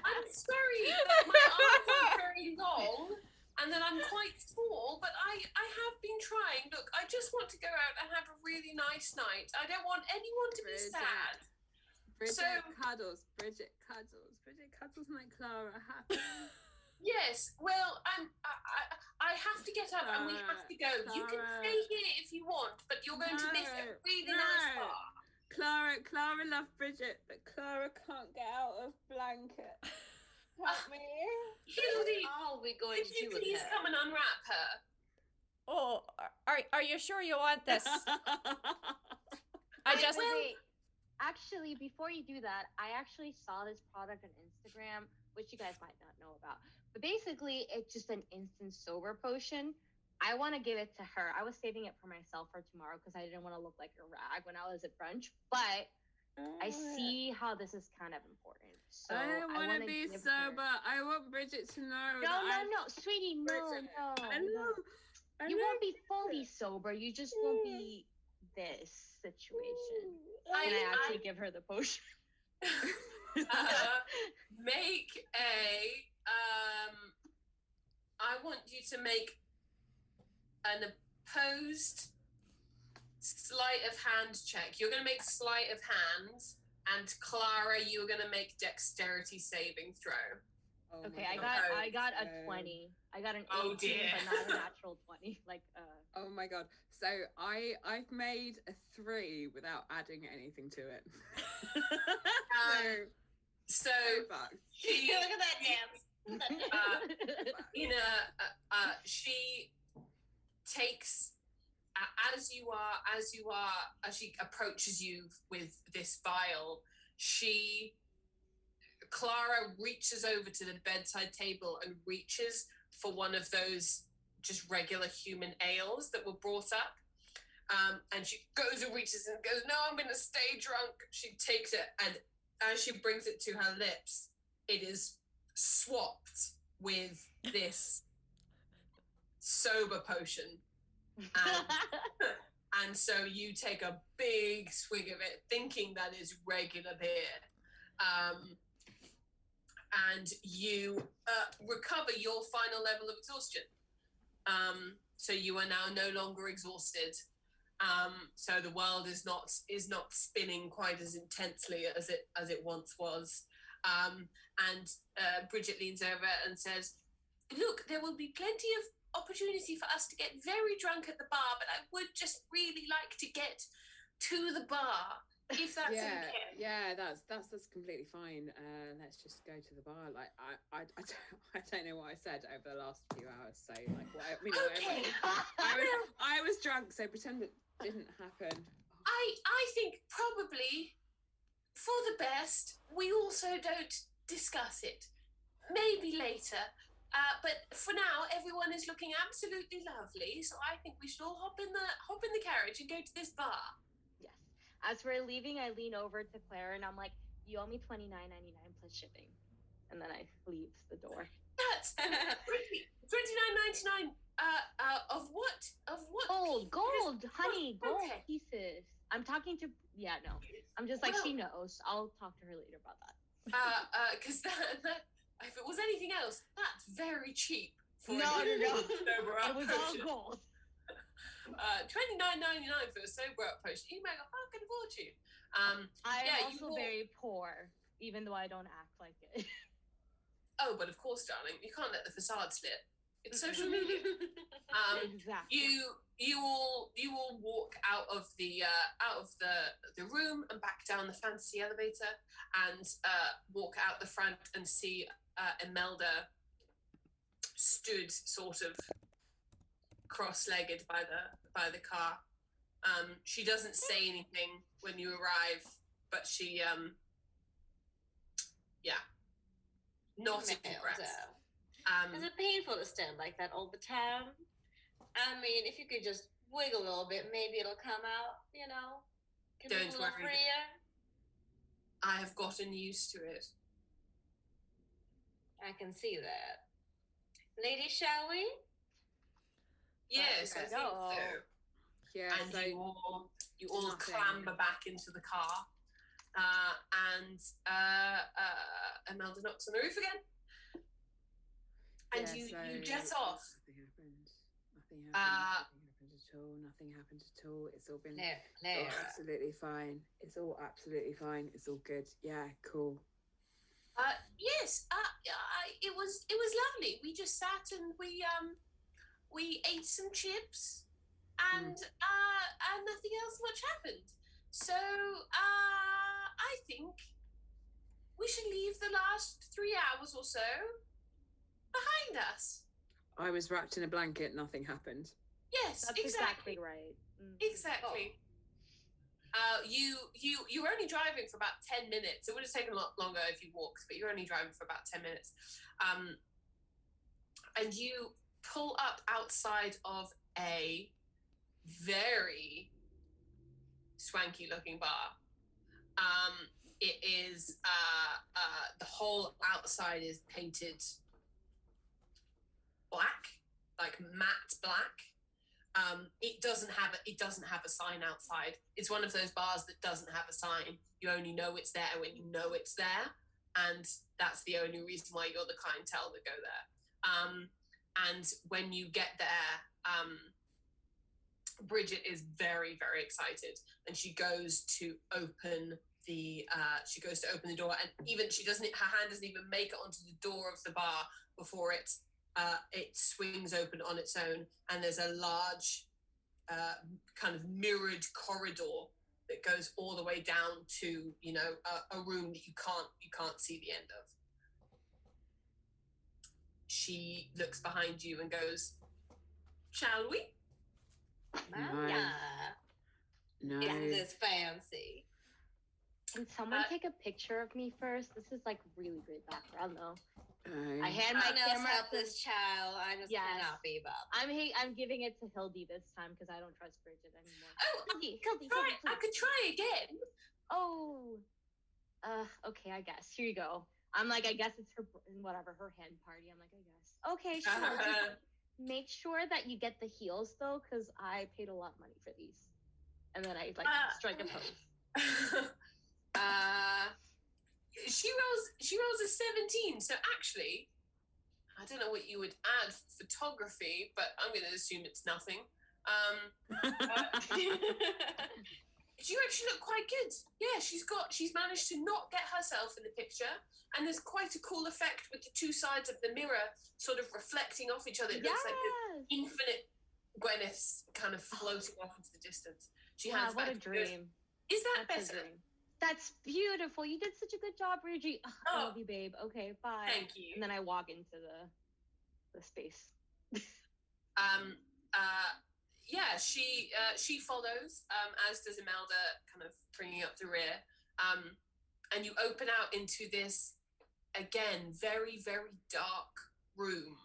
I'm sorry that my arms are very long and that I'm quite small, but I have been trying. Look, I just want to go out and have a really nice night. I don't want anyone to be sad. Bridget cuddles. Bridget cuddles make Clara happy. Yes, well, I have to get up and we have to go. You can stay here if you want, but you're going to miss a really nice bar. Clara loves Bridget, but Clara can't get out of blanket. Help me. Hildy, What are we going could to do you with please her? come and unwrap her? Oh, are you sure you want this? I just Wait. Actually, before you do that, I actually saw this product on Instagram, which you guys might not know about. But basically, it's just an instant sober potion. I want to give it to her. I was saving it for myself for tomorrow because I didn't want to look like a rag when I was at brunch. But I see how this is kind of important. So I don't want to wanna be give sober. her- I want Bridget to know. No, sweetie, no. I know. You won't be fully sober. You just won't be this situation. And I actually give her the potion. Make a I want you to make an opposed sleight of hand check. You're going to make sleight of hand, and Clara, you're going to make dexterity saving throw. Oh Okay, my I God. got a 20. I got an 18, Oh, dear. but not a natural 20. Oh my god. So I've made a 3 without adding anything to it. So fucked. she, Look at that dance. she takes as she approaches you with this vial, Clara reaches over to the bedside table and reaches for one of those just regular human ales that were brought up. And she goes and reaches and goes, no, I'm going to stay drunk. She takes it, and as she brings it to her lips, it is swapped with this sober potion. And so you take a big swig of it, thinking that is regular beer. And you recover your final level of exhaustion. So you are now no longer exhausted. So the world is not spinning quite as intensely as it once was. And Bridget leans over and says, "Look, there will be plenty of opportunity for us to get very drunk at the bar, but I would just really like to get to the bar, if that's okay." Yeah, that's completely fine. Let's just go to the bar. Like I don't know what I said over the last few hours. So like Okay. I was drunk, so pretend it didn't happen. I think probably for the best, we also don't discuss it. Maybe later. But for now, everyone is looking absolutely lovely. So I think we should all hop in the carriage and go to this bar. Yes. As we're leaving, I lean over to Claire and I'm like, "You owe me $29.99 plus shipping," and then I leave the door. That's $29.99. Of what? Gold, honey, gold Okay. pieces. I'm talking to. Yeah, no. I'm just like, Well- she knows. I'll talk to her later about that. Because that if it was anything else, that's very cheap. For No. sober up It was all potion. gold. $29.99 for a sober up potion. You make a fucking fortune. I'm Yeah, you also bought- very poor, even though I don't act like it. Oh, but of course, darling, you can't let the facade slip. It's social media. Exactly. You all walk out of the room and back down the fantasy elevator, and walk out the front and see Imelda stood sort of cross-legged by the car. She doesn't say anything when you arrive, but she not impressed. Is it painful to stand like that all the time? I mean, if you could just wiggle a little bit, maybe it'll come out, you know? Can be a Don't little worry. freer. I have gotten used to it. I can see that. Ladies, shall we? Yes, I Let's think go. so. Yeah, And so you all nothing. clamber back into the car, and Imelda knocks on the roof again, and yeah, you so jet off. Nothing happened. Nothing happened at all. Nothing happened at all. It's all been Clara. absolutely fine. It's all absolutely fine. It's all good. Yeah, cool. Yes, it was lovely. We just sat and we ate some chips, and nothing else much happened. So I think we should leave the last 3 hours or so behind us. I was wrapped in a blanket. Nothing happened. Yes, That's exactly right. Exactly. You were only driving for about 10 minutes. It would have taken a lot longer if you walked, but you're only driving for about 10 minutes. And you pull up outside of a very swanky looking bar. It is the whole outside is painted black, like matte black. It doesn't have a sign outside. It's one of those bars that doesn't have a sign. You only know it's there when you know it's there, and that's the only reason why you're the clientele that go there. And when you get there, Bridget is very, very excited, and she goes to open the door, and even her hand doesn't even make it onto the door of the bar before it swings open on its own, and there's a large kind of mirrored corridor that goes all the way down to a room that you can't see the end of. She looks behind you and goes, "Shall we?" No. Isn't this fancy? Can someone take a picture of me first? This is like really great background though. I hand my I know camera help to this child. I just cannot be bothered. I'm giving it to Hildy this time because I don't trust Bridget anymore. Oh, Hildy, I could try again. Oh. Okay, I guess. Here you go. I'm like, I guess it's her hen party. I'm like, I guess. Okay, sure. Just make sure that you get the heels though, because I paid a lot of money for these. And then I strike a pose. She rolls a 17. So actually, I don't know what you would add photography, but I'm going to assume it's nothing. You actually look quite good. Yeah, she's managed to not get herself in the picture, and there's quite a cool effect with the two sides of the mirror sort of reflecting off each other. It looks like this infinite Gwyneth kind of floating off into the distance. She has what a dream. Is that better? That's beautiful. You did such a good job, Bridgie. I love you, babe. Okay, bye. Thank you. And then I walk into the space. Yeah, she follows, as does Imelda, kind of bringing up the rear. And you open out into this, again, very, very dark room.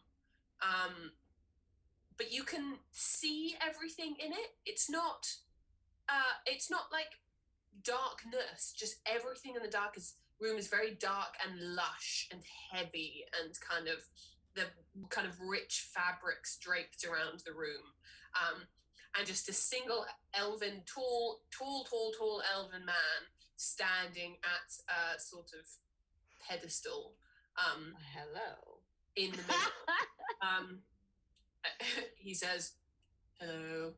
But you can see everything in it. It's not like darkness, just everything in the room is very dark and lush and heavy, and the kind of rich fabrics draped around the room. And just a single tall elven man standing at a sort of pedestal. Hello. In the middle. He says, "Hello."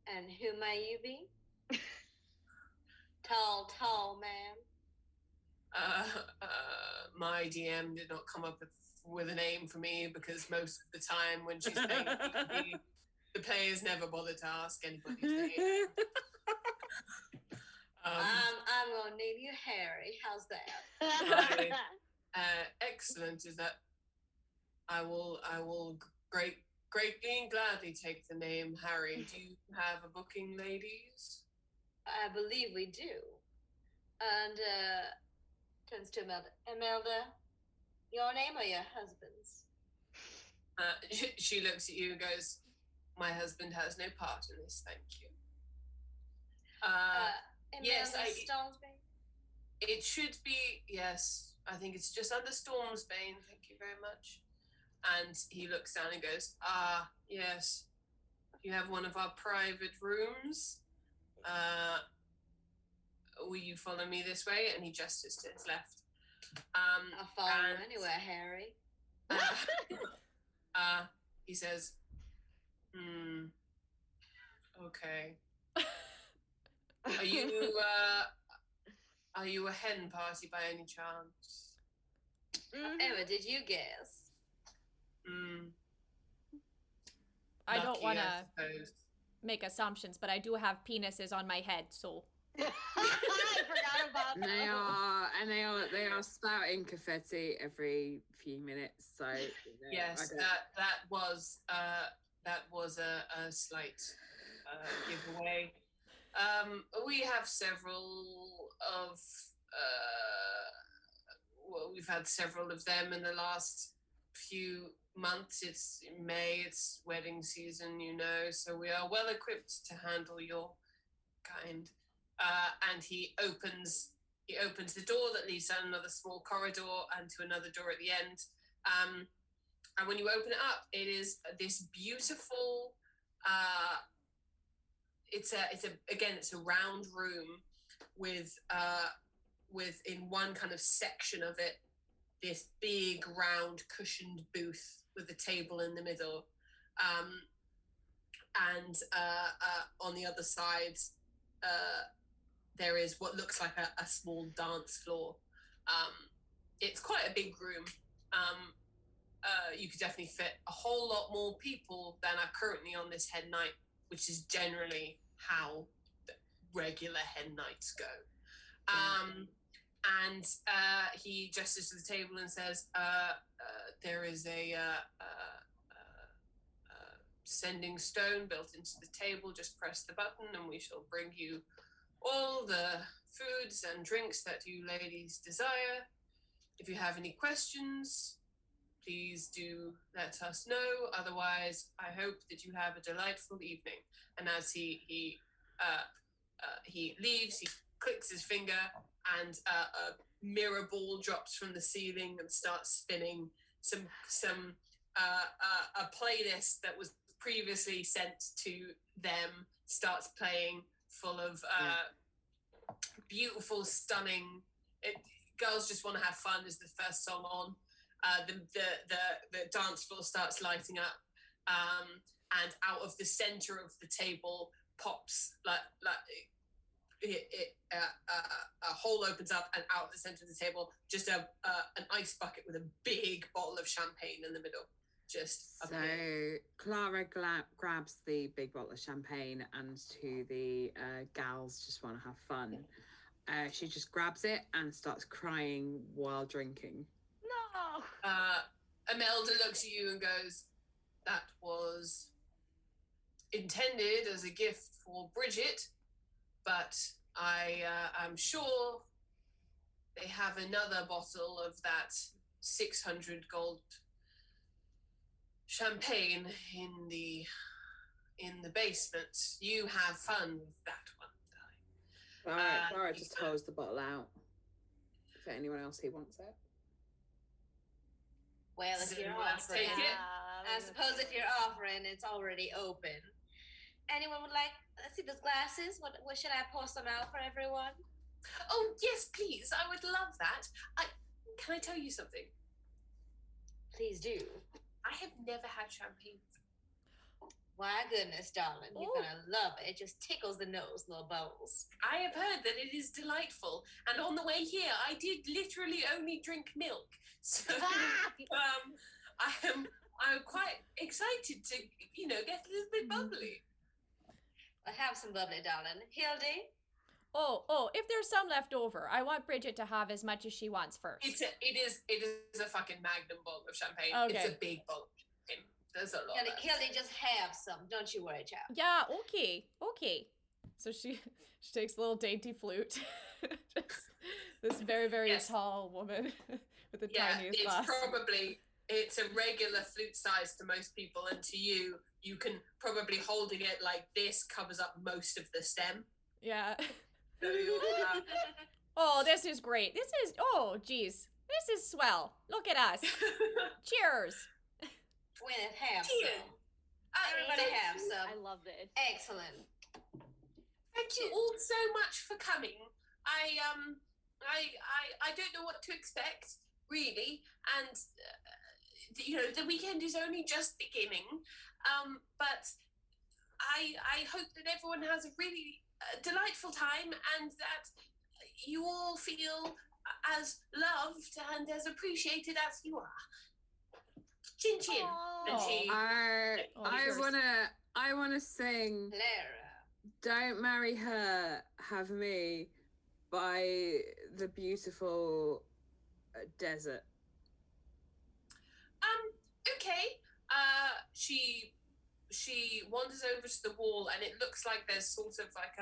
And who may you be? Tall man. My DM did not come up with with a name for me because most of the time when she's playing D&D, the players never bother to ask anybody's name. I'm gonna name you Harry. How's that? Excellent. Is that I will greatly and gladly take the name Harry. Do you have a booking, ladies? I believe we do. And turns to Imelda. Imelda, your name or your husband's? She looks at you and goes, "My husband has no part in this, thank you." Yes, Stormsbane? It should be, yes. I think it's just under Stormsbane, thank you very much. And he looks down and goes, yes. You have one of our private rooms. Will you follow me this way? And he gestures to his left. I'll follow you anywhere, Harry. He says, okay. Are you a hen party by any chance? Emma, did you guess? I don't Lucky, want I to suppose. make assumptions, but I do have penises on my head, so. I forgot about that. They are spouting confetti every few minutes. So Yes, that was a slight giveaway. We have several of we've had several of them in the last few months. It's May, it's wedding season, so we are well equipped to handle your kind. And he opens the door that leads down another small corridor and to another door at the end. And when you open it up, it is this beautiful. It's a round room with in one kind of section of it this big round cushioned booth with a table in the middle, and on the other side there is what looks like a small dance floor. It's quite a big room. You could definitely fit a whole lot more people than are currently on this hen night, which is generally how the regular hen nights go. And he gestures to the table and says, there is a sending stone built into the table. Just press the button and we shall bring you all the foods and drinks that you ladies desire. If you have any questions, please do let us know. Otherwise, I hope that you have a delightful evening. And as he leaves, he clicks his finger and a mirror ball drops from the ceiling and starts spinning a playlist that was previously sent to them starts playing, full of beautiful, stunning. Girls Just Want to Have Fun is the first song on. The dance floor starts lighting up, and out of the center of the table pops a hole opens up, and out of the center of the table just an ice bucket with a big bottle of champagne in the middle. So Clara grabs the big bottle of champagne, and to the gals just want to have fun. She just grabs it and starts crying while drinking. No. Imelda looks at you and goes, "That was intended as a gift for Bridget, but I'm sure they have another bottle of that 600 gold champagne in the basement. You have fun with that one." Clara just holds the bottle out for anyone else who wants it. Well, if you're offering, I suppose if you're offering, it's already open. Anyone would like? Let's see, those glasses. What should I pour some out for everyone? Oh yes, please. I would love that. Can I tell you something? Please do. I have never had champagne. My goodness, darling, you're Ooh. gonna love it. It just tickles the nose, little bowls. I have heard that it is delightful, and on the way here, I did literally only drink milk. So I'm quite excited to get a little bit bubbly. Well, have some bubbly, darling. Hildy? Oh, if there's some left over, I want Bridget to have as much as she wants first. It is a fucking magnum bowl of champagne. Okay. It's a big bowl of champagne. There's a lot. Hildy, just have some. Don't you worry, child. Yeah, okay. So she takes a little dainty flute. Just this very, very tall woman with the tiniest glass. It's a regular flute size to most people, and to you can probably holding it like this covers up most of the stem. Yeah. So Oh, this is great. Geez. This is swell. Look at us. Cheers. Gwyneth, have Cheers. some. Everybody have some. I love this. Excellent. Thank you all so much for coming. I don't know what to expect really, and the weekend is only just beginning. But I hope that everyone has a really delightful time, and that you all feel as loved and as appreciated as you are. Chin chin. And she, I wanna sing Clara. "Don't Marry Her, Have Me" by the beautiful Desert. Okay. She wanders over to the wall, and it looks like there's sort of like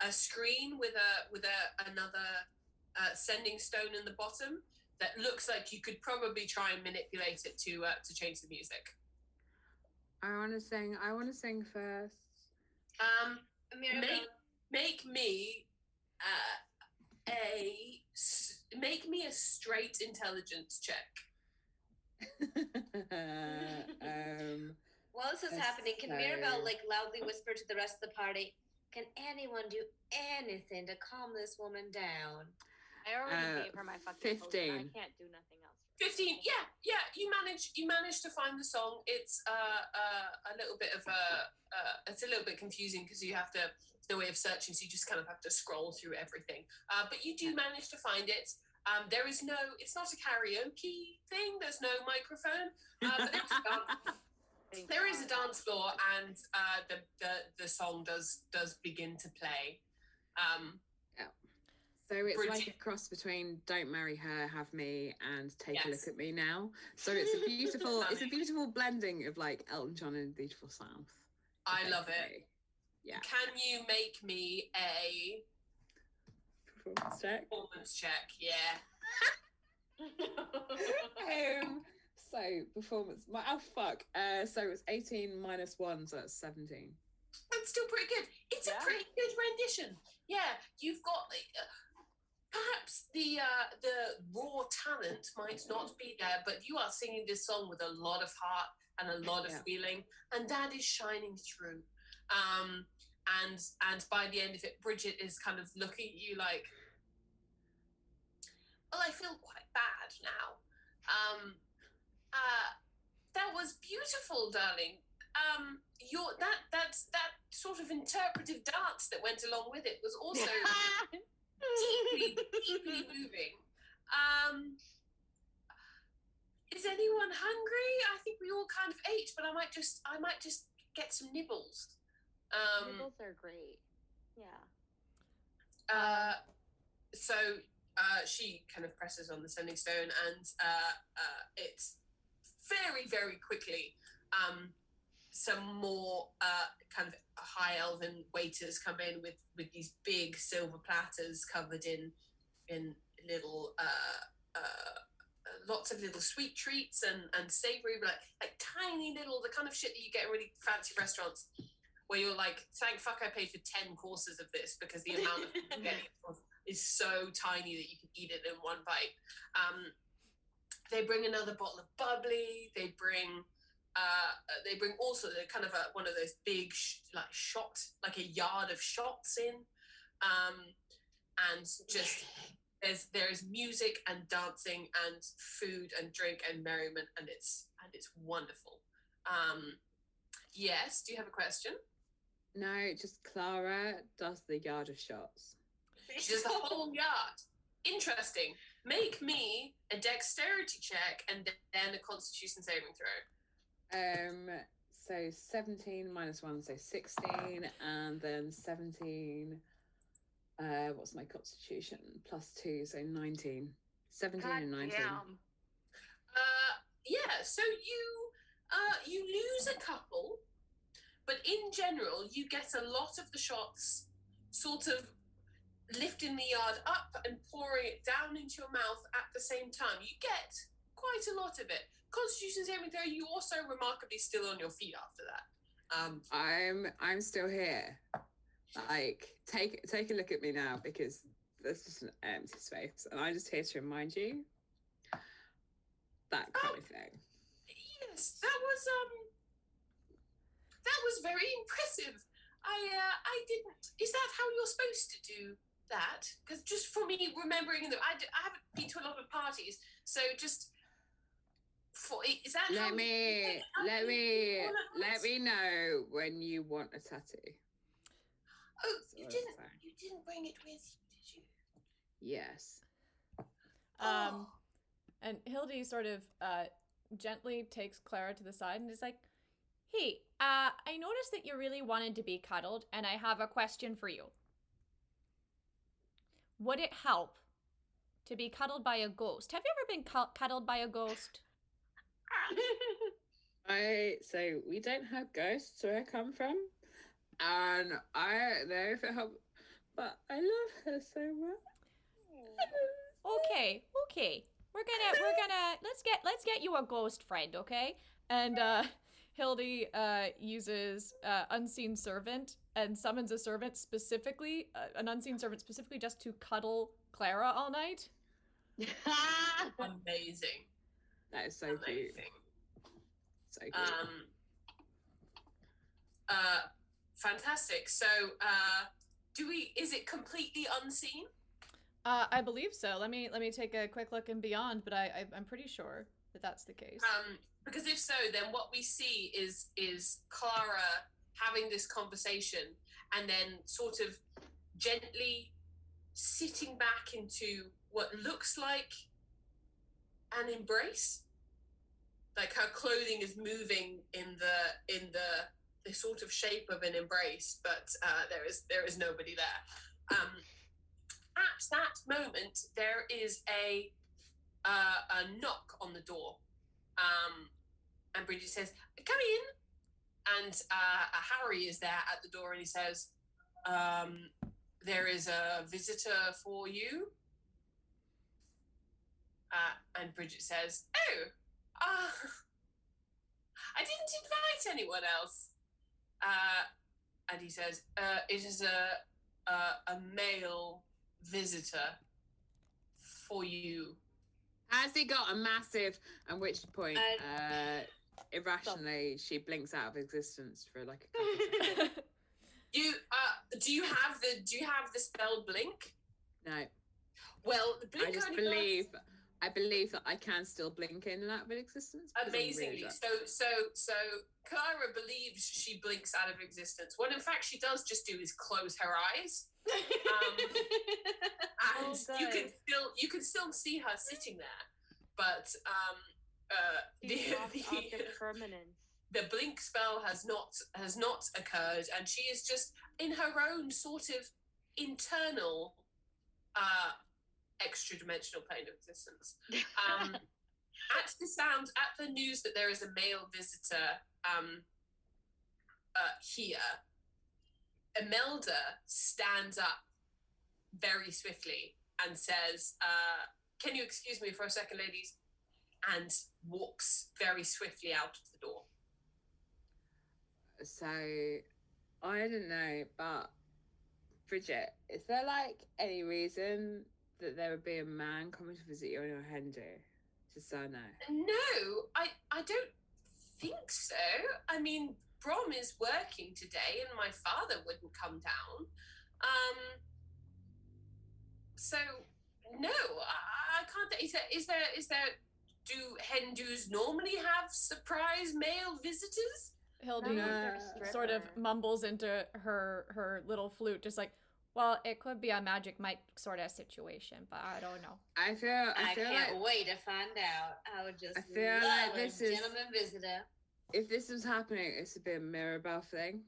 a screen with another sending stone in the bottom that looks like you could probably try and manipulate it to change the music. I want to sing first. Make me a straight intelligence check. While this is happening, can Mirabelle loudly whisper to the rest of the party, can anyone do anything to calm this woman down? I already gave her my fucking 15. potion. I can't do nothing else. 15. Yeah. You manage to find the song. It's a little bit of it's a little bit confusing because you have to no way of searching, so you just kind of have to scroll through everything. But you do manage to find it. It's not a karaoke thing. There's no microphone. But there is a dance floor, and the song does begin to play. So it's Bridget. like a cross between "Don't Marry Her, Have Me" and "Take a Look at Me Now." So it's a beautiful blending of like Elton John and Beautiful South. I love it. Yeah. Can you make me a performance check? Yeah. So performance. So it's 18 minus 1, so that's 17. That's still pretty good. It's a pretty good rendition. Yeah, you've got perhaps the raw talent might not be there, but you are singing this song with a lot of heart and a lot of feeling, and that is shining through. And by the end of it, Bridget is kind of looking at you like, well, I feel quite bad now. That was beautiful, darling. That sort of interpretive dance that went along with it was also deeply moving. Is anyone hungry? I think we all kind of ate, but I might just get some nibbles. Nibbles are great. Yeah. So she kind of presses on the sending stone, and it's very, very quickly some more kind of high elven waiters come in with these big silver platters covered in little lots of little sweet treats and savory, like tiny little, the kind of shit that you get in really fancy restaurants where you're like, thank fuck I paid for 10 courses of this, because the amount of food you're getting is so tiny that you can eat it in one bite. They bring another bottle of bubbly. They bring also kind of one of those big like a yard of shots in, and just there's music and dancing and food and drink and merriment, and it's wonderful. Yes, do you have a question? No, just Clara does the yard of shots. She does the whole yard. Interesting. Make me a dexterity check and then a constitution saving throw. So 17 minus 1, so 16, and then 17. What's my constitution? Plus 2, so 19. 17 and 19. Damn. Yeah, so you lose a couple, but in general, you get a lot of the shots sort of lifting the yard up and pouring it down into your mouth at the same time. You get quite a lot of it. Constitution saving throw, you also remarkably still on your feet after that. I'm still here. Like, take a look at me now, because there's just an empty space, and I'm just here to remind you that kind of thing. Yes, that was very impressive. I didn't. Is that how you're supposed to do that? Because just for me, remembering that I haven't been to a lot of parties, so just for is that Let how me know when you want a tattoo. Oh, That's you all I'm saying. didn't bring it with you, did you? Yes. And Hildy sort of gently takes Clara to the side and is like, "Hey, I noticed that you really wanted to be cuddled, and I have a question for you. Would it help to be cuddled by a ghost? Have you ever been cuddled by a ghost?" So we don't have ghosts where I come from, and I don't know if it helps, but I love her so much. Okay. We're gonna let's get you a ghost friend, okay? And Hildy uses unseen servant and summons a servant specifically, an unseen servant specifically just to cuddle Clara all night. Amazing. That is so cute. Amazing. So cute. Fantastic. So, is it completely unseen? I believe so. Let me take a quick look in Beyond, but I'm pretty sure that that's the case. Because if so, then what we see is Clara having this conversation and then sort of gently sitting back into what looks like an embrace. Like her clothing is moving in the sort of shape of an embrace, but there is nobody there. At that moment, there is a knock on the door, and Bridget says, "Come in." And Harry is there at the door, and he says, "There is a visitor for you." And Bridget says, "Oh, I didn't invite anyone else." And he says, "It is a male visitor for you." Has he got a massive? At which point, irrationally, she blinks out of existence for like a couple seconds. Do you have the spell blink? No. Well, the blink I believe that I can still blink in and out of existence. Amazingly. So Clara believes she blinks out of existence. What in fact she does just do is close her eyes. And you can still see her sitting there. But the blink spell has not occurred, and she is just in her own sort of internal extra-dimensional plane of existence. At the news that there is a male visitor here, Imelda stands up very swiftly and says, "Can you excuse me for a second, ladies?" and walks very swiftly out of the door. So, I don't know, but Bridget, is there like any reason that there would be a man coming to visit you in your Hen Do? Just so I know. No, I don't think so. I mean, Brom is working today, and my father wouldn't come down. So no, I can't. Is there? Do Hen Do's normally have surprise male visitors? Hildy No. sort of mumbles into her little flute, just like, well, it could be a magic Mike sort of situation, but I don't know. I feel can't like wait to find out. I would just I feel love like a this is- gentleman visitor. if this was happening, it's a bit Mirabelle thing.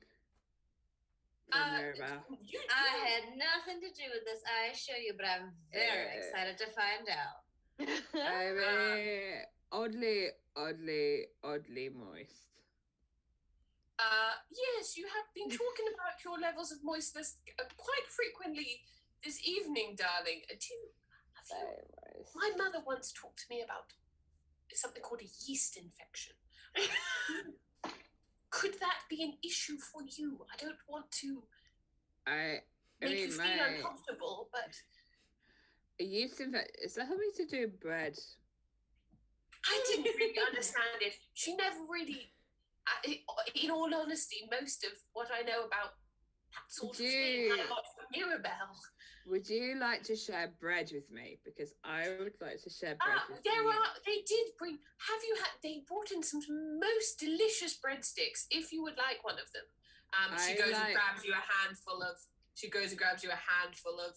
Mirabelle. I had nothing to do with this, I assure you, but I'm very Yeah. excited to find out. I mean, oddly moist. Yes, you have been talking about your levels of moistness quite frequently this evening, darling. My mother once talked to me about something called a yeast infection. Could that be an issue for you? I don't want to make you feel uncomfortable, but a yeast infection, is that something to do with bread? I didn't really understand it. She never really, in all honesty, most of what I know about that sort of thing I got from Mirabelle. Would you like to share bread with me? Because I would like to share bread with you. They did bring, they brought in some most delicious breadsticks, if you would like one of them. She goes and grabs you a handful of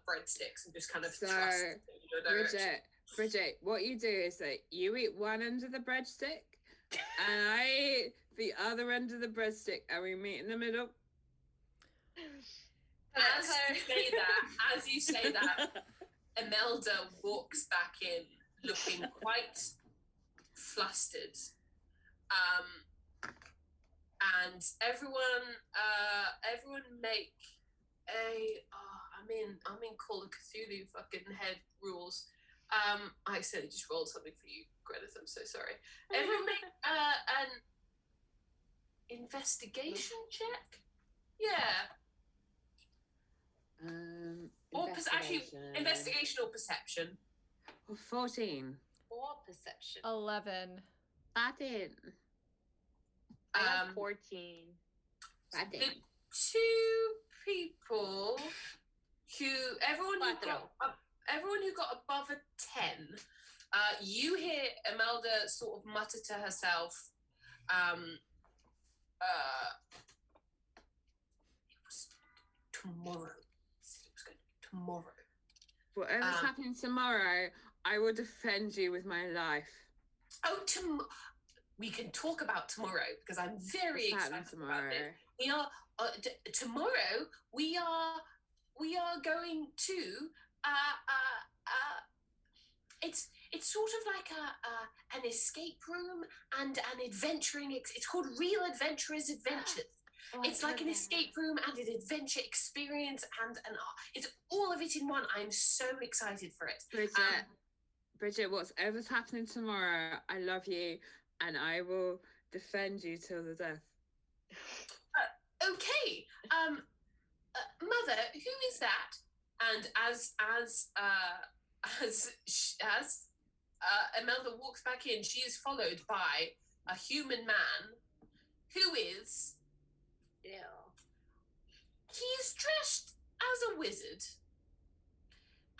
breadsticks and just kind of thrusts in your direction. Bridget, what you do is that you eat one end of the breadstick and I eat the other end of the breadstick and we meet in the middle. As you say that, Imelda walks back in looking quite flustered. And everyone make I'm in Call of Cthulhu fucking head rules. I accidentally just rolled something for you, Gwyneth, I'm so sorry. Everyone make an investigation check? Yeah. Investigation or perception. 14. Or perception. 11. I did. I got 14. The two people everyone who got above a 10, you hear Imelda sort of mutter to herself, it was tomorrow. It was going to be tomorrow. Whatever's happening tomorrow, I will defend you with my life. Oh, we can talk about tomorrow because I'm very excited about it. We are tomorrow. We are going to it's sort of like an escape room and an adventuring. It's called Real Adventurers Adventures. It's like an escape room and an adventure experience and it's all of it in one. I'm so excited for it. Bridget, whatever's happening tomorrow, I love you and I will defend you till the death. Okay. Mother, who is that? And as Imelda walks back in, she is followed by a human man who is... He is dressed as a wizard.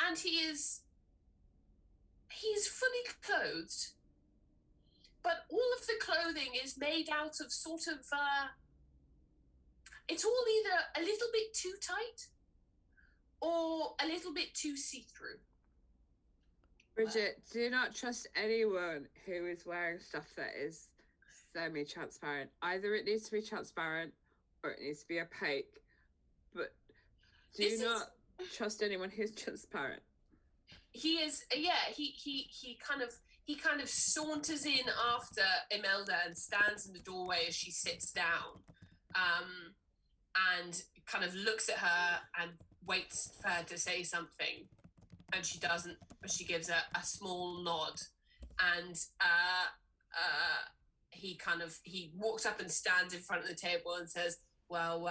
And he's fully clothed. But all of the clothing is made out of sort of... it's all either a little bit too tight or a little bit too see-through. Bridget, do not trust anyone who is wearing stuff that is semi-transparent. Either it needs to be transparent or it needs to be opaque. But do not trust anyone who's transparent. He is, he kind of saunters in after Imelda and stands in the doorway as she sits down, and kind of looks at her and waits for her to say something, and she doesn't, but she gives a small nod, and he walks up and stands in front of the table and says, well,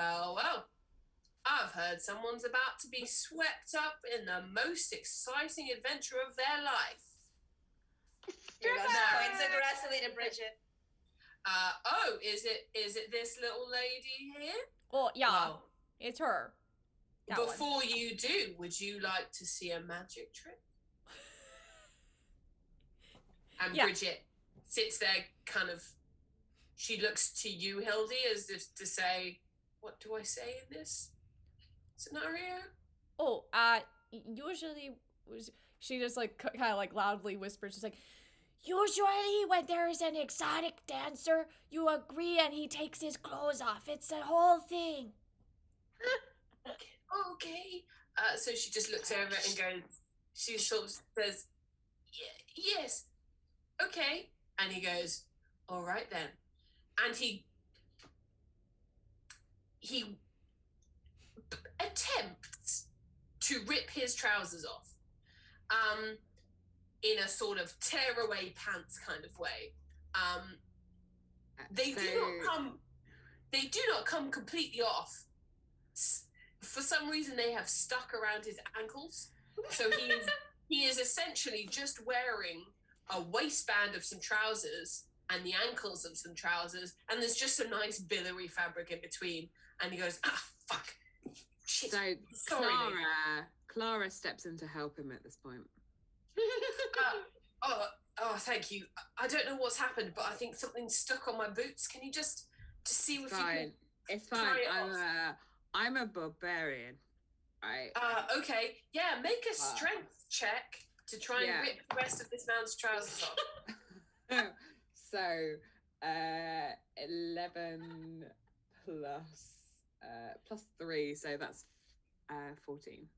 I've heard someone's about to be swept up in the most exciting adventure of their life. Points aggressively to Bridget. Is it this little lady here? Well, yeah, it's her. Before you do, would you like to see a magic trick? And Bridget sits there kind of she looks to you, Hildy, as if to say, what do I say in this scenario? Oh, usually she just like kind of like loudly whispers. She's like, usually when there is an exotic dancer, you agree and he takes his clothes off. It's a whole thing. Okay. So she just looks over and goes, she sort of says, yes, okay. And he goes, all right then. And he attempts to rip his trousers off, in a sort of tear away pants kind of way. They do not come completely off. For some reason, they have stuck around his ankles. So he is essentially just wearing a waistband of some trousers and the ankles of some trousers, and there's just a nice billowy fabric in between. And he goes, fuck. Shit. So Sorry, Clara steps in to help him at this point. Thank you. I don't know what's happened, but I think something's stuck on my boots. Can you just see if you can? It's fine. I'm a barbarian, right? Okay. Yeah, make a strength check to try and rip the rest of this man's trousers off. So, 11 plus 3, so that's 14.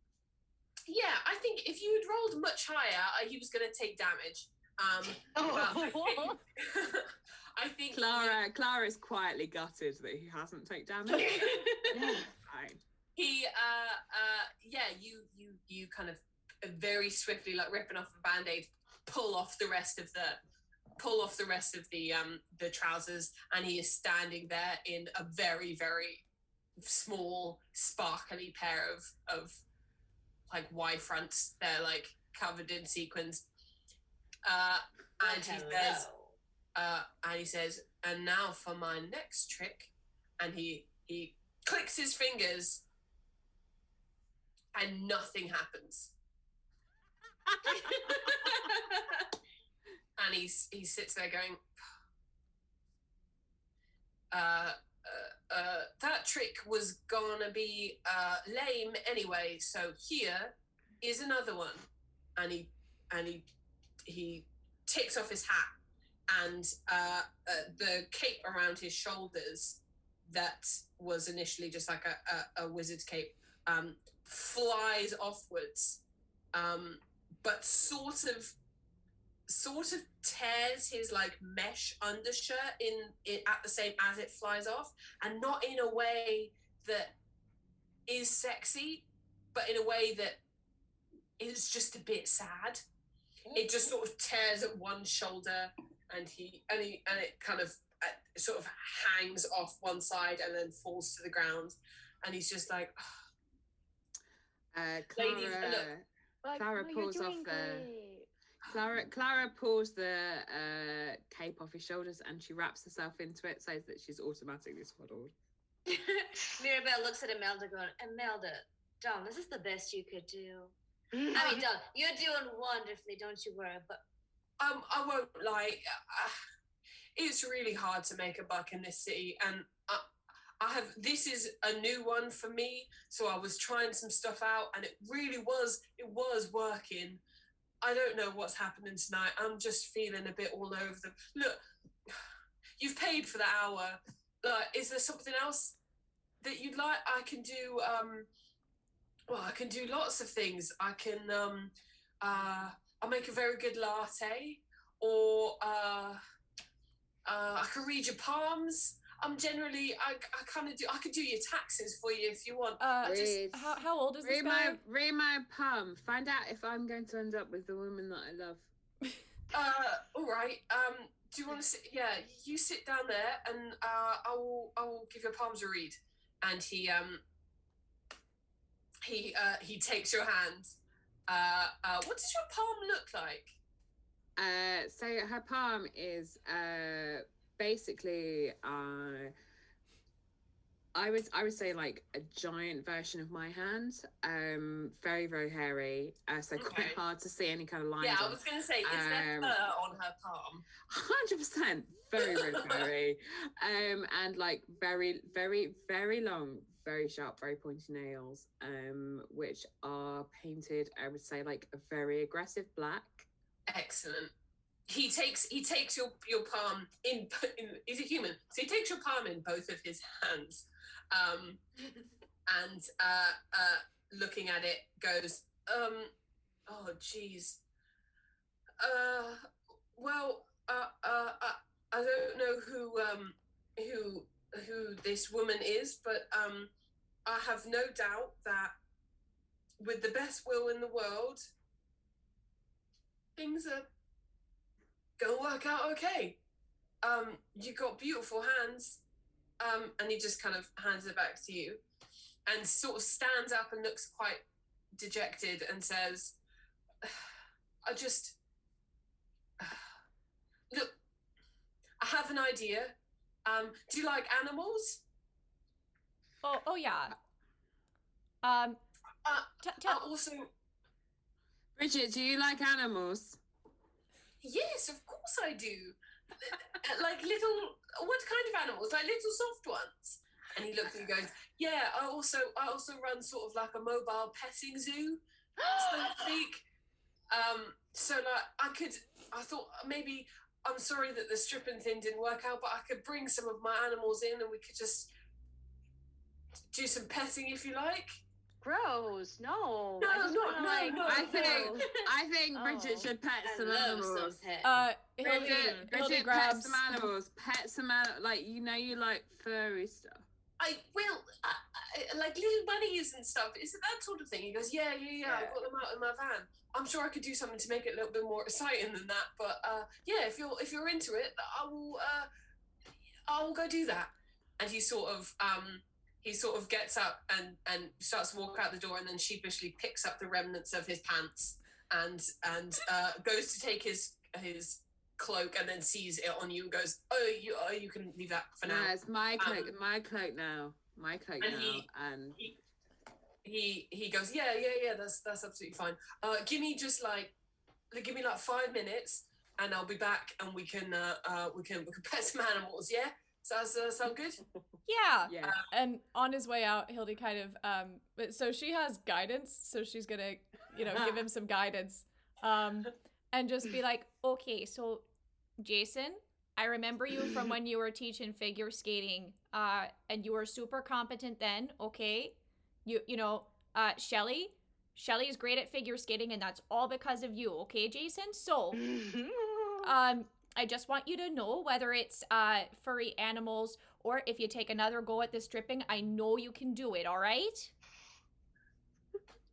Yeah, I think if you had rolled much higher, he was going to take damage. I think Clara is quietly gutted that he hasn't taken damage. Fine. He, you kind of very swiftly, like ripping off a band-aid, pull off the rest of the trousers, and he is standing there in a very, very small, sparkly pair of like Y fronts. They're like covered in sequins. And he says, and now for my next trick. And he clicks his fingers, and nothing happens. And he sits there going, that trick was gonna be lame anyway, so here is another one. And he takes off his hat, and the cape around his shoulders that was initially just like a wizard's cape flies offwards, but sort of tears his like mesh undershirt in at the same as it flies off, and not in a way that is sexy, but in a way that is just a bit sad. It just sort of tears at one shoulder, and it kind of sort of hangs off one side and then falls to the ground, and he's just like, Clara pulls off Clara pulls the cape off his shoulders, and she wraps herself into it, says that she's automatically swaddled. Mirabelle looks at Imelda going, Imelda, Dom, this is the best you could do. I mean, Dom, you're doing wonderfully, don't you worry. But I won't lie, it's really hard to make a buck in this city, and this is a new one for me, so I was trying some stuff out, and it was working. I don't know what's happening tonight. I'm just feeling a bit all over the... Look, you've paid for the hour. Is there something else that you'd like? I can do, I can do lots of things. I can, I'll make a very good latte, or I can read your palms. I'm generally, I could do your taxes for you if you want. How old is this guy? Read my palm. Find out if I'm going to end up with the woman that I love. All right. Do you want to sit? Yeah, you sit down there, and I will give your palms a read. And he takes your hand. What does your palm look like? So her palm is basically I would say like a giant version of my hand. Very, very hairy. So quite Okay. hard to see any kind of lines. Yeah, I on. was going to say, is there fur on her palm? 100%. Very, very hairy. And like very, very, very long, very sharp, very pointy nails. Which are painted, I would say, like a very aggressive black. Excellent. He takes your palm in. He's a human, so he takes your palm in both of his hands, and looking at it, goes, oh geez, well, I don't know who this woman is, but I have no doubt that with the best will in the world, things are gonna work out okay. You got beautiful hands. And he just kind of hands it back to you and sort of stands up and looks quite dejected and says, look, I have an idea. Do you like animals? Oh yeah. Also, Bridget, do you like animals? yes, of course I do. Like little, what kind of animals? Like little soft ones. And he looks and he goes, yeah, I also run sort of like a mobile petting zoo, so to speak. So like I thought maybe, I'm sorry that the stripping thing didn't work out, but I could bring some of my animals in and we could just do some petting if you like. Gross. No. No, I think Bridget should pet some animals. Hildy Bridget, grabs. pet some animals. Pet some animals. Like, you know, you like furry stuff. I like little bunnies and stuff. Is it that sort of thing? He goes, yeah. I've got them out in my van. I'm sure I could do something to make it a little bit more exciting than that. But yeah, if you're into it, I will go do that. And he sort of gets up and starts to walk out the door, and then sheepishly picks up the remnants of his pants and goes to take his cloak, and then sees it on you and goes, you can leave that for now. Yeah, it's my cloak. My cloak now. And he goes, yeah, that's absolutely fine. Give me like 5 minutes, and I'll be back, and we can pet some animals. Yeah, does that sound good? Yeah. And on his way out, Hildy kind of so she has guidance, so she's gonna give him some guidance, and just be like, okay, so Jason, I remember you from when you were teaching figure skating, and you were super competent then. Okay, Shelly is great at figure skating, and that's all because of you. Okay, Jason. So, I just want you to know, whether it's furry animals or if you take another go at this stripping, I know you can do it. All right.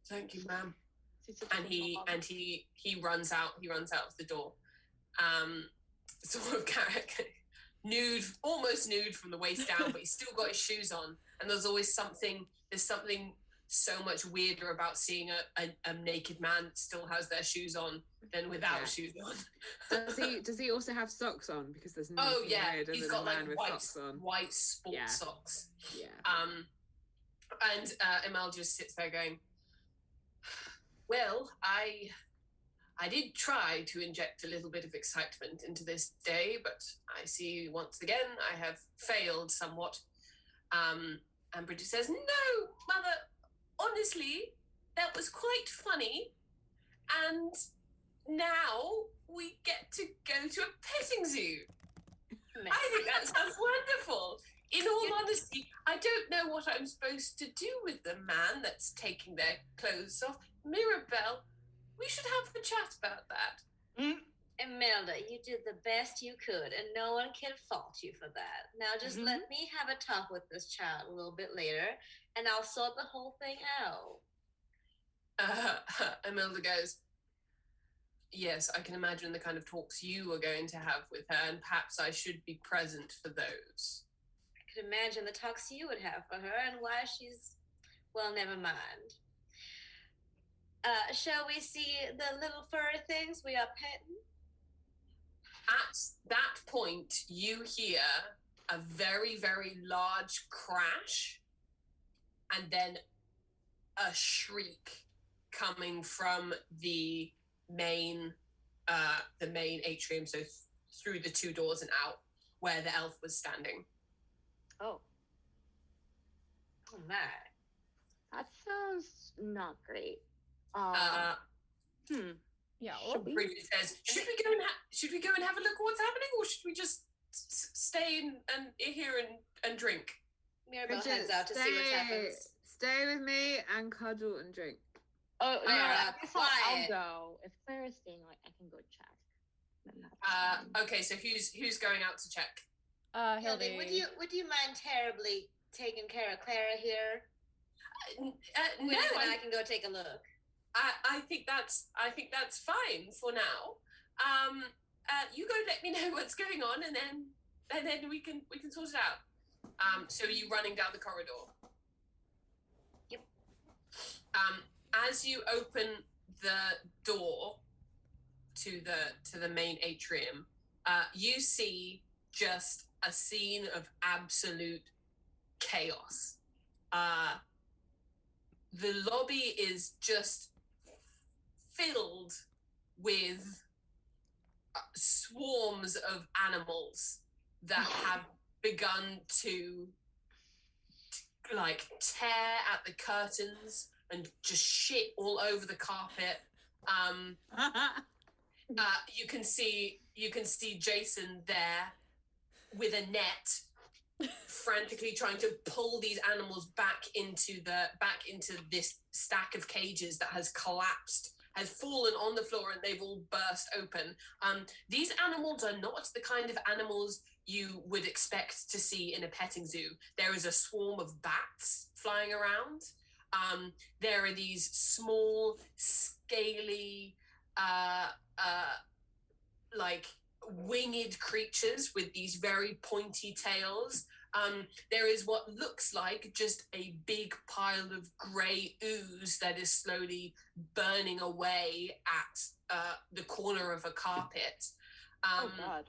Thank you, ma'am. And he runs out. He runs out of the door. Sort of nude, almost nude from the waist down, but he's still got his shoes on. And there's something so much weirder about seeing a naked man that still has their shoes on than without shoes on. Does he also have socks on? Because there's no. Oh yeah, weirder he's than got a like man with socks on. white sports socks. Yeah. And Emel just sits there going, well, I did try to inject a little bit of excitement into this day, but I see once again I have failed somewhat. And Bridget says, no, Mother, honestly, that was quite funny. And now we get to go to a petting zoo. I think that sounds wonderful. In all honesty, I don't know what I'm supposed to do with the man that's taking their clothes off. Mirabelle, we should have a chat about that. Imelda, you did the best you could, and no one can fault you for that. Now just let me have a talk with this child a little bit later, and I'll sort the whole thing out. Imelda goes, yes, I can imagine the kind of talks you are going to have with her, and perhaps I should be present for those. I could imagine the talks you would have for her and why she's... Well, never mind. Shall we see the little furry things we are petting? At that point, you hear a very, very large crash, and then a shriek coming from the main atrium, so through the 2 doors and out where the elf was standing. Oh, Oh my. that sounds not great. Yeah. Should we? Bridget says, should we go and have a look at what's happening, or should we just stay and here and drink? Mirabelle Bridget, heads out to see what happens. Stay with me and cuddle and drink. Oh, no, I guess I'll quiet. go. If Clara's staying, like, I can go check. Then that's fine. Okay, so who's going out to check? Hildy, would you mind terribly taking care of Clara here? No, I can go take a look. I think that's fine for now. You go let me know what's going on, and then we can sort it out. So are you running down the corridor? Yep. As you open the door to the main atrium, you see just a scene of absolute chaos. The lobby is just filled with swarms of animals that have begun to like tear at the curtains and just shit all over the carpet. You can see Jason there with a net, frantically trying to pull these animals back into this stack of cages that has collapsed, has fallen on the floor, and they've all burst open. These animals are not the kind of animals you would expect to see in a petting zoo. There is a swarm of bats flying around. There are these small, scaly, like winged creatures with these very pointy tails. There is what looks like just a big pile of grey ooze that is slowly burning away at the corner of a carpet. Oh God.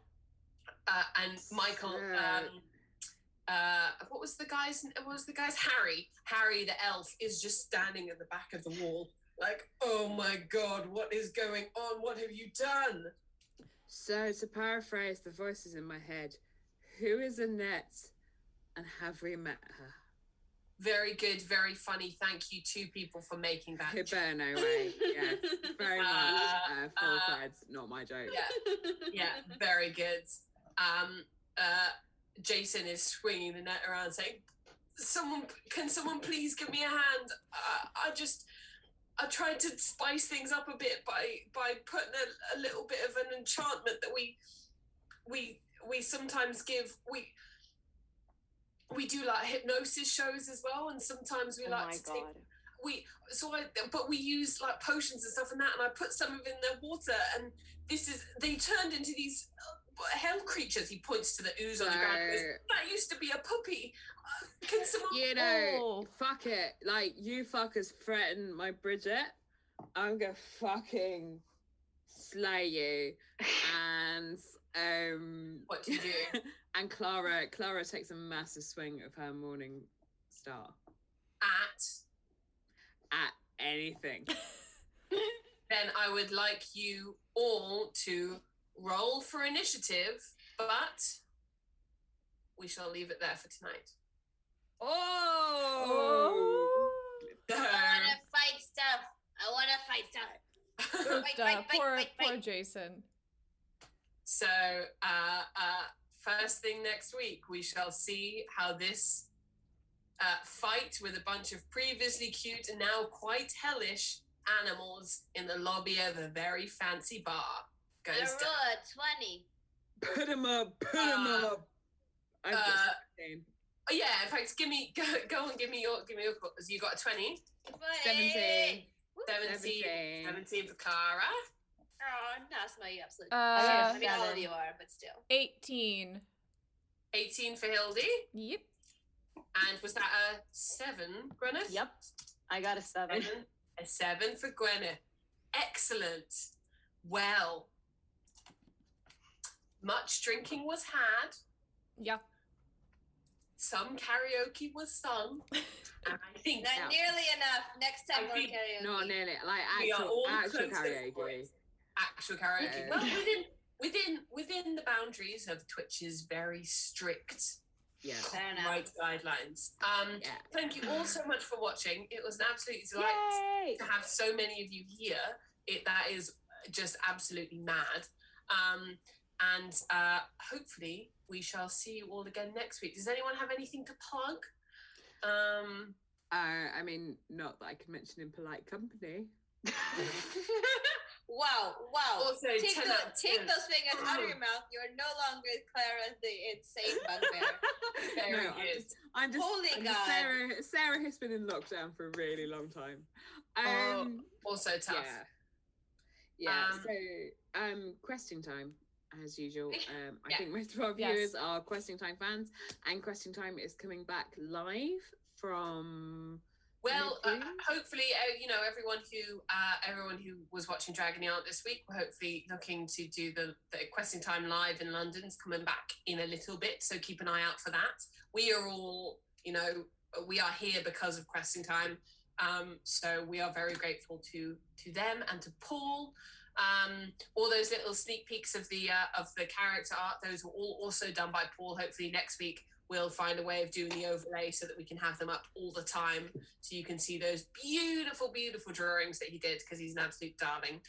And Michael, what was the guy's? Harry the elf is just standing at the back of the wall, like, oh my God, what is going on? What have you done? So, to paraphrase the voices in my head, who is Annette and have we met her? Very good, very funny. Thank you, 2 people, for making that Who joke. better know way. Yes, very much. Full creds, not my joke. Yeah, very good. Jason is swinging the net around saying, can someone please give me a hand? I tried to spice things up a bit by putting a little bit of an enchantment that we sometimes give. We do like hypnosis shows as well, and sometimes we like to take. But we use like potions and stuff and that, and I put some of it in their water, and they turned into these hell creatures. He points to the ooze on the ground and goes, that used to be a puppy. Can someone fuck it, like, you fuckers threaten my Bridget, I'm gonna fucking slay you. And what do you do? And Clara takes a massive swing of her morning star at anything. Then I would like you all to roll for initiative, but we shall leave it there for tonight. Oh! I want to fight stuff. Poor Jason. So, first thing next week, we shall see how this fight with a bunch of previously cute and now quite hellish animals in the lobby of a very fancy bar goes down. 20. Put him up. I've got 17. Oh yeah, in fact, go and give me your. You got a 20. 17. 17 for Clara. Oh, that's my absolute. Uh, I mean, all of you are, but still. 18. 18 for Hildy. Yep. And was that a 7, Gwyneth? Yep. I got a 7. A 7 for Gwyneth. Excellent. Well, much drinking was had. Yeah. some karaoke was sung, and I think Not nearly enough. Next time, I more think karaoke. Not nearly like we are all actual close to the karaoke. point. Actual karaoke. Well, within the boundaries of Twitch's very strict Yeah. Fair enough. right guidelines. Yeah. Thank you all so much for watching. It was an absolute delight Yay! to have so many of you here. That is just absolutely mad. And hopefully we shall see you all again next week. Does anyone have anything to plug? I mean, not that I can mention in polite company. Wow. Also, Take 10 out of 10. those fingers out of your mouth. You're no longer Clara the insane bugbear. Very No, good. I'm just Holy I'm God. just Sarah has been in lockdown for a really long time. Also tough. Yeah. So questing time as usual. I Yeah. think most of our Yes. viewers are questing time fans, and questing time is coming back live from Well, mid-June? hopefully, everyone who was watching Dragon Yard this week, we're hopefully looking to do the Questing Time live in London's coming back in a little bit, so keep an eye out for that. We are all, we are here because of Questing Time, so we are very grateful to them and to Paul. All those little sneak peeks of the character art, those were all also done by Paul. Hopefully next week we'll find a way of doing the overlay so that we can have them up all the time, so you can see those beautiful, beautiful drawings that he did, because he's an absolute darling.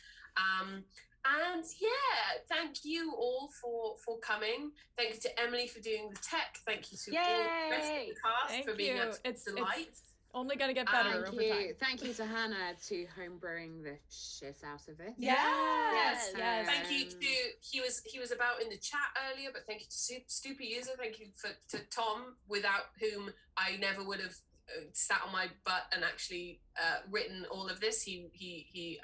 And yeah, thank you all for coming. Thank you to Emily for doing the tech. Thank you to all the rest of the cast Thank for being you. a delight. It's only gonna get better Thank over you. time. Thank you to Hannah to homebrewing the shit out of it. Yes. Thank you to he was about in the chat earlier, but thank you to Stupid User. Thank you to Tom, without whom I never would have sat on my butt and actually written all of this. He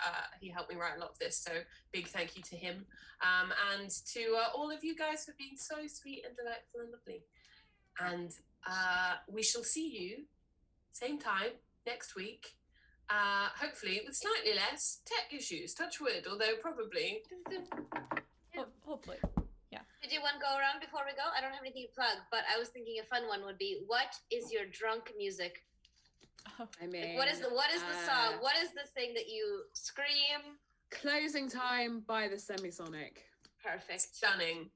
helped me write a lot of this, so big thank you to him, and to all of you guys for being so sweet and delightful and lovely. And we shall see you same time next week. Hopefully with slightly less tech issues, touch wood, although probably. Hopefully. We do one go around before we go. I don't have anything to plug, but I was thinking a fun one would be, what is your drunk music? I mean, What is the song? What is the thing that you scream? Closing Time by the Semisonic. Perfect. Stunning.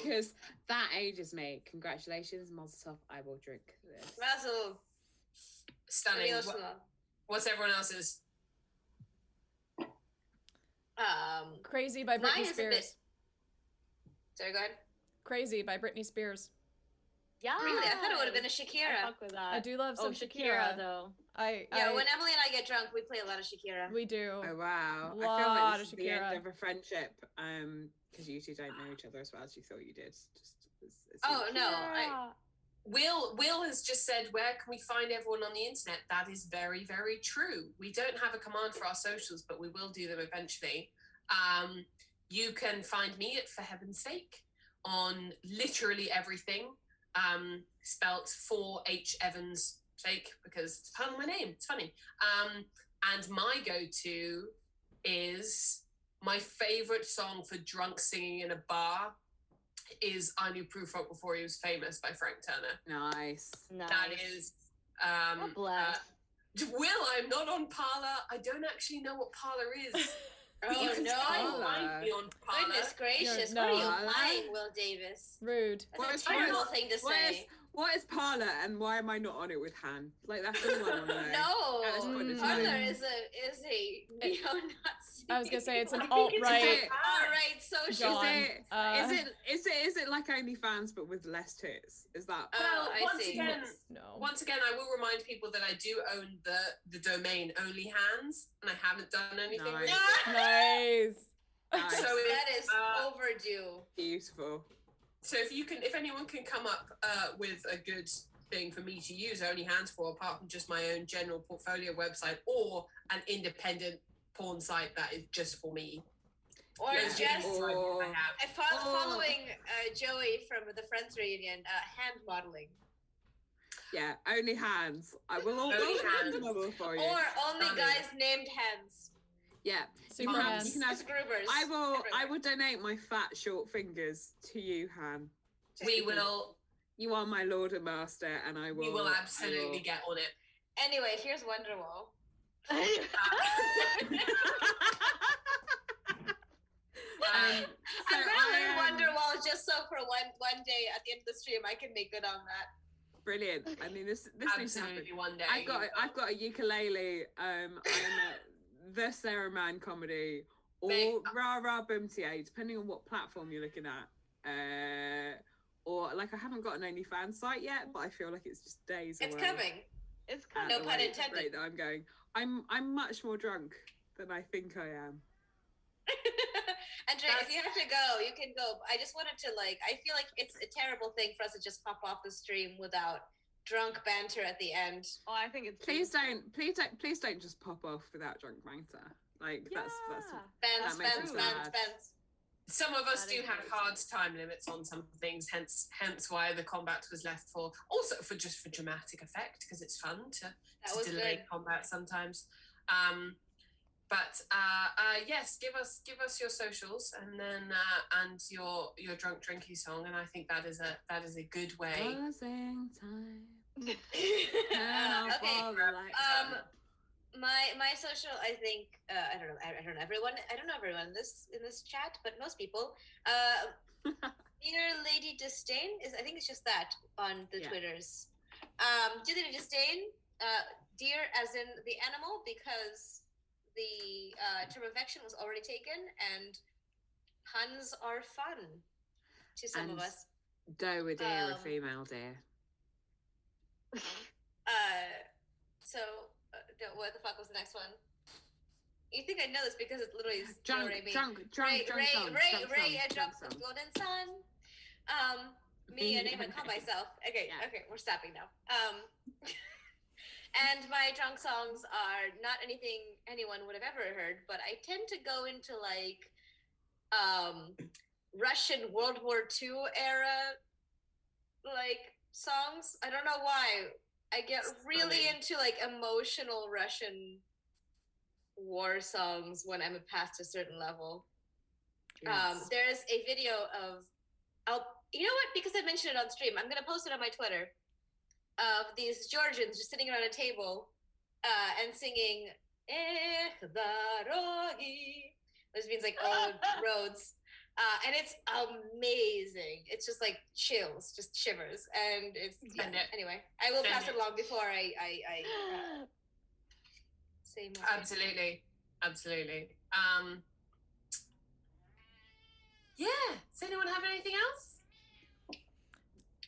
Because that ages me. Congratulations, Mazel tov. I will drink this. Mazel. Stunning. Adios. What's everyone else's? Crazy by Mine Britney is a Spears. bit- Sorry, go ahead. Crazy by Britney Spears. Yeah. Really? I thought it would have been a I Shakira. fuck with that. I do love some Shakira though. Yeah, when Emily and I get drunk, we play a lot of Shakira. we do. Oh wow! I feel Lot like of this is the end Shakira. of a friendship. Because you two don't know each other as well as you thought you did. Oh no, Will has just said, where can we find everyone on the internet? That is very, very true. We don't have a command for our socials, but we will do them eventually. You can find me at For Heaven's Sake on literally everything, spelt for H. Evans' sake, because it's part of my name. It's funny. And my go-to is my favorite song for drunk singing in a bar is I Knew Proof Rock Before He Was Famous by Frank Turner. Nice. That is God bless. Will, I'm not on Parler. I don't actually know what Parler is. But you Oh can no! try and find me on Parler. Goodness gracious! No. What are you Parler? implying, Will Davis? Rude. That's a terrible thing to say. What is Parler, and why am I not on it with Han? Like, that's all I want to know. No, At this point in Parler time. is a neo-Nazi. I was gonna say it's an I think it's alt-right. a- Alt-right social. John. Is it like OnlyFans but with less tits? Is that? Well, I once see. again, No. Once again, I will remind people that I do own the domain Only Hands, and I haven't done anything Nice. really. Nice. Nice. So That is overdue. Beautiful. So if anyone can come up with a good thing for me to use Only Hands for, apart from just my own general portfolio website or an independent porn site that is just for me. Or Yes, just Or- I have. following Joey from the Friends reunion, hand modeling. Yeah, only hands. I will all Only hands hands. model for you. Or only Stunning. guys named hands. Yeah. Super You can have- hands. you can have- Just groovers. I will everywhere. donate my fat short fingers to you, Han. Just We because- will You are my lord and master, and I will. We will absolutely get on it. Anyway, here's Wonderwall. I'm gonna learn Wonderwall just so for one day at the end of the stream I can make good on that. Brilliant. I mean, this needs to happen. Absolutely, one day. I've got a ukulele. I'm at the Sarah Mann comedy or Rah Rah Boom TA, depending on what platform you're looking at. Or like I haven't got an OnlyFans site yet, but I feel like it's just days away. It's coming. It's coming. No pun intended. Right, that I'm going. I'm much more drunk than I think I am. Andrea, if you have to go, you can go. I just wanted to I feel like it's a terrible thing for us to just pop off the stream without drunk banter at the end. Oh, I think it's please don't just pop off without drunk banter. Like that's Spence. Some of us do have hard time limits on some things, hence why the combat was left for just for dramatic effect, because it's fun to delay combat sometimes. But yes, give us your socials and then and your drunk drinky song, and I think that is a good way. Closing time. Okay. My social, I think I don't know everyone in this chat, but most people. Dear Lady Disdain I think it's just that on the Twitters. Dear Lady Disdain, deer as in the animal, because the term of affection was already taken, and puns are fun to some of us. Doe a deer, a female deer. So what the fuck was the next one? You think I know this because it literally is drunk Ray, a drunk golden sun. Me, a name and call myself. Okay, we're stopping now. And my drunk songs are not anything anyone would have ever heard, but I tend to go into Russian World War II era songs. I don't know why. I get really into emotional Russian war songs when I'm past a certain level. Yes. There's a video of, you know what? Because I mentioned it on stream, I'm gonna post it on my Twitter, of these Georgians just sitting around a table and singing "Ech Darogi," which means old roads. And it's amazing. It's just chills, just shivers, and it's anyway. I will pass it along before I say more. Absolutely. Yeah. Does anyone have anything else?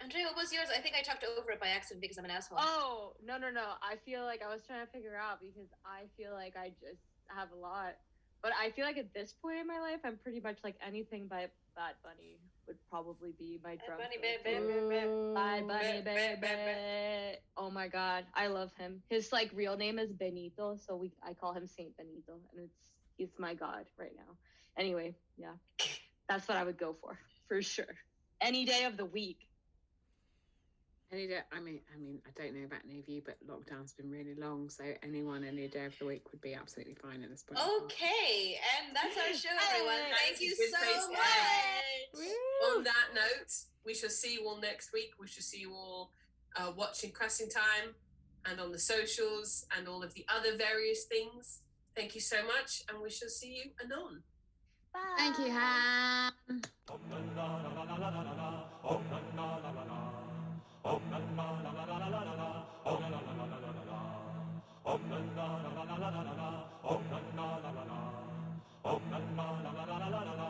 Andrea, what was yours? I think I talked over it by accident because I'm an asshole. Oh, no. I feel like I was trying to figure out because I feel like I just have a lot. But I feel like at this point in my life, I'm pretty much anything by Bad Bunny would probably be my drunk. Bad Bunny, baby. Oh my God, I love him. His real name is Benito, so I call him Saint Benito, and he's my god right now. Anyway, yeah, that's what I would go for sure. Any day of the week. Any day. I mean, I don't know about any of you, but lockdown's been really long, so anyone any day of the week would be absolutely fine at this point. Okay, and that's our show, everyone. Thank you so much. On that note, we shall see you all next week. We shall see you all watching Questing Time and on the socials and all of the other various things. Thank you so much, and we shall see you anon. Bye. Thank you, Han. Oh na na na na na na na na. Oh na na na na na na na. Oh na na na na na na na. Oh na na na na na. Oh na na na na na na na.